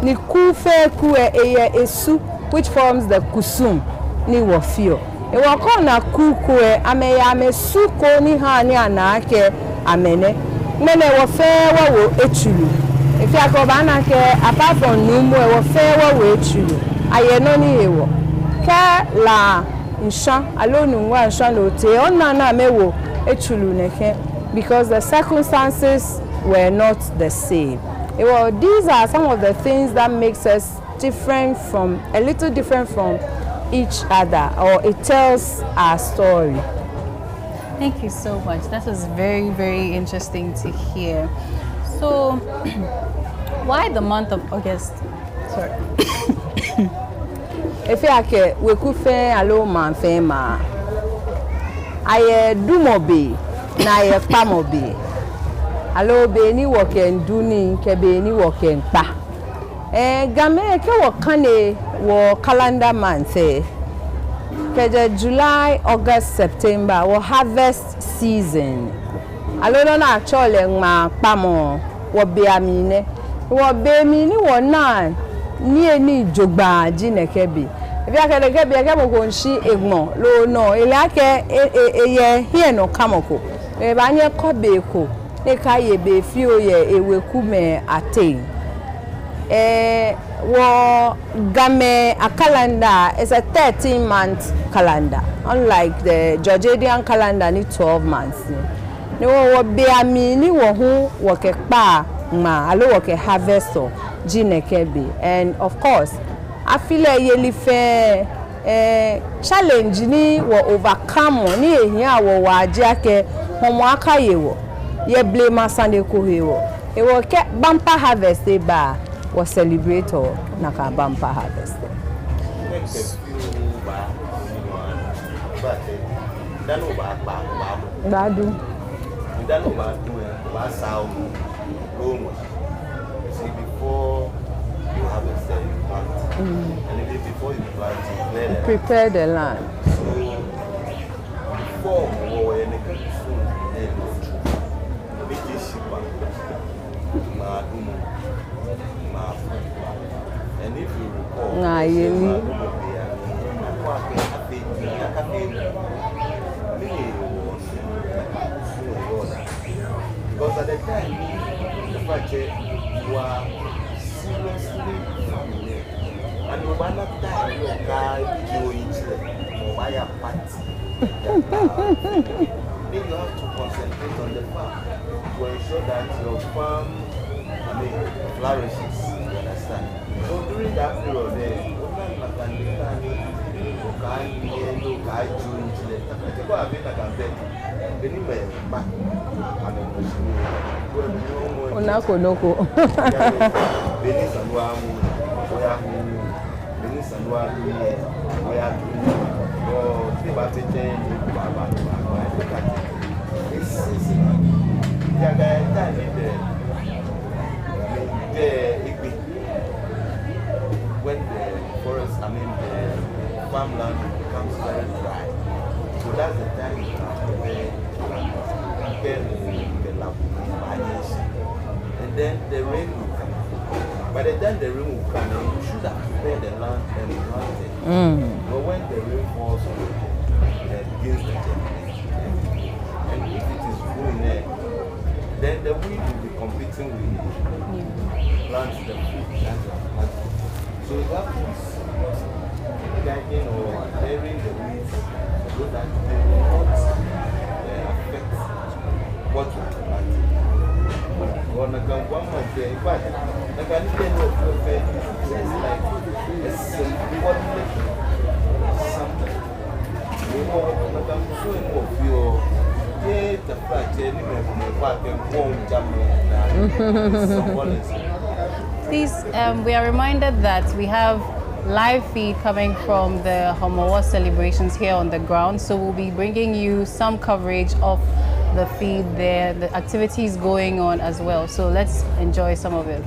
ni ku fe ku eye esu which forms the kusum ni wofio. E wa ko na ku ameya mesuko ni ha ni anake amene mene wo fe wo etulu. If you go back apart from Numu, we will fair way to I know ni Ka la insha alone nwa insha no te onana mewo etulu neke because the circumstances were not the same. Well, these are some of the things that makes us a little different from each other, or it tells our story. Thank you so much. That was very, very interesting to hear. So, why the month of August? Sorry. If you are we could fair alo man fema. I do mobe, na I pamobe. Alo be ni work and do ni kebe ni work and pa. Game ke wakane wo calendar month keje July, August, September wo harvest season. Alo na actually ma pamo wo be amine. Wo be mi ni wo na ni eni jogba jinekebe. If you are kebe kebe ko nshi egbon lo no ele ake eye here no kamoko. E ba nye ko be ko e ka ye be fi oye eweku me attain. Wo game a calendar is a 13-month calendar, unlike the Georgian calendar ni 12 months. Ni wo be ami ni wo hu wo ke pa ma alo wo ke harvest o jinekebe. And of course I feel yeli fe challenge ni wo overcome ni ehia wo waje ake homo aka yewo ye blame asande ko hewo e wo ke bumper harvest e ba wo celebrate o na ka bumper harvest badu see before you harvest you plant, and even before you plant you prepare the land. So before we in the country, make it cheaper. And if you recall, because at the time, the project was seriously and we were not dying to go into a party. Then you have to concentrate on the farm to ensure that your farm flourishes. You understand? So during that period, when the forest, the farmland becomes very dry. So that's the time you have to prepare the land, and then the rain will come. By the time the rain will come, you should have prepared the land and plant it. But when the rain falls, it begins to germinate. And if it is growing there, then the weed will be competing with plants the food. So you have to guiding or clearing the weeds so that they will not affect what you are planting. Or one month, in fact, the Canadian of is like a symbolic something. You know, showing of your the fact symbolism. Please, we are reminded that we have live feed coming from the Homowa celebrations here on the ground. So we'll be bringing you some coverage of the feed there, the activities going on as well. So let's enjoy some of it.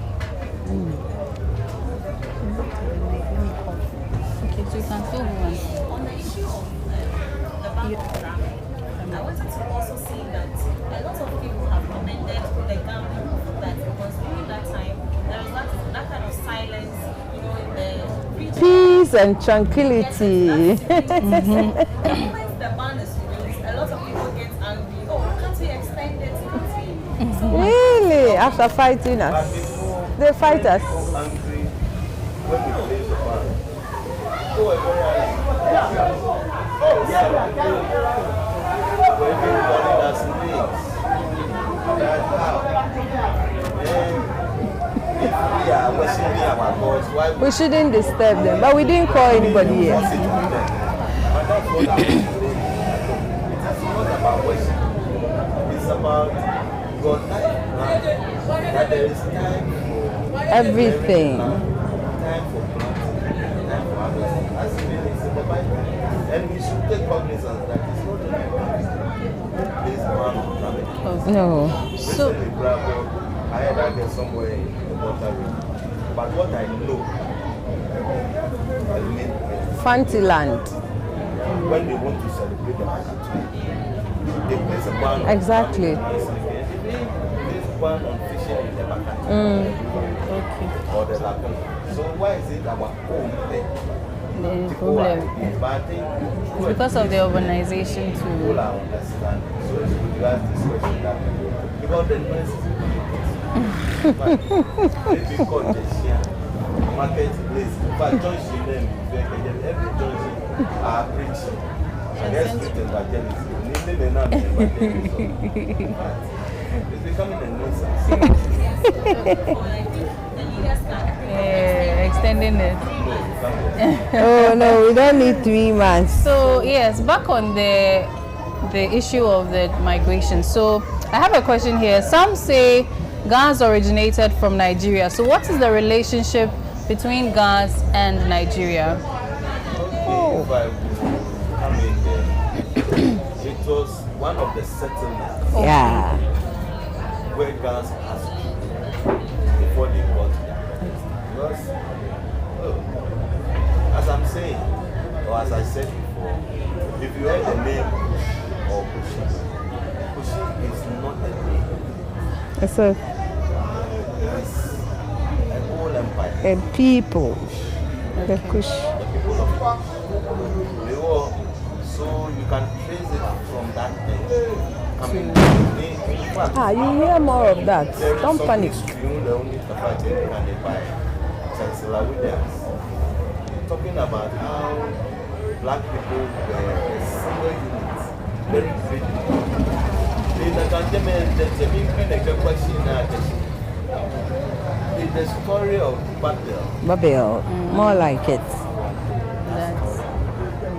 Okay, so you can still go on. On the issue of the bank program, I wanted to also see that a lot of people have commended the gambling that because during that time there was that kind of silence, you know, in the region. Peace and tranquility. Yes, the moment the ban is released, a lot of people get angry. Oh, can't we extend it? Really? After fighting us? They fight us. Angry when we place the ban. So we're very for everybody that's needs. That's how. We shouldn't disturb them, but we didn't call anybody here. But that's what I'm saying. It's not about worship. It's about God life. That there is time for everything. Time for planting, time for harvesting. As it is in the Bible. And we should take cognizance that it's not only this man of traveling. No. So I had that get somewhere in the water. But what I know, Fantiland. When they want to celebrate the Makatui, they place a ban. Exactly. This ban on fishing in the Makatui. Or the lagoon. So why is it our home there? The problem. It's because of the urbanization too. People are understanding. So if you ask this question, that because the noise is maybe called the market place. In fact, junction them, every junction are preaching. Against street evangelism. It's becoming a nuisance. Extending it. Oh no, we don't need 3 months. So yes, back on the issue of the migration. So I have a question here. Some say Ghans originated from Nigeria. So what is the relationship between Ghans and Nigeria? Oh. It was one of the settlements. Yeah. Where Ghans passed before they got there. Because, as I'm saying, or as I said before, if you heard the name of Kushi, Kushi is not a name. It's an whole empire. And people. The Kush. The people of Kush. They were, so you can trace it from that thing. You hear more of that. Don't panic. Talking about how black people were a single unit, very critical. The story of Babel. Babel, more like it.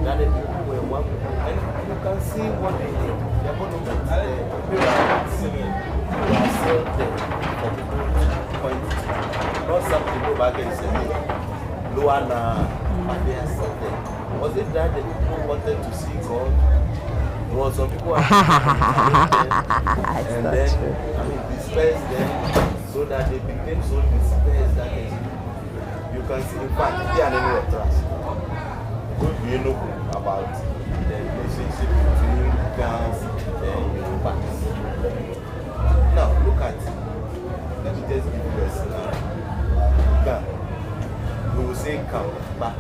That the people were one, and you can see what they did. They're going to be singing. They are still there for people to point to. Not some people back and say, Luana, but they are still there. Was it that the people wanted to see God? There were some people and then, dispersed them so that they became so dispersed that you can see, in fact, they are in your trust. You know about the relationship between Ghans and Yorubas. Now, look at, let me just give you a scenario. Gan, we will say come back.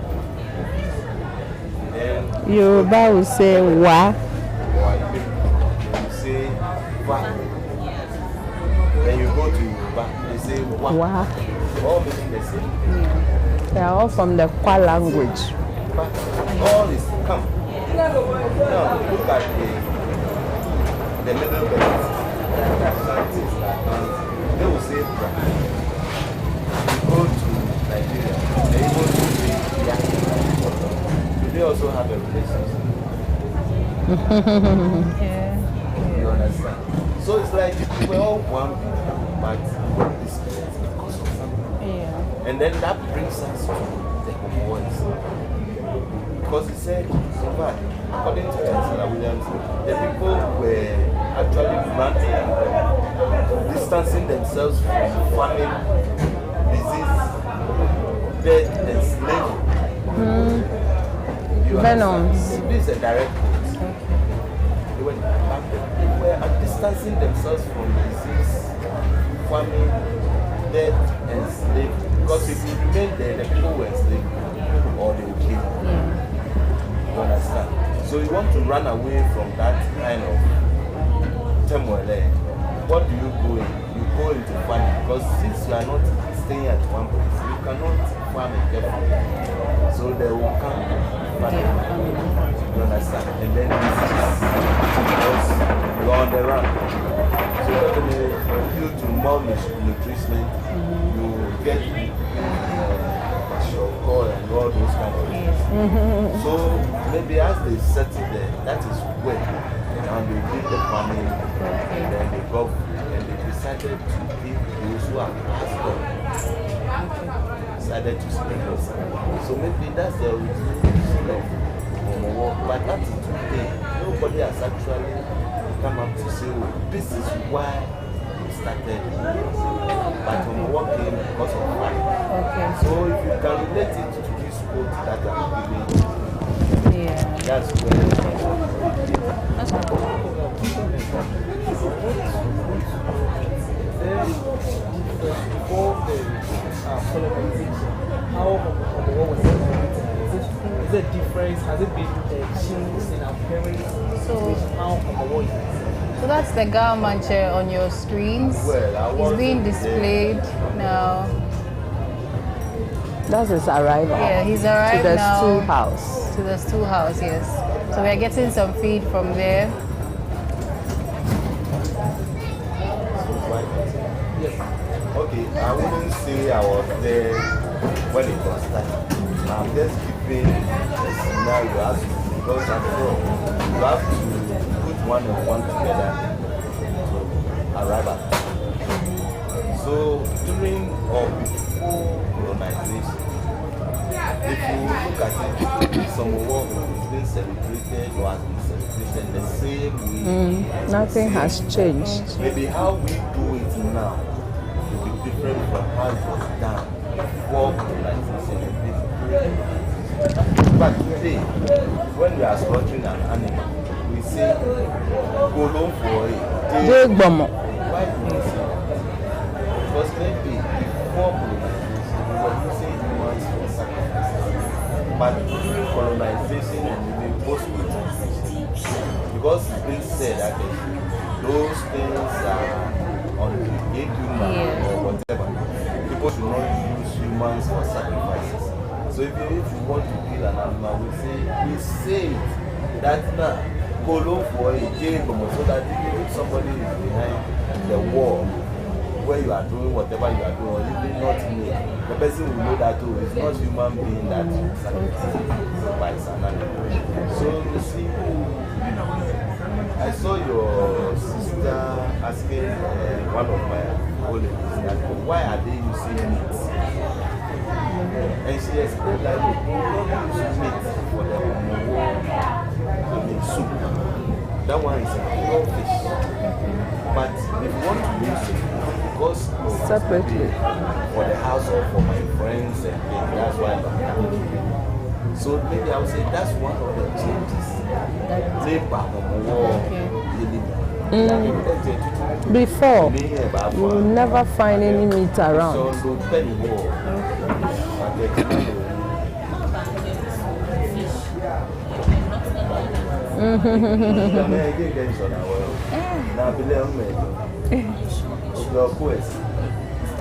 Then Yoruba will say wa. You will say wa. Then you go to Yoruba, they say wa. All meaning the same. They are all from the Kwa language. But all is come. Now look at the middle belt. They will say bra. You go to Nigeria, they will say yaki. Do they also have a relationship? You understand? So it's like we're all one people, but this because of something. And then that brings us to the voice. Because he said, according to Chancellor Williams, the people were actually running, distancing themselves from famine, disease, death, and slavery. Venoms. This is a direct quote. They were distancing themselves from disease, famine, death, and slavery. Because if you remain there, the people were enslaved, or they will kill you. You understand? So you want to run away from that kind of turmoil there. What do you go in? You go into farming, because since you are not staying at one place, you cannot farm carefully. So they will come farming. You understand? And then disease, because you are on the run. So definitely due to malnutrition, you get Shoko and all those kind of things. So maybe as they settle there, that is when now they did the farming and then they got and they decided to give those who are passed on. Decided to spend us. So maybe that's the origin of Omowo. But that is today. Nobody has actually come up to say, oh, this is why we started. But Omowo came because of fire. Okay. So if you can relate it to this quote that I'm giving, that's where it comes from. Before the colonization, how Omowo was celebrated? Is there a difference? Has it been changed in our parents? So how Omowo is? So that's the Gamanche on your screens. It's being displayed now. That's his arrival. Yeah, he's arrived to the now. stew house. To the stew house, yes. So we're getting some feed from there. Okay, I wouldn't say I was there when it was started. I'm just giving a scenario as because after all, you have to put one and one together to arrive at. So during or before colonization, if you look at it, some work is being celebrated or has been celebrated the same way. Nothing has changed. Maybe how we do it now will be different from how it was done before colonization. But today, when we are slaughtering an animal, we say, go long for it. Why do we say that? Because maybe before colonization, we were using humans for sacrifices. But during colonization and even post-colonization, because it's been said that those things are inhuman or whatever, people should not use humans for sacrifices. So if you want to kill an animal, we say it that now go low for a game so that if somebody is behind the wall where you are doing whatever you are doing, or even not near, the person will know that oh, it's not human being that sacrifices an animal. So you see, I saw your sister asking one of my colleagues that why are they using meat? And she explained that they don't use meat for the soup. That one is a raw fish. But if you want to use it, because separately for the house or for my friends and things, that's why I'm doing it. So maybe I would say that's one of the changes. Before, you will never find any meat around.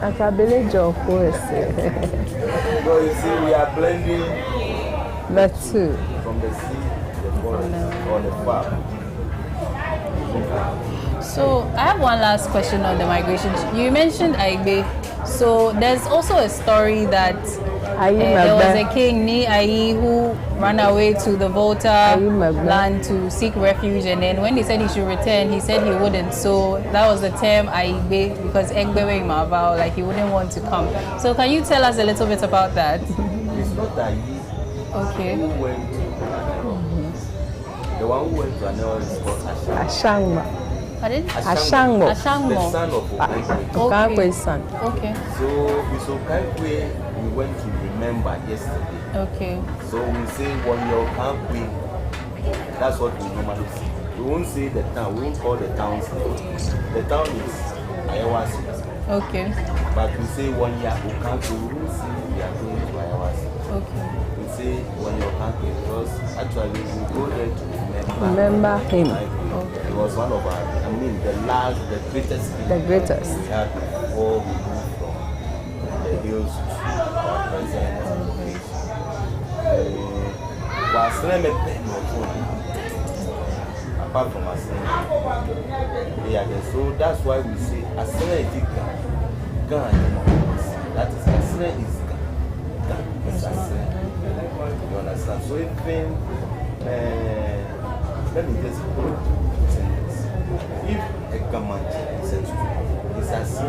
Akabele Joko. So you see, we are blending the two from the sea, the forest, or the farm. So I have one last question on the migration. You mentioned Aigbe. So there's also a story that there was a king, Ni Ayi, who ran away to the Volta land to seek refuge, and then when he said he should return, he said he wouldn't. So that was the term Aigbe, because Egbewe Mavao, like he wouldn't want to come. So can you tell us a little bit about that? It's not Ayi. Okay. Who went to the one who went to Anel is called Ashangma. Pardon? Ashangmo. The son of Okankwe's son. Okay. So it's Okankwe we went to remember yesterday. Okay. So we say when your Okankwe, that's what we normally say. We won't say the town, we won't call the town's name. The town is Ayawasi. Okay. But we say 1 year Okankwe, we won't say we are going to Ayawasi. Okay. We say 1 year Okankwe because actually we go there to remember him. Okay. It was one of our, the greatest king. The greatest. We had before we moved from the hills to our present place. Apart from Asene, so that's why we say Asene is Ghana. That is Asene is Ghana. understand? So even, let me just say this. If a government is a student, it's as who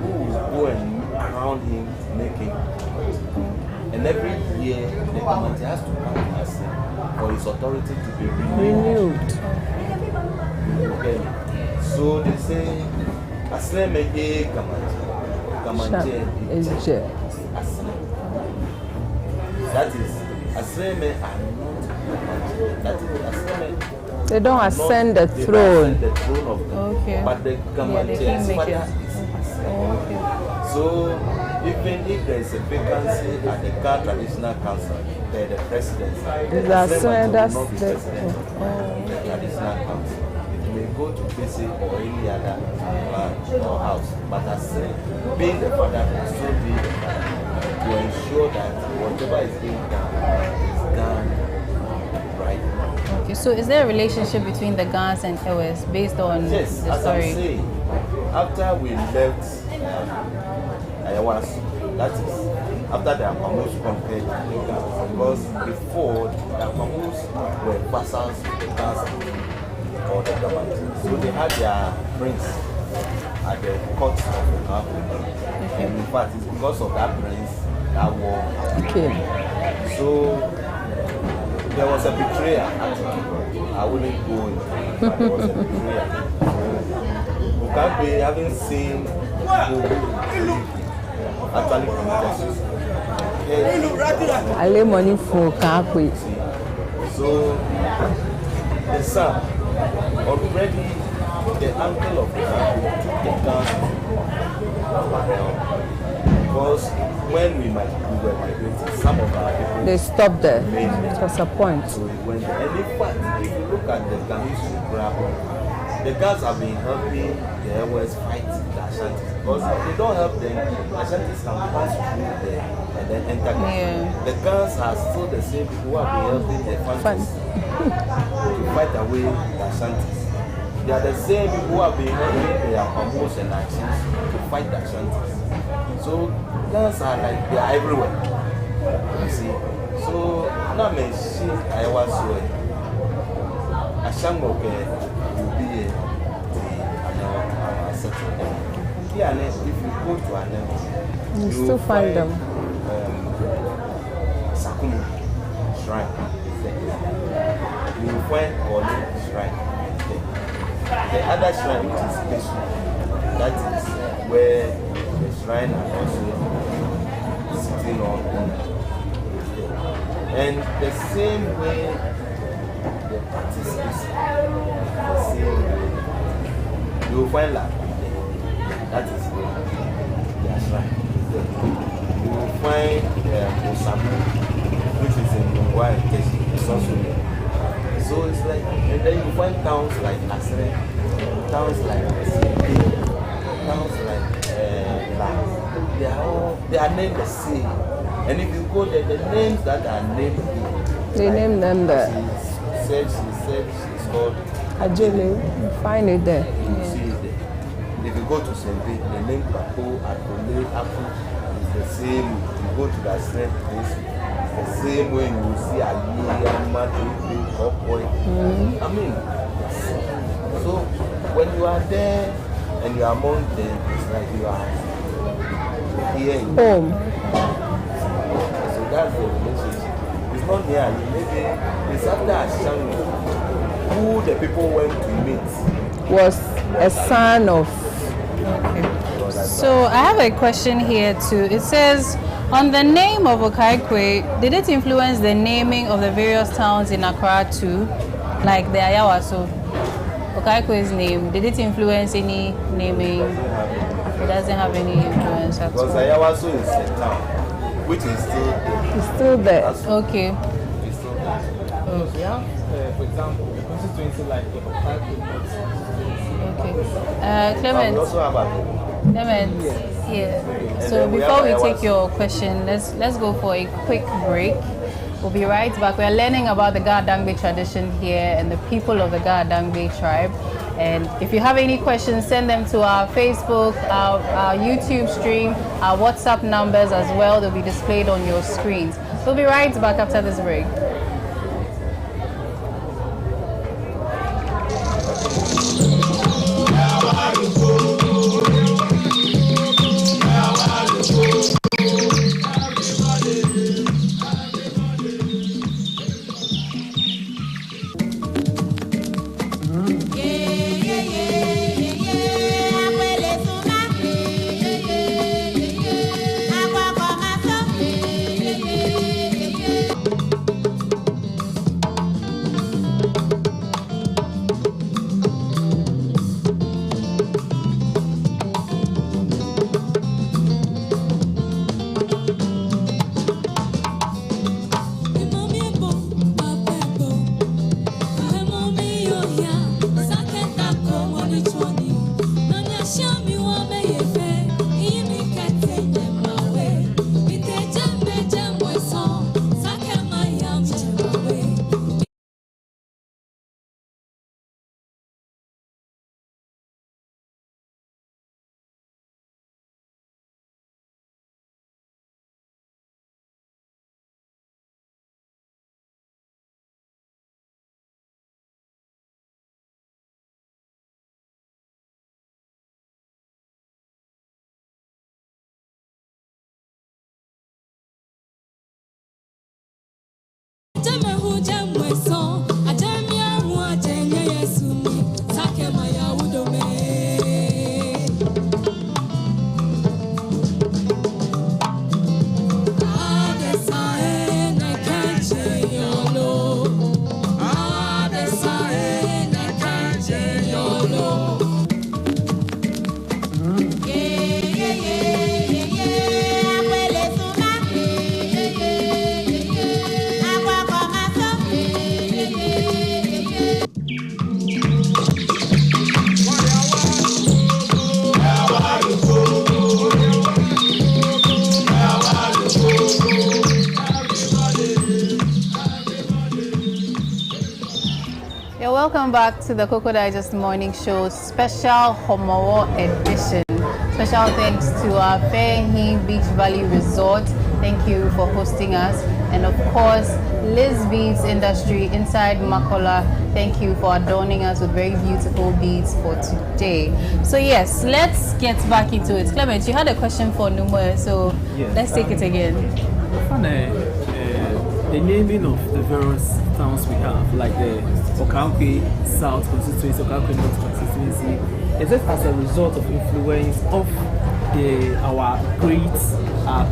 will go and crown him, make him. And every year, the government has to come and ask him for his authority to be renewed. Okay. So they say, Asle Mege Gamanje is Asle. That is, Asle Me are not Gamanje. That is, Asle Me. They don't ascend the throne. The throne of them. Okay. But the Gamanje's father is Asle. Okay. So, even if there is a vacancy at the Ghana Traditional Council, the president, that's the president of the Traditional Council. It may go to PC or any other branch or house, but as being the father will still be to ensure that whatever is being done is done right. Okay, so is there a relationship between the Gans and Ewes based on the story? As I'm saying, after we left Ayawaso, that is, after the Apamus conquered the Gans, because before the Apamus were vassals of the Gans or the government, so they had their prince at the court of the Kapu. And in fact, it's because of that prince that war. Okay. So there was a betrayal. Actually, I wouldn't go into it, but there was a betrayal. We can't be having seen people actually committed suicide. I lay money for Kakwe. So the son, already the uncle of the family took the gun because when we were migrating, some of our people they stopped there. It was a point. So we went there. And in fact, if you look at the Ghanaian, the guys have been helping the Ewes fight the Ashantis because if they don't help them, the Ashantis can pass through there and then enter the The guns are still the same people who have been helping the Fantis to fight away the Ashantis. They are the same people who have been helping their Pamos and Achis to fight the Ashantis. So guns are like, they are everywhere. You see. So now me see I was Ashangoke will be a certain. Here, if you go to an you still find them. Sakumu shrine is there. You will find Oli shrine is there. The other shrine which is special, that is where the shrine are also sitting on is there. And the same way the practice is the same way. You will find that that is where their shrine is there. You will find Osamu, which is in Mungwa and Keshi, it's also there. So it's like, and then you find towns like Asre, towns like Sipi, towns like La. They are named the same. And if you go there, the names that are named here, they name them there. She said she's called Ajele. You find it there. You see it there. If you go to Sembe, the name Papo, Akole, Apu, the same. You go to that same place, the same way you will see a Yama, Boy. I mean, so when you are there and you are among them, it's like you are here in home. So that's the relationship. It's not near you. Maybe it's after Ashango who the people went to meet was a son of. So I have a question here too. It says, on the name of Okaikwe, did it influence the naming of the various towns in Accra too? Like the Ayawaso, Okaikwe's name, did it influence any naming? It doesn't have any influence at all. Because Ayawaso is a town, which is still there. It's still there. Okay. It's still there. Yeah, for example, the constituency like the Okaikwe. Okay. Clement. We also have a Clement, yeah. So before we take your question, let's go for a quick break. We'll be right back. We're learning about the Ga Dangme tradition here and the people of the Ga Dangme tribe. And if you have any questions, send them to our Facebook, our YouTube stream, our WhatsApp numbers as well. They'll be displayed on your screens. We'll be right back after this break. Welcome back to the Cocoa Digest Morning Show special Homowo edition. Special thanks to our Fairheen Beach Valley Resort. Thank you for hosting us. And of course, Liz Beads Industry inside Makola. Thank you for adorning us with very beautiful beads for today. So yes, let's get back into it. Clement, you had a question for Numo, so yes, let's take it again. The naming of the various towns we have, like the Okankwe South constituency, Okankwe North constituency, is it as a result of influence of our great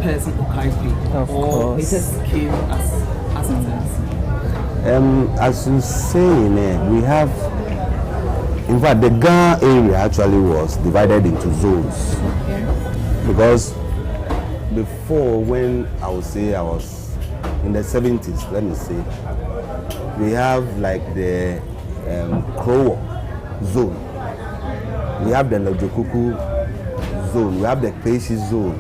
person Okankwe, or it just came as it is? As you say, we have, in fact, the Ghana area actually was divided into zones. Okay. Because before, when I would say I was in the 70s, let me say, we have like the Krowo zone, we have the Lojokuku zone, we have the Kpeshi zone,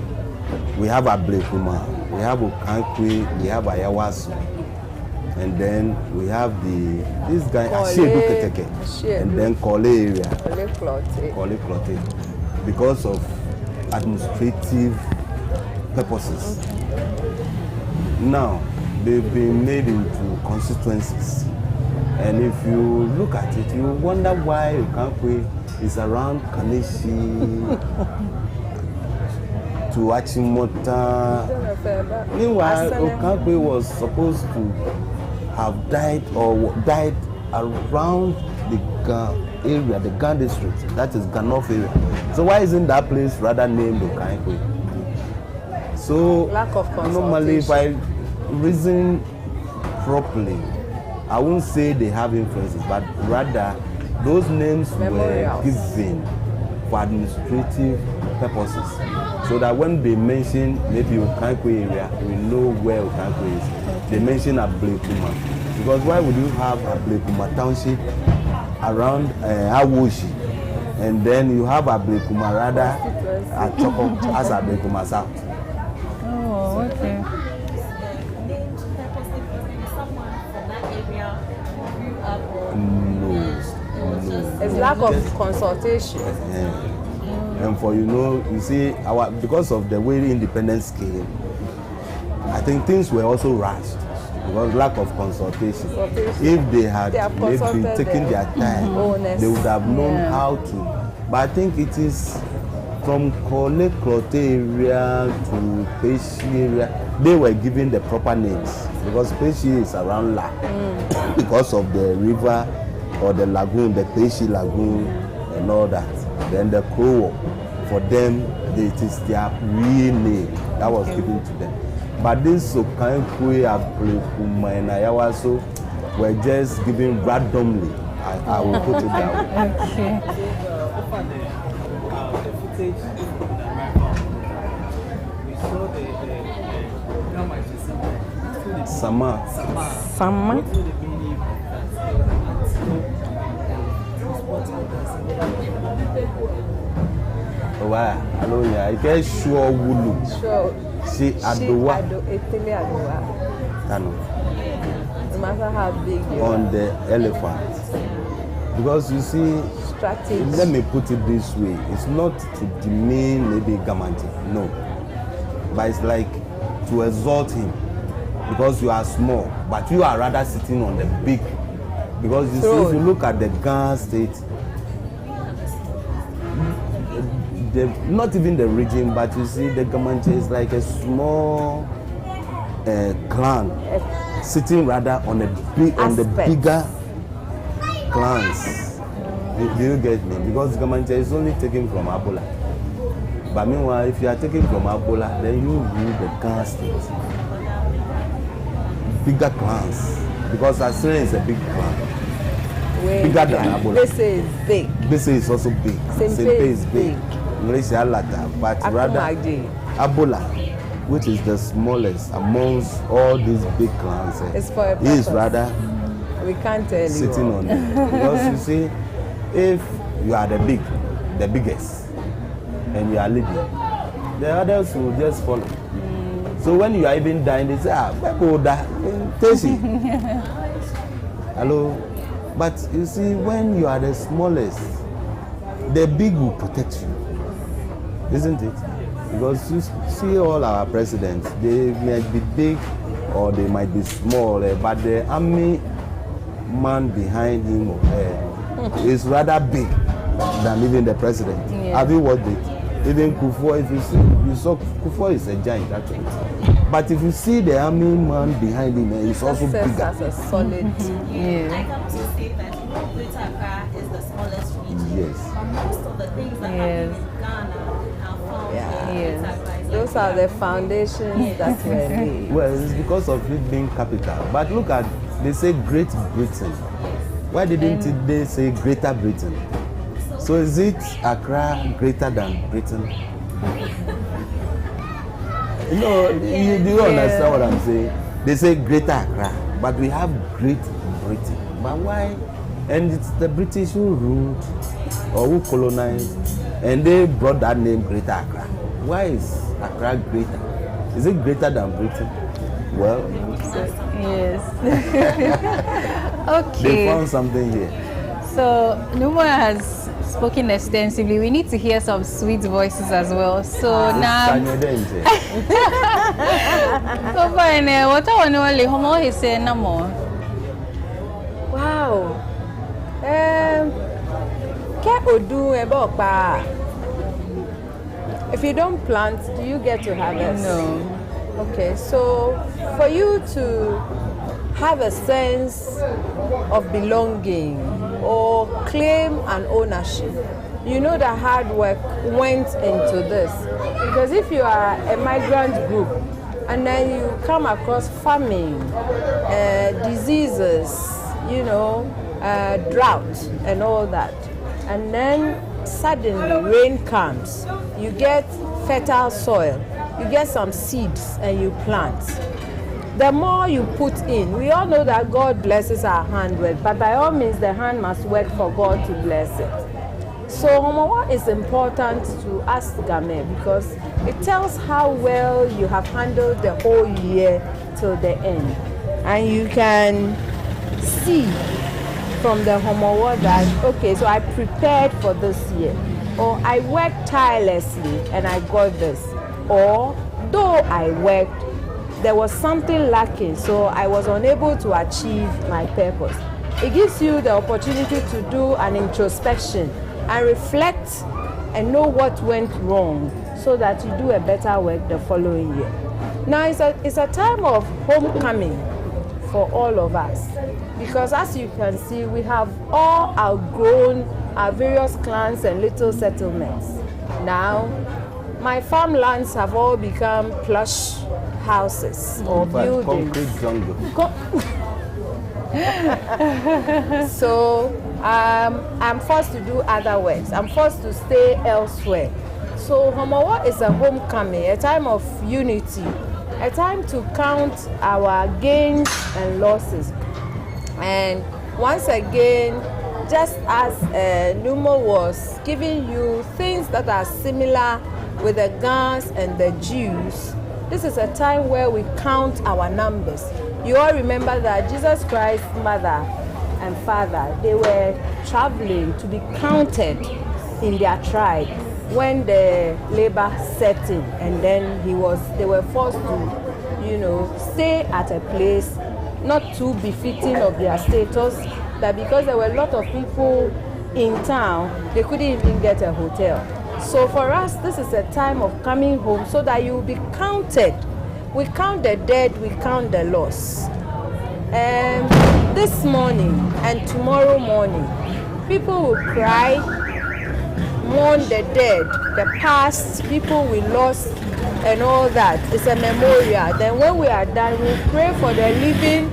we have Ablekuma, we have Okankwe, we have Ayawasu, and then we have this guy Asiedu Keteke, and then Kole area, Kole Plote, because of administrative purposes. Okay. Now, they've been made into constituencies. And if you look at it, you wonder why Okankwe is around Kaneshi to Achimota. Meanwhile, Okankwe was supposed to have died around the area, the Gan district, that is Ganof area. So why isn't that place rather named Okankwe? So lack of normally, if I reason properly, I won't say they have influences, but rather those names were given for administrative purposes, so that when they mention maybe Okankwe area, we know where Okankwe is. They mention Ablekuma, because why would you have Ablekuma township around Awoshi, and then you have Ablekuma rather at Choko as Ablekuma South? Oh, okay. No. lack of consultation. And for you see, because of the way independence came, I think things were also rushed because lack of consultation. If they had maybe taken their time, they would have known how to. But I think it is from Kole Klote area to Peshi area, they were given the proper names because Peshi is around La because of the river or the lagoon, the Peshi Lagoon and all that. Then the Krowo, for them, it is their real name that was given to them. But this Sokankwe, Ablekuma, and Ayawaso were just given randomly. I will put it that way. Sama. Wow, hello, yeah. I guess sure Wulu. Sure. See Adowa. Etele Adowa. Kano. No matter how big you are. On the elephant. Because you see, strategy. Let me put it this way. It's not to demean maybe Gamanti. No. But it's like to exalt him. Because you are small. But you are rather sitting on the big. Because you see, if you look at the Ghana state, not even the region, but you see the Gamanche is like a small clan sitting rather on the bigger clans. Do you get me? Because Gamanche is only taken from Abola. But meanwhile, if you are taken from Abola, then you rule the Ghana state. Bigger clans. Because Assyria is a big clan. Bigger than Abola. Bese is big. Bese is also big. Sempe is big. But rather Abola, which is the smallest amongst all these big clans, is rather we can't tell sitting you on it. Because you see, if you are the biggest, and you are leading, the others will just follow. So when you are even dying, they say, hello. But you see, when you are the smallest, the big will protect you. Isn't it? Because you see all our presidents, they might be big or they might be small, but the army man behind him is rather big than even the president. Yeah. Have you watched it? Even Kufuor, if you saw Kufuor is a giant actually. But if you see the army man behind him, he's also bigger. As a solid. I come to say that Greater Accra is the smallest region. Yes. But most of the things that happen in Ghana. Those are the foundations that were laid. Well, it's because of it being capital. But look at, they say Great Britain. Why didn't they say Greater Britain? So is it Accra greater than Britain? Do you understand what I'm saying? They say Greater Accra, but we have Great Britain. But why? And it's the British who ruled or who colonized, and they brought that name Greater Accra. Why is Accra greater? Is it greater than Britain? Well, yes. Okay. They found something here. So Numa has spoken extensively. We need to hear some sweet voices as well. So now. So fine. What I want to know, how he say no more. Wow. Ke odu ebo pa. If you don't plant, do you get to harvest? No. Okay, so for you to have a sense of belonging or claim an ownership, you know that hard work went into this. Because if you are a migrant group and then you come across famine, diseases, drought and all that, and then suddenly rain comes, you get fertile soil, you get some seeds and you plant. The more you put in, we all know that God blesses our handwork, but by all means the hand must work for God to bless it. So what is important to ask Game, because it tells how well you have handled the whole year till the end. And you can see from the homework that, okay, so I prepared for this year, or I worked tirelessly and I got this, or though I worked, there was something lacking, so I was unable to achieve my purpose. It gives you the opportunity to do an introspection and reflect and know what went wrong so that you do a better work the following year. Now it's a time of homecoming for all of us, because as you can see, we have all outgrown our various clans and little settlements. Now, my farmlands have all become plush houses or buildings. Concrete jungle. So I'm forced to do other works. I'm forced to stay elsewhere. So Homowa is a homecoming, a time of unity, a time to count our gains and losses. And once again, just as Numo was giving you things that are similar with the Gans and the Jews, this is a time where we count our numbers. You all remember that Jesus Christ's mother and father, they were traveling to be counted in their tribe when the labor set in, and then they were forced to, stay at a place not too befitting of their status, that because there were a lot of people in town, they couldn't even get a hotel. So for us, this is a time of coming home so that you will be counted. We count the dead, we count the lost. This morning and tomorrow morning, people will cry, mourn the dead, the past, people we lost, and all that. It's a memorial. Then when we are done, we pray for the living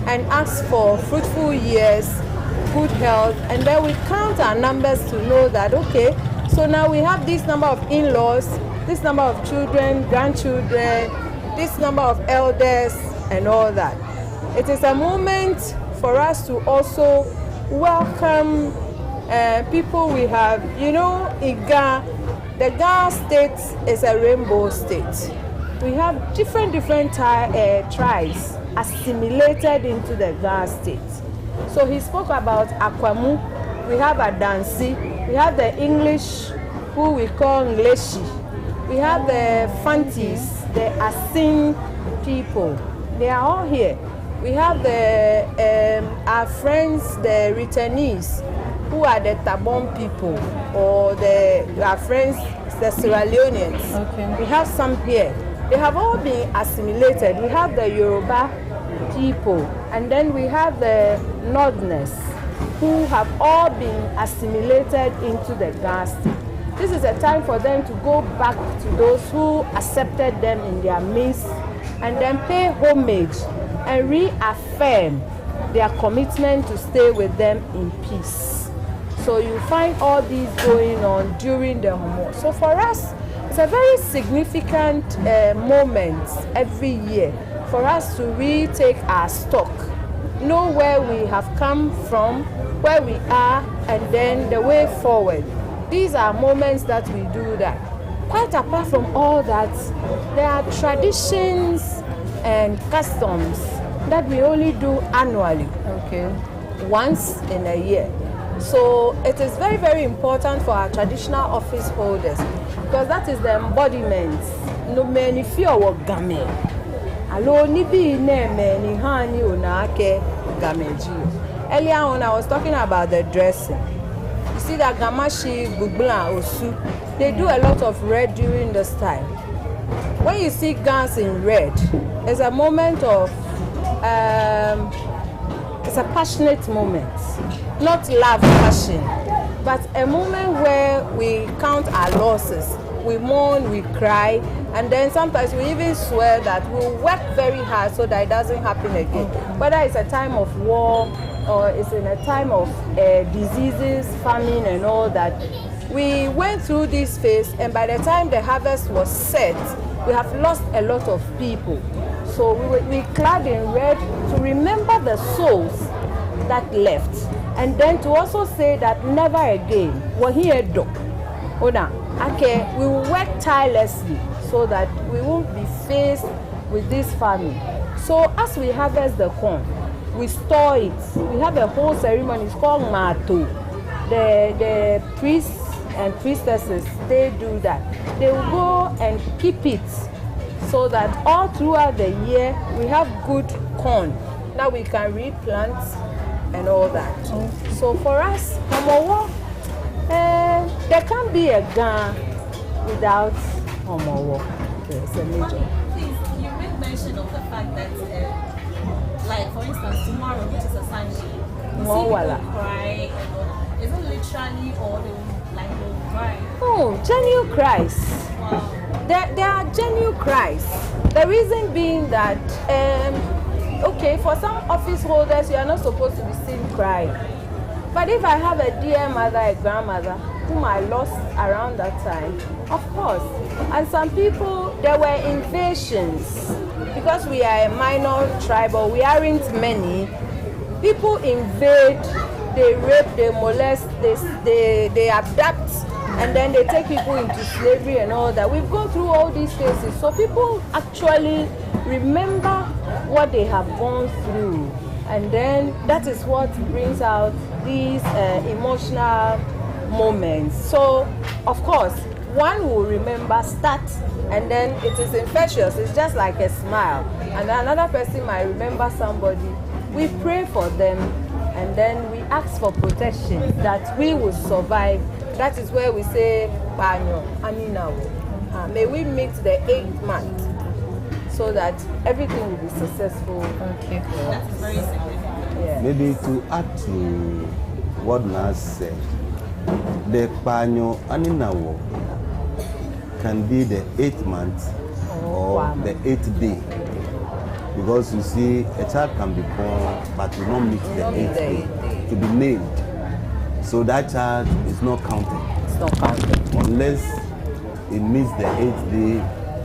and ask for fruitful years, good health, and then we count our numbers to know that, okay, so now we have this number of in-laws, this number of children, grandchildren, this number of elders, and all that. It is a moment for us to also welcome people we have. In Ghana, the Ghana state is a rainbow state. We have different tribes assimilated into the Ghana state. So he spoke about Akwamu, we have Adansi, we have the English, who we call Ngleshi, we have the Fantis, the Asin people. They are all here. We have our friends, the returnees, who are the Tabon people, or our friends, the Sierra Leoneans. Okay. We have some here. They have all been assimilated. We have the Yoruba people, and then we have the Northerners, who have all been assimilated into the Ghana state. This is a time for them to go back to those who accepted them in their midst, and then pay homage and reaffirm their commitment to stay with them in peace. So you find all these going on during the Homo. So for us, it's a very significant moment every year for us to retake our stock, know where we have come from, where we are, and then the way forward. These are moments that we do that. Quite apart from all that, there are traditions and customs that we only do annually, once in a year. So it is very, very important for our traditional office holders, because that is the embodiment. No many fear or game. Allo ni bi ne many hani unake gameji. Earlier on, I was talking about the dressing. You see that Gamashi, Bubla, Osu, they do a lot of red during this time. When you see guns in red, it's a moment of, it's a passionate moment. Not love, passion, but a moment where we count our losses. We mourn, we cry, and then sometimes we even swear that we'll work very hard so that it doesn't happen again. Whether it's a time of war or it's in a time of diseases, famine, and all that. We went through this phase, and by the time the harvest was set, we have lost a lot of people. So we clad in red to remember the souls that left, and then to also say that never again. We will work tirelessly so that we won't be faced with this famine. So as we harvest the corn, we store it. We have a whole ceremony. It's called Mato. The priests and priestesses, they do that. They will go and keep it so that all throughout the year we have good corn. Now we can replant and all that. So for us, Homowo, there can't be a Ghana without Homowo. It's a major. Please, you made mention of the fact that, like for instance, tomorrow, which is a Sunday, you see people cry. Is it literally or they will cry? Oh, genuine cries. Wow. There are genuine cries. The reason being that, okay, for some office holders, you are not supposed to be seen crying. But if I have a dear mother, a grandmother, whom I lost around that time, of course. And some people, there were invasions. Because we are a minor tribe, or we aren't many, people invade, they rape, they molest, they abduct, and then they take people into slavery and all that. We've gone through all these cases. So people actually remember what they have gone through. And then that is what brings out these emotional moments. So, of course, one will remember, start, and then it is infectious. It's just like a smile. And another person might remember somebody. We pray for them, and then we ask for protection that we will survive. That is where we say, Panyo, Aninawo. May we meet the 8th month so that everything will be successful. Okay. That's very significant. Yeah. Maybe to add to what Nas said, the Panyo Aninawo can be the 8th month or the 8th day. Because you see, a child can be born but will not meet the 8th day to be named. So that child is not counted. It's not counted. Unless it meets the 8th day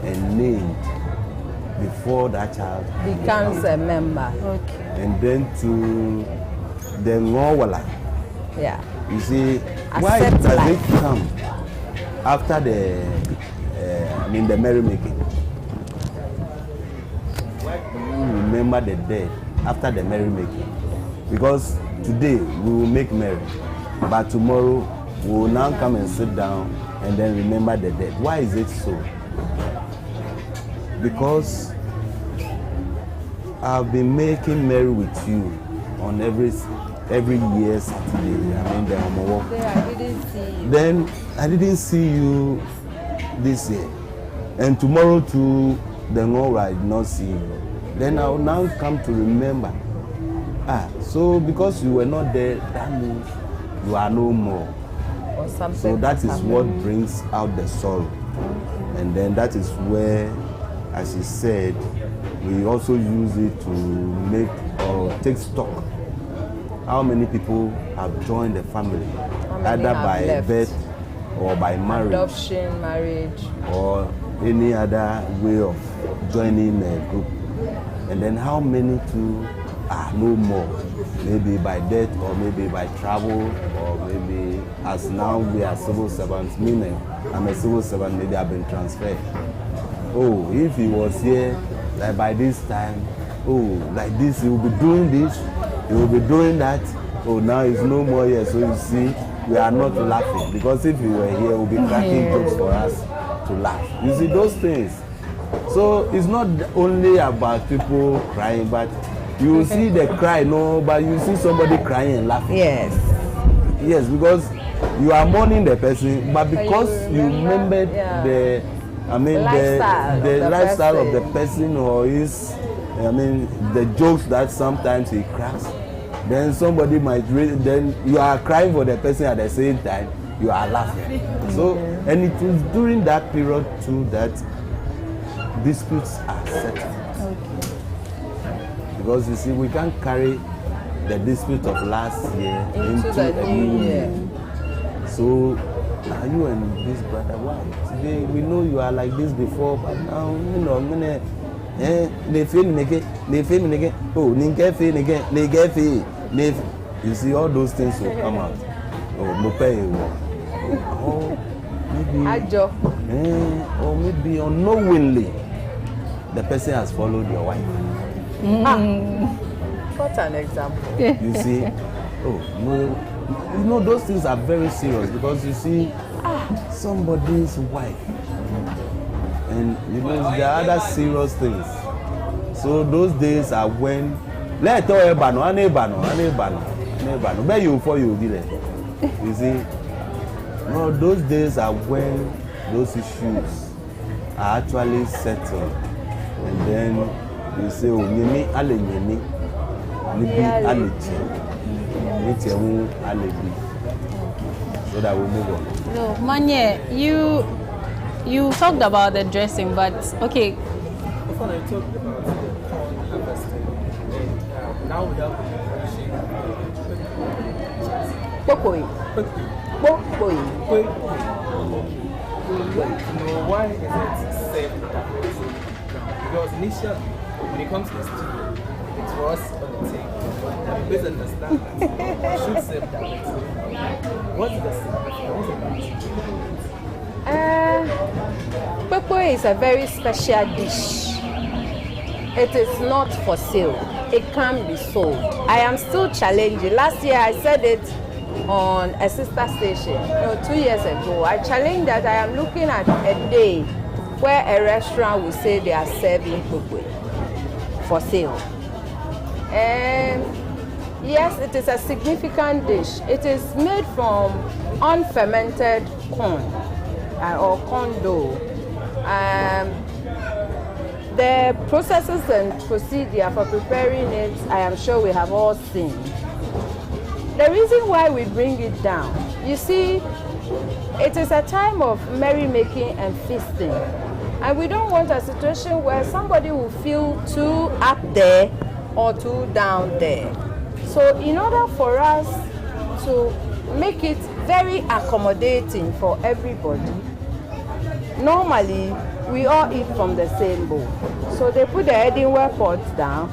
and named before that child becomes a member. Okay. And then to the Ngowala. Yeah. You see, why does it come after the merrymaking? Why do you remember the dead after the merrymaking? Because today we will make merry, but tomorrow we will now come and sit down and then remember the dead. Why is it so? Because I've been making merry with you on every year Saturday. The Homowo. I didn't see you. Then I didn't see you this year, and tomorrow too, the Ngora I did not see you. Then I will now come to remember. So because you were not there, that means you are no more. Or something. So that is what brings out the sorrow. And then that is where, as he said, we also use it to make or take stock. How many people have joined the family, either by birth or by marriage, adoption, marriage, or any other way of joining a group. And then how many too are no more, maybe by death or maybe by travel, or maybe as now we are civil servants, meaning I'm a civil servant, maybe I've been transferred. Oh, if he was here, like by this time, oh, like this, he will be doing this, he will be doing that. Oh, now he's no more here. So you see, we are not laughing. Because if he were here, he would be cracking jokes for us to laugh. You see, those things. So it's not only about people crying, but you see the cry, no, but you see somebody crying and laughing. Yes. Yes, because you are mourning the person, but because you remembered the lifestyle of the person, or the jokes that sometimes he cracks, then somebody might then you are crying for the person at the same time you are laughing. So, and it is during that period too that disputes are settled. Because you see, we can't carry the dispute of last year into the new year. So, are you and this brother, why? Today we know you are like this before, but now I'm gonna. They feel again. Oh, you see, all those things will come out. Oh, no pay. Oh, maybe. Or maybe unknowingly, the person has followed your wife. What an example. You see, no, those things are very serious because you see, somebody's wife, and there are other serious things. So those days are when let tell Ebano, but you before you did it. You see, no, those days are when those issues are actually settled, and then you say, oh, Yemi Ale. So that we move on. So, Manye, you talked about the dressing, but okay. Before I talked about the corn harvesting, now we have why is it self-directed? Because initially, when it comes to the studio, it was on the table. And we please understand that we should self-direct. What is the significance? Kpekpe is a very special dish. It is not for sale. It can be sold. I am still challenging. Last year I said it on a sister station. 2 years ago, I challenged that I am looking at a day where a restaurant will say they are serving kpekpe for sale. And yes, it is a significant dish. It is made from unfermented corn or corn dough. The processes and procedure for preparing it, I am sure we have all seen. The reason why we bring it down, you see, it is a time of merrymaking and feasting. And we don't want a situation where somebody will feel too up there or too down there. So in order for us to make it very accommodating for everybody, normally we all eat from the same bowl. So they put the Edenware pots down,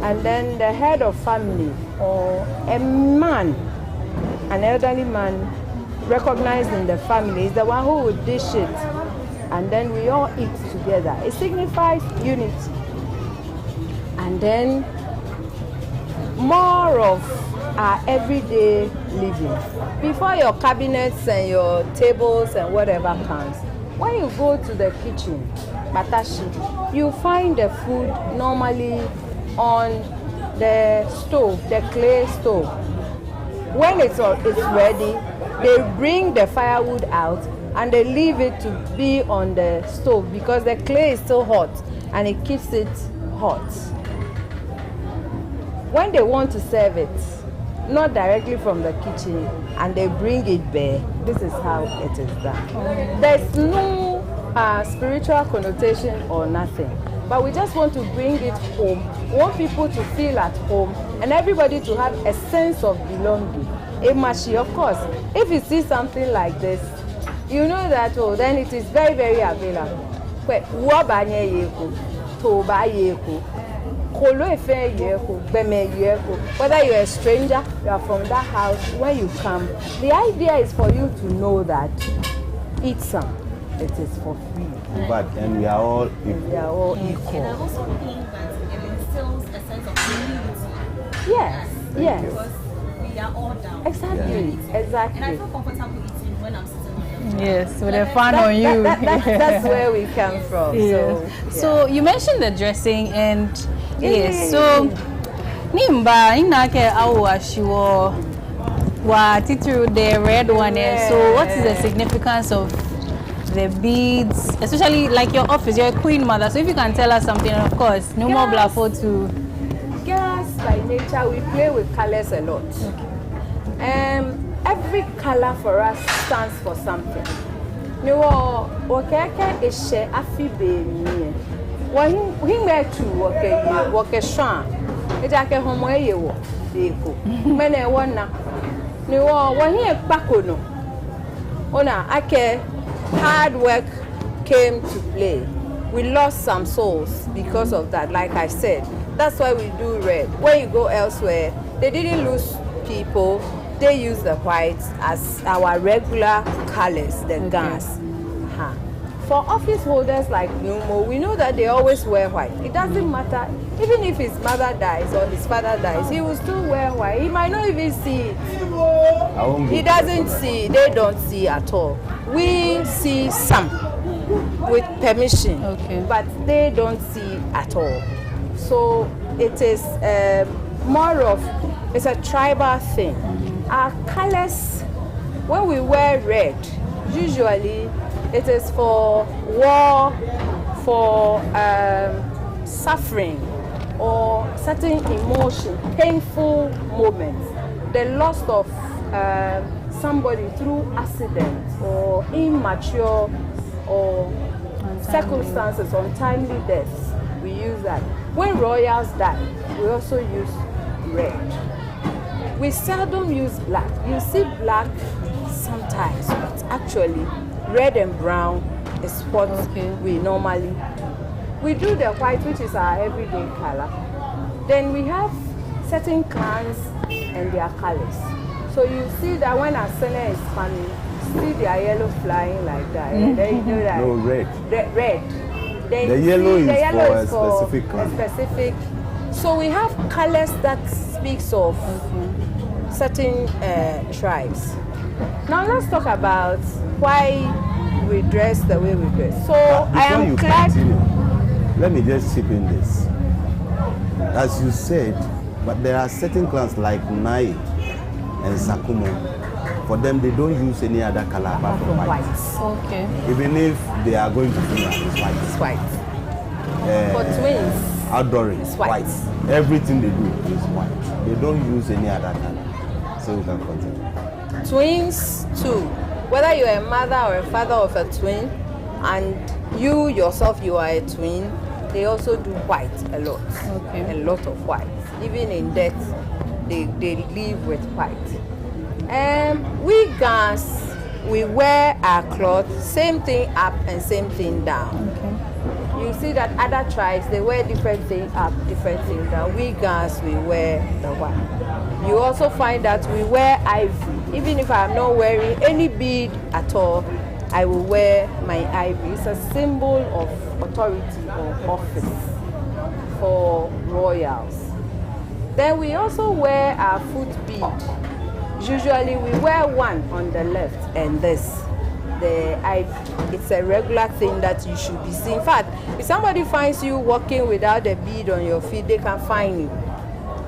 and then the head of family or a man, an elderly man recognized in the family, is the one who would dish it, and then we all eat together. It signifies unity. And then more of our everyday living. Before your cabinets and your tables and whatever comes, when you go to the kitchen, Batashi, you find the food normally on the stove, the clay stove. When it's ready, they bring the firewood out and they leave it to be on the stove because the clay is still hot and it keeps it hot. When they want to serve it, not directly from the kitchen, and they bring it bare, this is how it is done. There's no spiritual connotation or nothing, but we just want to bring it home. We want people to feel at home and everybody to have a sense of belonging. Emashi, of course, if you see something like this, you know that, oh, then it is very, very available. Whether you're a stranger, you are from that house, when you come, the idea is for you to know that eat some. It is for free. But and we are all equal. We are all equal. And I also think that it instills a sense of community. Yes, yes. Because we are all down. Exactly, exactly. And I feel comfortable eating when I'm sitting on the Yes, with the fun on you. That's where we come from. Yeah. So you mentioned the dressing and yes, so Nimba inake awa shiwo wa titru the red one. So what is the significance of the beads, especially like your office? You're a queen mother, so if you can tell us something, and of course, no more blafo to. Girls by nature, we play with colors a lot. Every color for us stands for something. You know, okeke ishe afibe ni. Wahingbe tu woke shan. Ejake homo eyewo deko. Mene wona. Ni wo wahin pakono. Ona ake hard work came to play. We lost some souls because of that, like I said. That's why we do red. When you go elsewhere, they didn't lose people. They use the whites as our regular colors, the gas. For office holders like Numo, we know that they always wear white. It doesn't matter Even if his mother dies or his father dies, he will still wear white. He might not even see it. He doesn't see, they don't see at all. We see some with permission, but they don't see at all. So it is more of, it's a tribal thing. Our colors, when we wear red, usually it is for war, for suffering, or certain emotion, painful moments, the loss of somebody through accident or immature or circumstances, untimely deaths, we use that. When royals die, we also use red. We seldom use black. You see black sometimes, but actually red and brown is what we normally. We do the white, which is our everyday color. Then we have certain clans and their colors. So you see that when Asene is coming, see their yellow flying like that. And then you know that. No, red. Red. Then The yellow is for a specific clan. specific. So we have colors that speaks of certain tribes. Now let's talk about why we dress the way we dress. So I am glad. Let me just chip in this. As you said, but there are certain clans like Nai and Sakumo. For them, they don't use any other color apart from white. Okay. Even if they are going to funeral, it's white. It's white. For twins, outdooring, it's white. Everything they do is white. They don't use any other color. So we can continue. Twins too. Whether you're a mother or a father of a twin, and you yourself, you are a twin, they also do white a lot. A lot of white. Even in death, they live with white. We guys, we wear our clothes, same thing up and same thing down. You see that other tribes, they wear different things up, different things down. We guys, we wear the white. You also find that we wear ivory. Even if I'm not wearing any bead at all, I will wear my ivory. It's a symbol of authority or office for royals. Then we also wear our foot bead. Usually we wear one on the left and this. It's a regular thing that you should be seeing. In fact, if somebody finds you walking without a bead on your feet, they can fine you.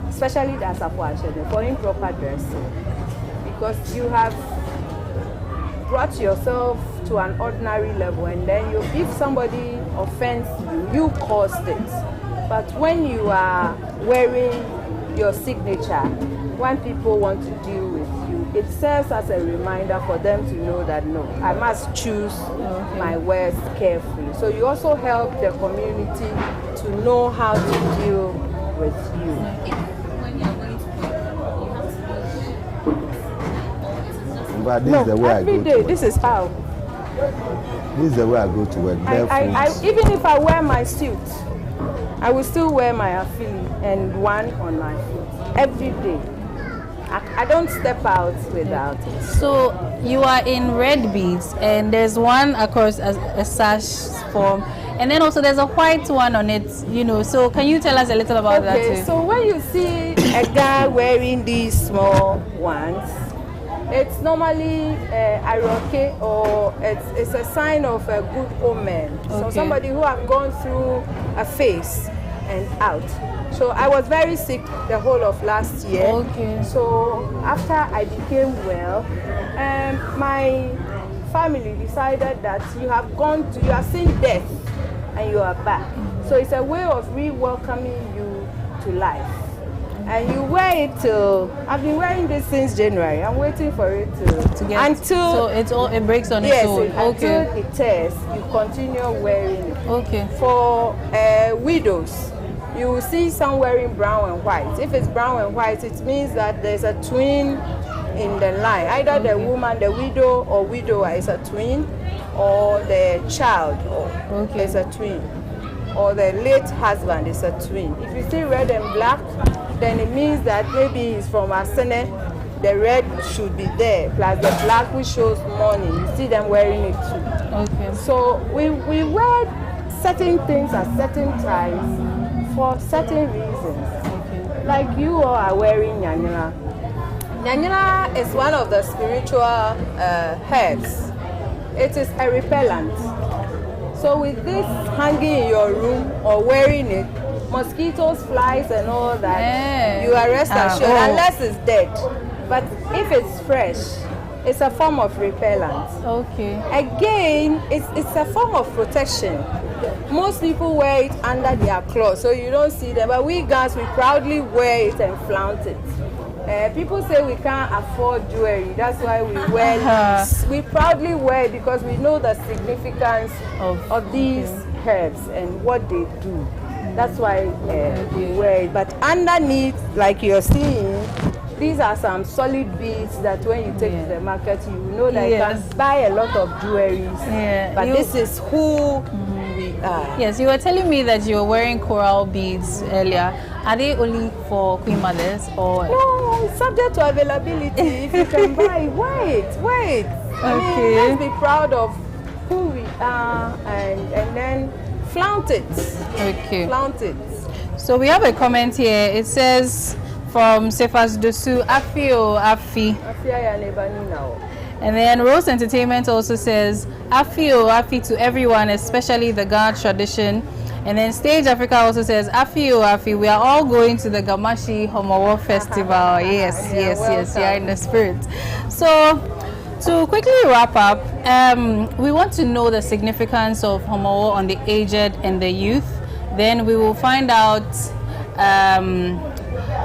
Especially that's for improper dressing. Because you have brought yourself to an ordinary level, and then if somebody offends you, you caused it. But when you are wearing your signature, when people want to deal with you, it serves as a reminder for them to know that no, I must choose my words carefully. So you also help the community to know how to deal with you. But this is the way every I go day, to work. this is how. This is the way I go to work. Even if I wear my suit, I will still wear my affiliate and one on my foot every day. I don't step out without it. So you are in red beads, and there's one across a sash form, and then also there's a white one on it, so can you tell us a little about that too? So when you see a guy wearing these small ones, it's normally a iroke, or it's a sign of a good omen. So somebody who have gone through a phase and out. So I was very sick the whole of last year. So after I became well, my family decided that you have seen death and you are back. So it's a way of re-welcoming you to life. And you wear it till, I've been wearing this since January. I'm waiting for it to get until so it breaks on its own. Until it tears, you continue wearing it. For widows, you will see some wearing brown and white. If it's brown and white, it means that there's a twin in the line. Either the woman, the widow or widower is a twin, or the child is a twin, or the late husband is a twin. If you see red and black, then it means that maybe he's from Asene. The red should be there, plus the black which shows mourning. You see them wearing it too. So we wear certain things at certain times for certain reasons. Like you all are wearing nyanyira. Nyanyira is one of the spiritual herbs. It is a repellent. So with this hanging in your room or wearing it, mosquitoes, flies and all that, you are rest assured, unless it's dead. But if it's fresh, it's a form of repellent. Okay. Again, it's a form of protection. Most people wear it under their clothes, so you don't see them. But we guys, we proudly wear it and flaunt it. People say we can't afford jewelry. That's why we wear this. We proudly wear it because we know the significance of these herbs and what they do. That's why we wear it. But underneath, like you're seeing, these are some solid beads that when you take to the market, you know that you can buy a lot of jewelry. But this is who we are. Yes, you were telling me that you were wearing coral beads earlier. Are they only for queen mothers or? No, it's subject to availability. If you can buy, wait. Okay. I mean, let's be proud of who we are and then flaunt it. Okay. Flaunt it. So we have a comment here. It says from Sefas Dosu, Afio Afi. And then Rose Entertainment also says, Afi to everyone, especially the God tradition. And then Stage Africa also says, Afi, we are all going to the Gamashi Homowo Festival. Yes, you are in the spirit. So, to quickly wrap up, we want to know the significance of Homowo on the aged and the youth. Then we will find out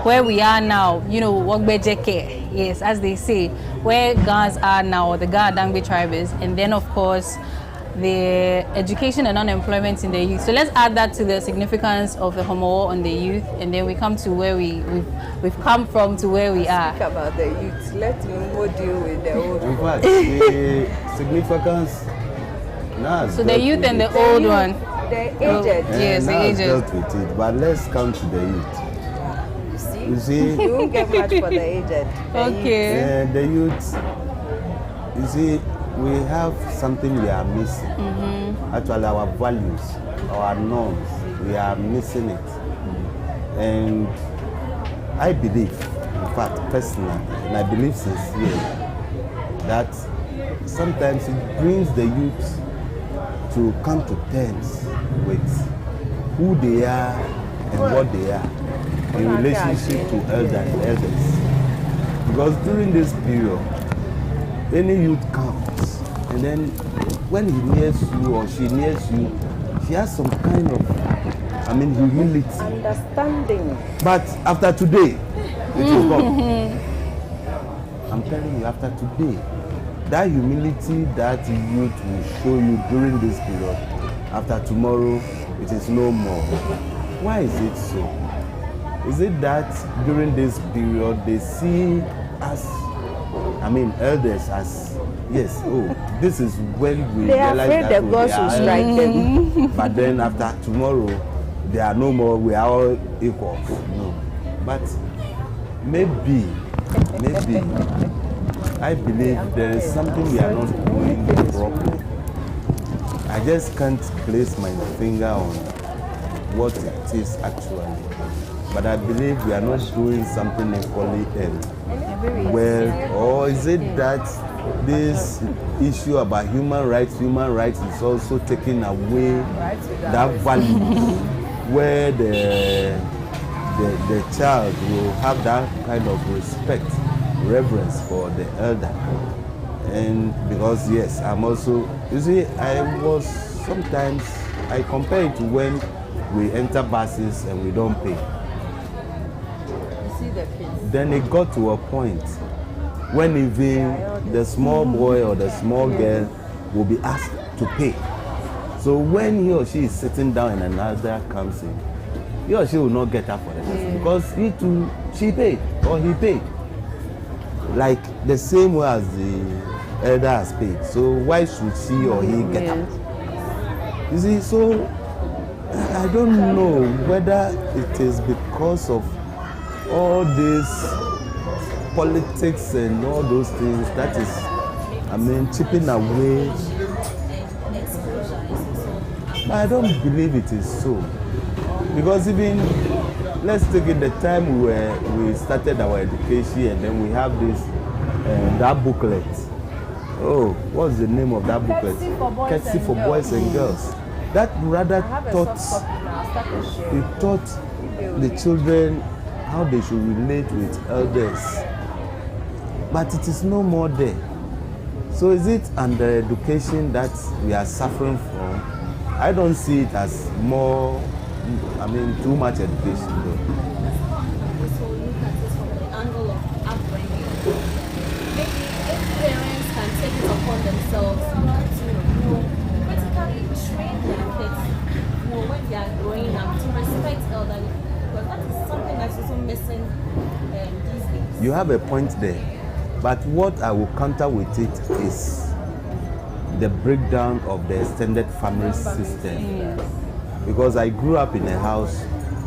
where we are now, you know, Wogbejeke, yes, as they say, where Gans are now, the Ga Dangbe tribe is, and then of course the education and unemployment in the youth. So let's add that to the significance of the Homowo on the youth, and then we come to where we've come from to where we are. Speak about the youth. Let Mumbo deal with the old. In fact, the significance. So the youth and the old one. The aged. Yes, the aged. Dealt with it, but let's come to the youth. You see, you won't get much for the aged. Okay. The youth. You see, we have something we are missing. Actually, our values, our norms, we are missing it. And I believe, in fact, personally, and I believe sincerely, that sometimes it brings the youth to come to terms with who they are and what they are in relationship to elders. Because during this period, any youth comes, and then when he nears you or she nears you, she has some kind of, humility. Understanding. But after today, it will come. I'm telling you, after today, that humility that youth will show you during this period, after tomorrow, it is no more. Why is it so? Is it that during this period they see us, elders as, yes, this is when we realize that the gods will strike them. But then after tomorrow, they are no more, we are all equal. No. But maybe, I believe there is something we are not doing properly. I just can't place my finger on what it is actually. But I believe we are not doing something equally well. Or is it that this issue about human rights is also taking away that value where the child will have that kind of respect, reverence for the elder. And because yes, I'm also, you see, sometimes I compare it to when we enter buses and we don't pay. Then it got to a point when even the small boy or the small girl will be asked to pay. So when he or she is sitting down and another comes in, he or she will not get up for it because she paid or he paid. Like the same way as the elder has paid. So why should she or he get up? You see, so I don't know whether it is because of all this politics and all those things that is, chipping away. But I don't believe it is so. Because even, let's take it the time we started our education, and then we have this, that booklet. Oh, what's the name of that booklet? Courtesy for Boys and Girls. That rather taught the children how they should relate with elders. But it is no more there. So is it under education that we are suffering from? I don't see it as more, too much education though. So look at it from the angle of upbringing. Maybe if parents can take it upon themselves to critically train their kids when they are growing up to respect elderly, because that is something that's also missing these days. You have a point there, but what I will counter with it is the breakdown of the extended family system. Yes. Because I grew up in a house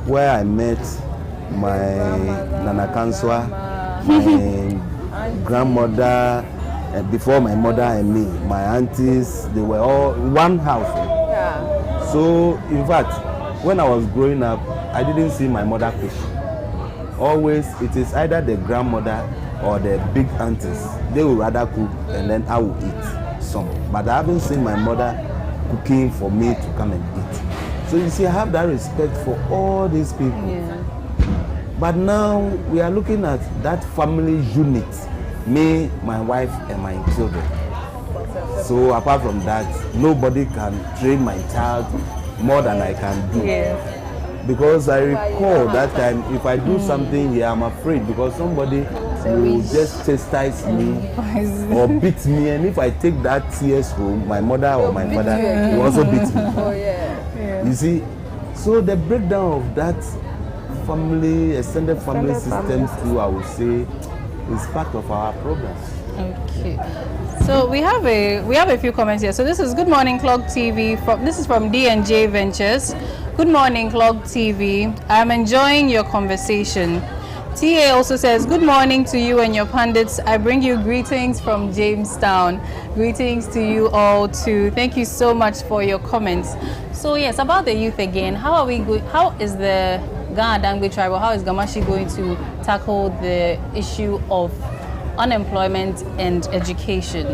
where I met my Nana Kanswa, my grandmother, before my mother and me, my aunties, they were all one house. Yeah. So, in fact, when I was growing up, I didn't see my mother fish. Always, it is either the grandmother or the big aunties. They will rather cook and then I will eat some. But I haven't seen my mother cooking for me to come and eat. So you see, I have that respect for all these people. Yeah. But now we are looking at that family unit, me, my wife, and my children. So apart from that, nobody can train my child more than I can do. Yes. Because I recall that time, if I do something here, I'm afraid because somebody will just chastise me or beat me, and if I take that tears home, my mother or my father will also beat me. Oh yeah. You see, so the breakdown of that family, extended family system too, I would say, is part of our problems. Okay. So we have a few comments here. So this is Good Morning Clock TV. This is from D&J Ventures. Good morning, Clock TV. I'm enjoying your conversation. TA also says, good morning to you and your pundits. I bring you greetings from Jamestown. Greetings to you all too. Thank you so much for your comments. So yes, about the youth again, how is the Ghana Dangbe Tribal, how is Gamashi going to tackle the issue of unemployment and education?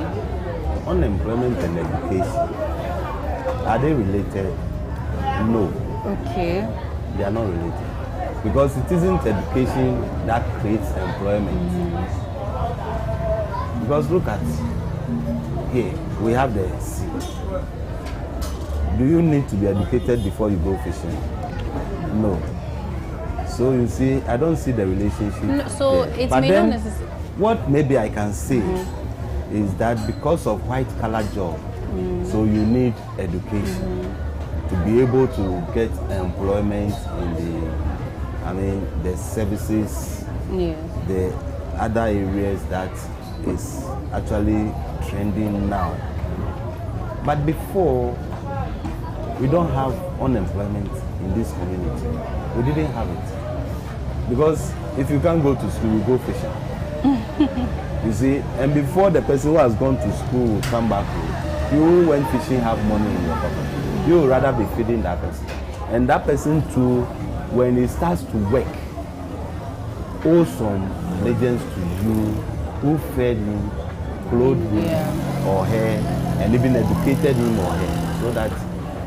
Unemployment and education, are they related? No. Okay. They are not related. Because it isn't education that creates employment. Because look at here, we have the sea. Do you need to be educated before you go fishing? No. So you see, I don't see the relationship. No, so there. it But may then, not necessarily. what maybe I can say is that because of white collar job, so you need education to be able to get employment in the services, the other areas that is actually trending now. But before, we don't have unemployment in this community. We didn't have it. Because if you can't go to school, you go fishing. You see, and before the person who has gone to school will come back home, you went fishing have money in your pocket. You would rather be feeding that person. And that person too, when he starts to work, owe some allegiance to you who fed him, clothed him or her, and even educated him or her, so that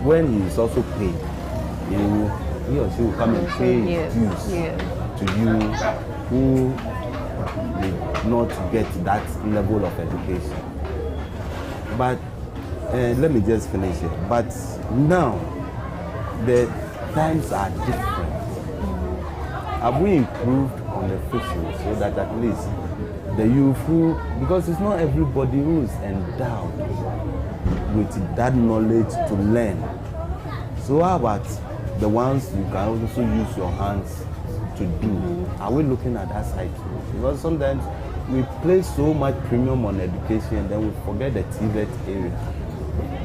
when he is also paid, he or she will come and pay his dues to you who did not get that level of education. But let me just finish it. But now the times are different. Have we improved on the fishing so that at least the youth who, because it's not everybody who is endowed with that knowledge to learn. So how about the ones you can also use your hands to do? Are we looking at that side too? Because sometimes we place so much premium on education and then we forget the TVET area.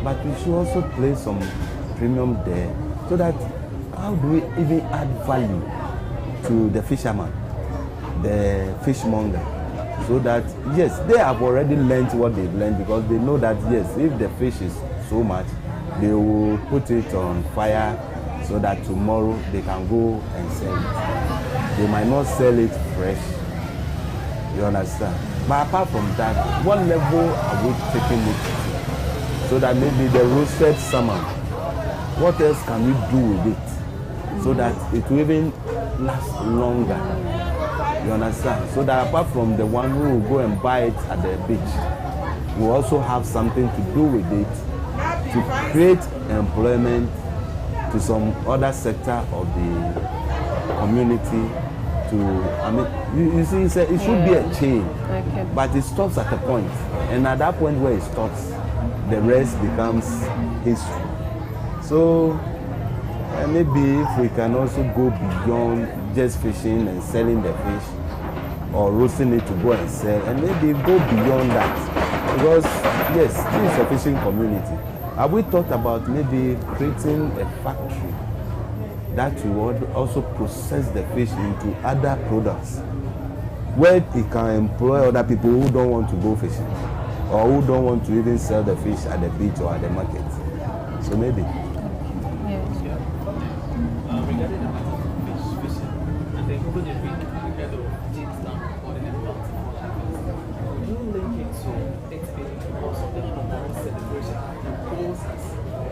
But we should also place some premium there so that how do we even add value to the fisherman, the fishmonger, so that yes, they have already learned what they've learned because they know that yes, if the fish is so much, they will put it on fire so that tomorrow they can go and sell it. They might not sell it fresh, you understand? But apart from that, what level are we taking it to? So that maybe the roasted salmon, what else can we do with it? So that it will even last longer. You understand? So that apart from the one who will go and buy it at the beach, we also have something to do with it to create employment to some other sector of the community. You see, it should be a chain, but it stops at a point, and at that point where it stops, the rest becomes history. So maybe if we can also go beyond just fishing and selling the fish, or roasting it to go and sell, and maybe go beyond that, because yes, this is a fishing community. Have we thought about maybe creating a factory that will also process the fish into other products, where it can employ other people who don't want to go fishing, or who don't want to even sell the fish at the beach or at the market? So maybe. Regarding the matter of fishing, I think over the week we heard of Jamestown recording about would you link it to it being because of the Comoros celebration? The Comoros has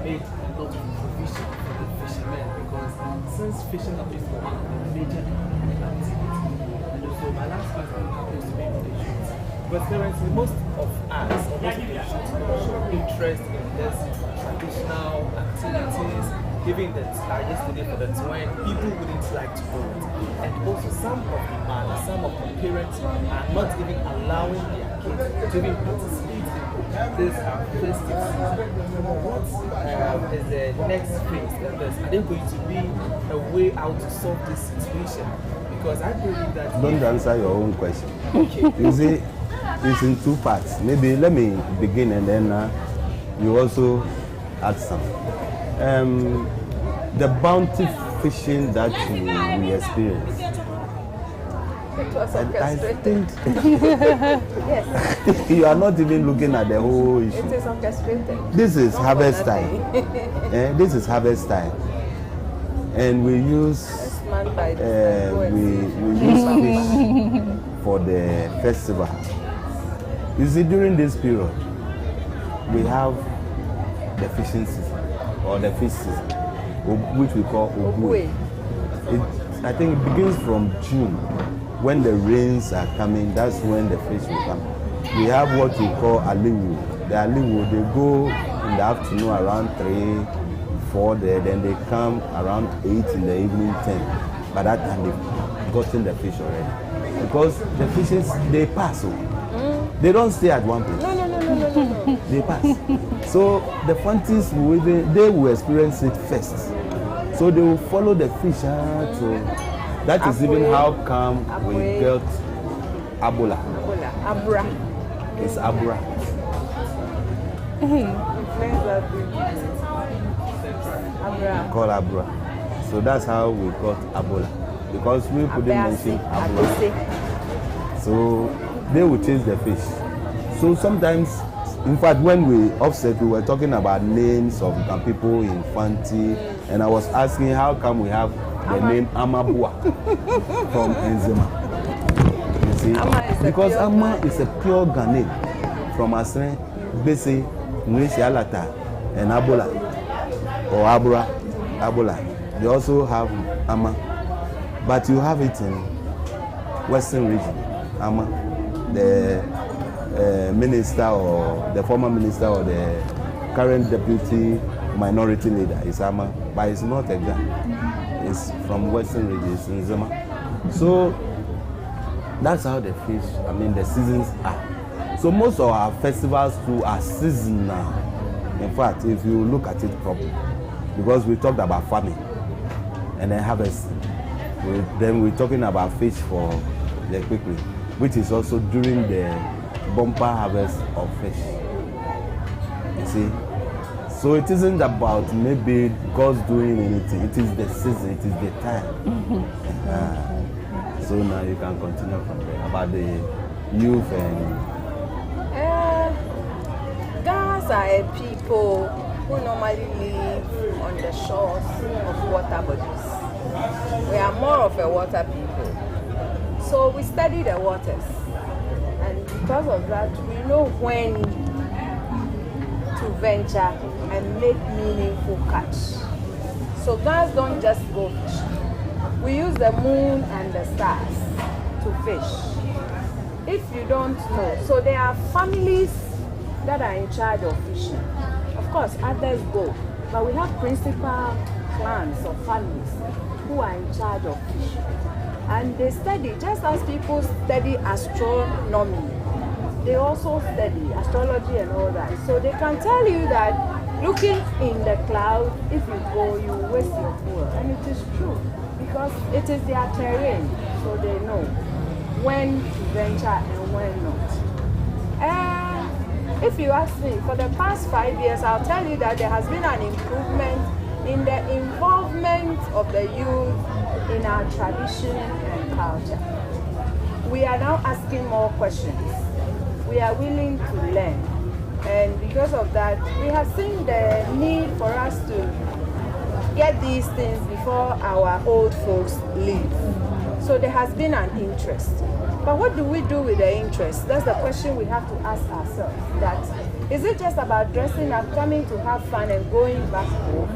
made a lot of provision for the fishermen, because since fishing has been one of the major economic activity, and also my last question happens to be relations. But currently, most of us, or most people show interest in this traditional activities. Given that yesterday for the twine, people wouldn't like to do it. And also some of the men, some of the parents are not even allowing their kids to even participate in this festive season. What is the next phase in this? Are there going to be a way out to solve this situation? Because I believe that... Don't answer your own question. Okay. You see, it's in two parts. Maybe let me begin and then you also add some. The bounty fishing that we experienced, I think Yes. you are not even looking at the whole issue. It is orchestrated. This is harvest time. This is harvest time, and we use we use fish for the festival. You see, during this period, we have the fishing season or the fish season, which we call Obue. I think it begins from June. When the rains are coming, that's when the fish will come. We have what we call Aliwu. The Aliwu, they go in the afternoon around 3, 4 there, then they come around 8 in the evening, 10. By that time, they've gotten the fish already. Because the fishes, they pass. They don't stay at one place. No. They pass. So the fancies, they will experience it first. So they will follow the fish to... That is even how come we got Abola. Abra. It's Abra. Called Abra. So that's how we got Abola. Because we couldn't mention Abra. So they will chase the fish. So sometimes, in fact, when we offset, we were talking about names of the people in Fanti, and I was asking how come we have the name Amabua from Enzima. You see, because Ama is a pure Ghanaian from Asren, Bese, Nwesi Alata, and Abola, or Abola. They also have Ama, but you have it in Western region. Ama, the minister or the former minister or the current deputy minority leader is Ama, but it's not a Ghana. It's from Western region, it's in Zuma. So that's how the fish, the seasons are. So most of our festivals too are seasonal. In fact, if you look at it properly, because we talked about farming and then harvesting, then we're talking about fish for the quickly, which is also during the bumper harvest of fish. You see? So it isn't about maybe God's doing anything. It is the season, it is the time. So now you can continue from there about the youth and... Ghana are people people normally live on the shores of water bodies. We are more of a water people. So we study the waters. And because of that, we know when to venture and make meaningful catch. So guys don't just go fishing. We use the moon and the stars to fish. If you don't know, so there are families that are in charge of fishing. Of course, others go, but we have principal clans or families who are in charge of fishing. And they study, just as people study astronomy, they also study astrology and all that. So they can tell you that looking in the cloud, if you go, you waste your fuel. And it is true, because it is their terrain, so they know when to venture and when not. And if you ask me, for the past 5 years, I'll tell you that there has been an improvement in the involvement of the youth in our tradition and culture. We are now asking more questions. We are willing to learn. And because of that, we have seen the need for us to get these things before our old folks leave. So there has been an interest. But what do we do with the interest? That's the question we have to ask ourselves. That is it just about dressing up, coming to have fun and going back home?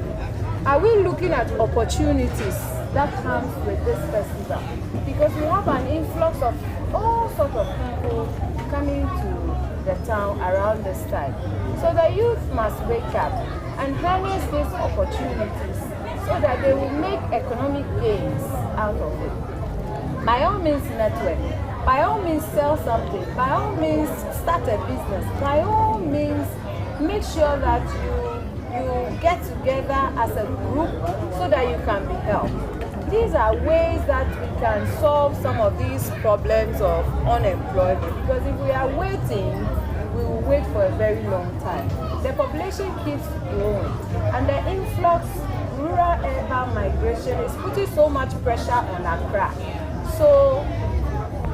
Are we looking at opportunities that comes with this festival? Because we have an influx of all sorts of people coming to the town around this time. So the youth must wake up and harness these opportunities so that they will make economic gains out of it. By all means, network. By all means, sell something. By all means, start a business. By all means, make sure that you get together as a group so that you can be helped. These are ways that we can solve some of these problems of unemployment. Because if we are waiting, we will wait for a very long time. The population keeps growing, and the influx, rural-urban migration is putting so much pressure on Accra. So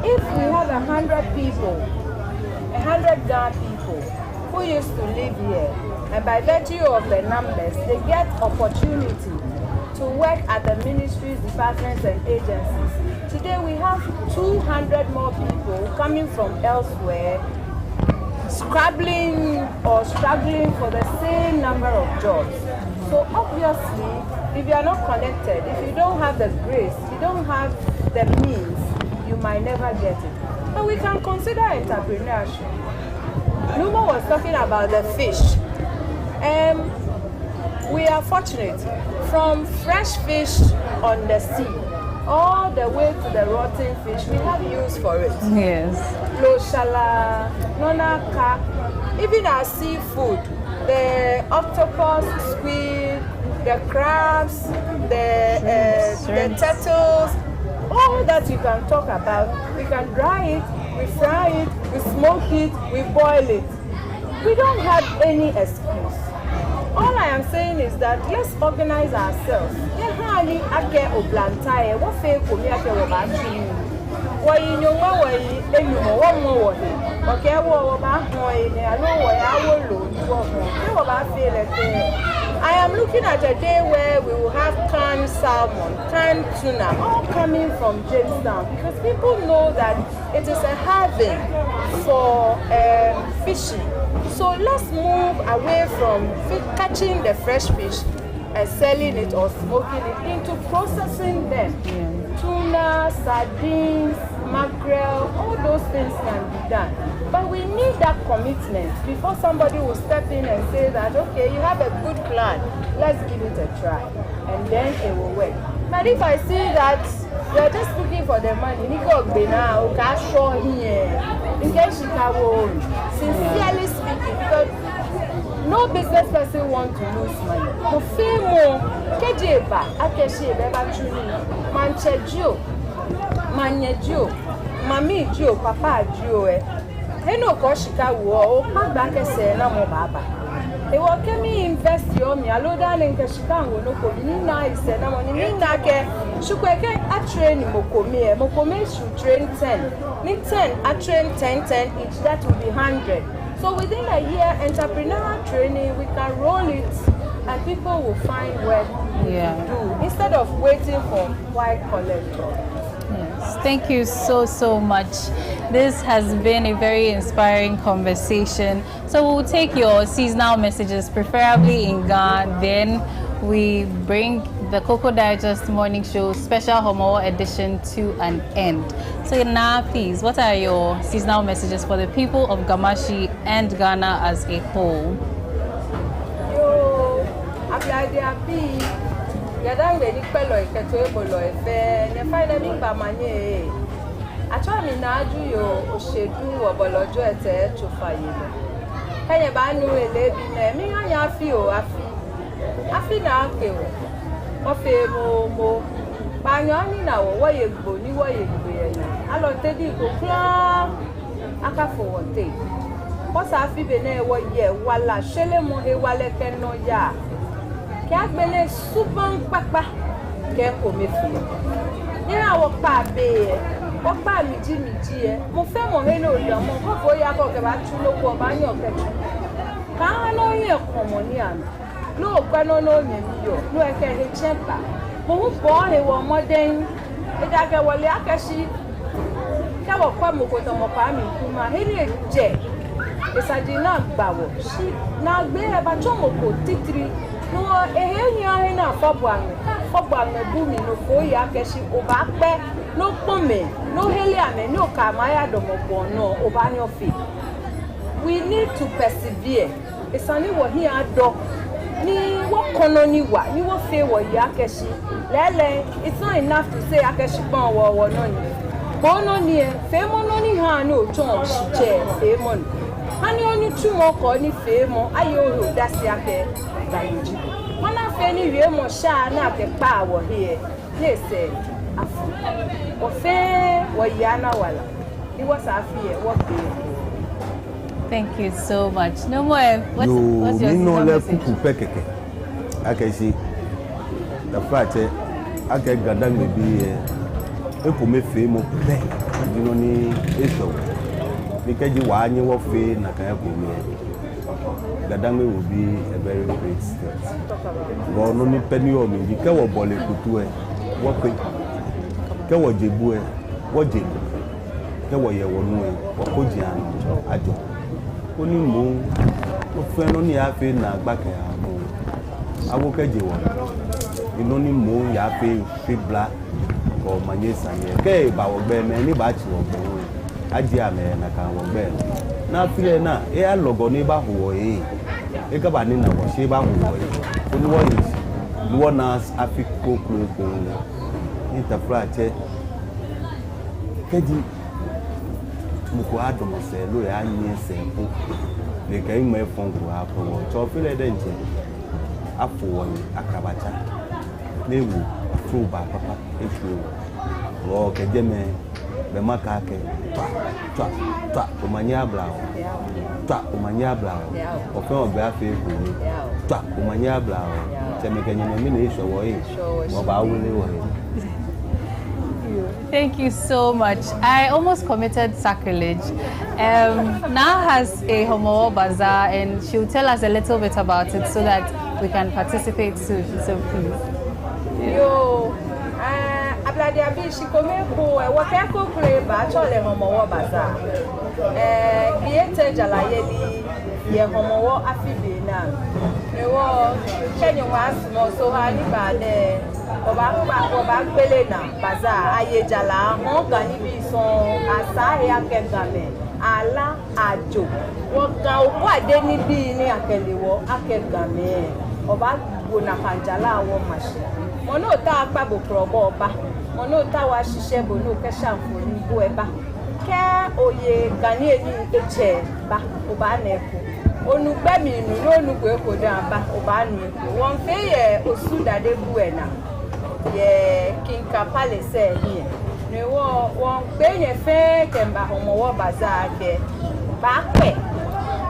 if we have 100 people, 100 Ghana people who used to live here, and by virtue of the numbers, they get opportunity to work at the ministries, departments, and agencies. Today we have 200 more people coming from elsewhere, scrabbling or struggling for the same number of jobs. So obviously, if you are not connected, if you don't have the grace, you don't have the means, you might never get it. But we can consider entrepreneurship. Numa was talking about the fish. We are fortunate, from fresh fish on the sea all the way to the rotten fish, we have use for it. Yes. Loshala, nonaka, even our seafood, the octopus, squid, the crabs, the turtles, all that you can talk about. We can dry it, we fry it, we smoke it, we boil it. We don't have any excuse. All I am saying is that let's organize ourselves. I am looking at a day where we will have canned salmon, canned tuna, all coming from Jamestown, because people know that it is a haven for fishing. So let's move away from catching the fresh fish and selling it or smoking it into processing them. Tuna, sardines, mackerel, all those things can be done. But we need that commitment before somebody will step in and say that, okay, you have a good plan, let's give it a try. And then it will work. But if I see that you're just looking for the money, sincerely speaking, because no business person wants to lose money. The femo, kejeba, akeshi beba chuni, manchejio, manyejio, mami jio, papa jio Heno koshika wo, magbake se na mo baba. Ewo kemi invest yo mi aloda lenke shikango no ko ni na ise na mo ni na ke shukweke a train mokome should train 10. Ni 10 a train 10 each, that will be 100. So within a year, entrepreneurial training, we can roll it and people will find work to do instead of waiting for white collector. Yes. Thank you so much. This has been a very inspiring conversation. So we'll take your seasonal messages, preferably in Ghana. Then we bring the Cocoa Digest Morning Show Special Homo edition to an end. So now, please, what are your seasonal messages for the people of Gamashi and Ghana as a whole? Banyani na wo ye gbo ni wo ye gbo ye alo tedi go kla aka fo wote o sa fi be na wo ye wala shele mo he wale ke no ya ke agbele supan papa ke ko me fi ni na wo pa be o pa miji e mo fe mo he no lo mo ko fo ya ko ke ba tu lo ko ba yan ke ka no ye ko mo ni an no pa no nye mi yo no e ke he chepa mo bo he wo modern e da ke wole akashi ke wo kwa mo ko to mo pa mi kuma he re je e sa di na gba wo shi na gbe e ba cho mo ko titiri no e he nya he na fo bo ame bu mi no fo ya akashi o ba pe no pon me no hele ame no ka ma ya do mo bo no o ba ni ofi. We need to persevere. E sa ni wo hi ado ni wo kono ni wa ni wo fe wo ya akashi lele it's not enough to say akashi pon wo no ni bono ni e fe mo no ni ha ni o chon shije fe mo ni ani oni tu mo ko ni fe mo ayo ro dasi ake dayoji wana fe ni wie mo sha na ke pa wo here le se afu o fe wo ya na wala ni wo sa fi e wo be. Thank you so much. No more. What's your message? Okay, see. The fact is, I get gadang maybe a come fame pe. You know ni eso. Because you want you work fe na kaya come. Gadang will be a very great step. But no ni penny o mi. Because we bole kutu e. What pe? Because we jebu e. What jebu? Because we ye wonu e. What koji an ajo. Oni mo o fe no ni afi na gbake amo awo keje wo ino ni mo ya fi bla ko manye sanye ke ba wo gbe me ni ba chi wo gbe wo aji ame na kan wo gbe na file na e a logo ni ba ho e ka ba ni na wo se ba ho e oni wo yi wo na afiko klo ko ni ta frate keji muko adomo se lo ya nyi sempo le kai mai fongo apo wo to file de nje afo won akabacha lewu afro ba papa efu wo keje me be maka ke twa o manya bla o fe o be afi ku ni twa o manya bla o te me kenye me ni so wo yi wo ba wule wo. Thank you so much. I almost committed sacrilege. Now has a Homo Bazaar and she'll tell us a little bit about it so that we can participate soon. So please. Yo, Abladi Abi, she come ko what I could play Bachole Homo Bazaar. Biete Jalayeli, ye Homo Afibi now. You were Kenya was more so high bad. Oba gbele na bazaar ayejala won ga nibi son asa e akegame ala ajo won ga opo ade nibi ni akelewo akegame oba gbo na kanjala won mashi mo no ta apabo probo oba mo no ta wa sise bo no ke shanfo ni bo eba ke oye gani eni eche ba oba na epo onugbe mi nu no onugbe ko da ba oba nu epo won fe ye osu dade bu e na ye Kinka Palace here. Ne wo won pe ye fe kemba Homo Bazaar ke ba pe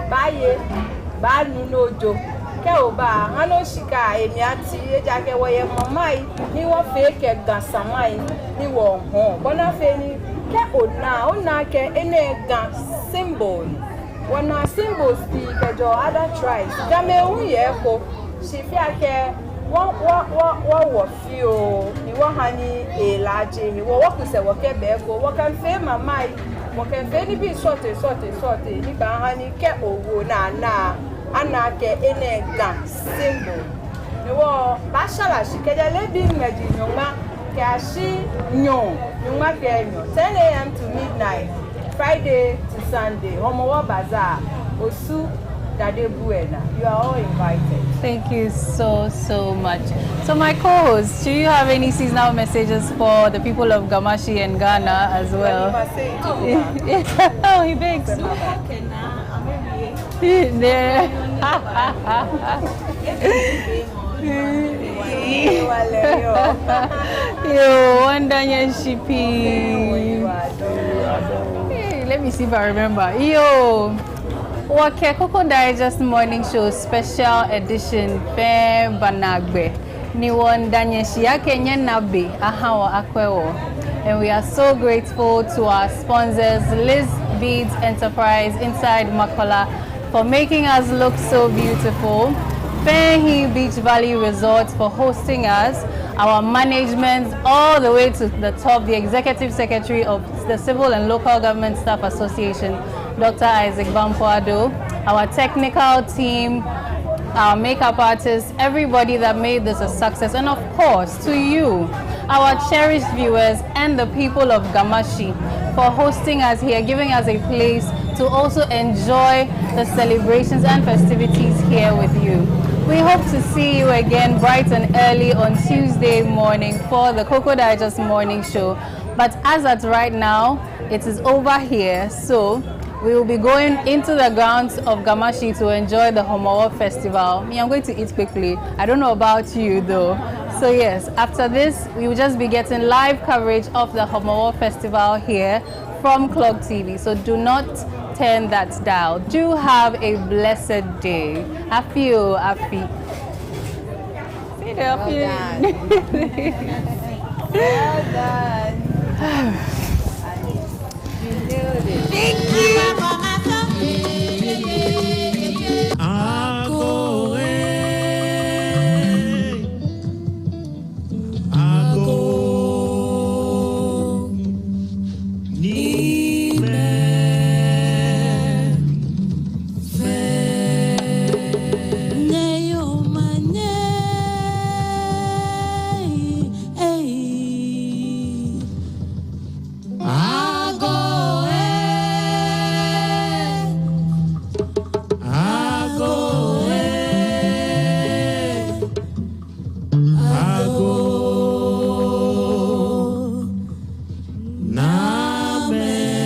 ba ye ba nu nojo ke o ba hano shika emi ati eja ke wo ye mamai ni wo fe ke gasamai ni wo hon bona fe ni ke ona ke ene gan symbol When our symbols speak, other tribes, Jamaican Yeko, she feel what feel, he was honey a large, he walk with a what can fail my mind, what can fairly be sorted, he can honey kept over na, and not get any gun symbol. You were Bashala, she can let him imagine your man, Kashi, no, you might get 10 a.m. to midnight, Friday to Sunday, Homo Bazaar, Osu. You are all invited. Thank you so much. So my co-host, do you have any seasonal messages for the people of Gamashi and Ghana as well? Oh, he begs. Yo, Wandanya Shippy. Let me see if I remember. Yo. Okay, Cocoa Digest Morning Show Special Edition Fe Banagbe. Ni Wandanya Kenya Nabe Ahawa Akwewo. And we are so grateful to our sponsors, Liz Beads Enterprise inside Makola, for making us look so beautiful. Fenhi Beach Valley Resort for hosting us, our management all the way to the top, the Executive Secretary of the Civil and Local Government Staff Association, Dr. Isaac Bampoado, our technical team, our makeup artists, everybody that made this a success, and of course to you, our cherished viewers and the people of Gamashi for hosting us here, giving us a place to also enjoy the celebrations and festivities here with you. We hope to see you again bright and early on Tuesday morning for the Cocoa Digest Morning Show. But as at right now, it is over here, so we will be going into the grounds of Gamashi to enjoy the Homowo Festival. Me, I'm going to eat quickly. I don't know about you though. So yes, after this, we will just be getting live coverage of the Homowo Festival here from Clock TV. So do not turn that dial. Do have a blessed day. Happy. See there, Well done. Thank you. Amen.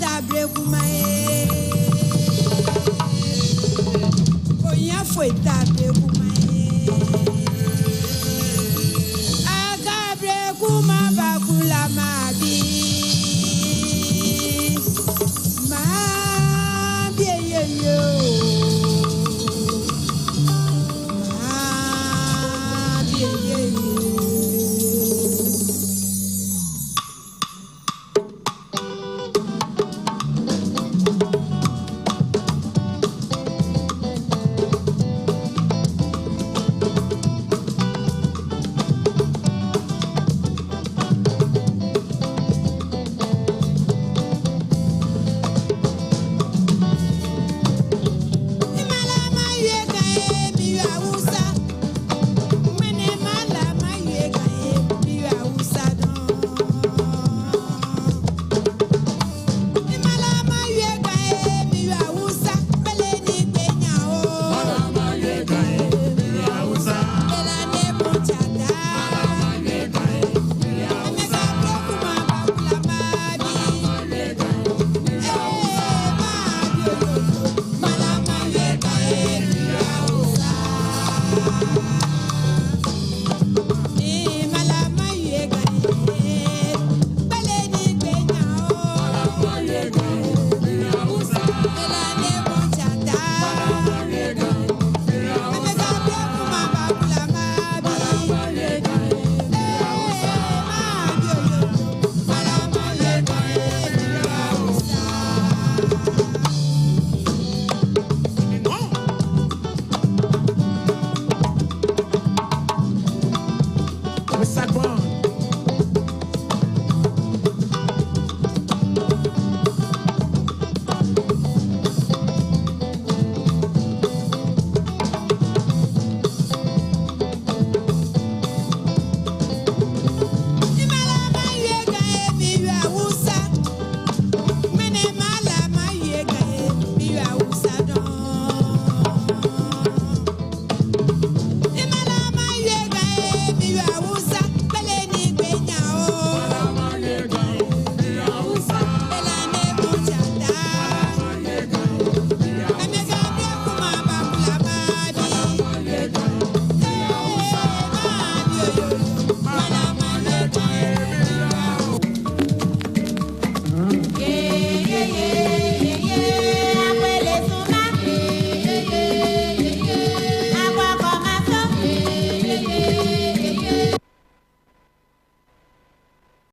tabre kumae. Oya foi tabre kumae. Akabre kuma bakula mabi. Mabi yo. Mabi yo.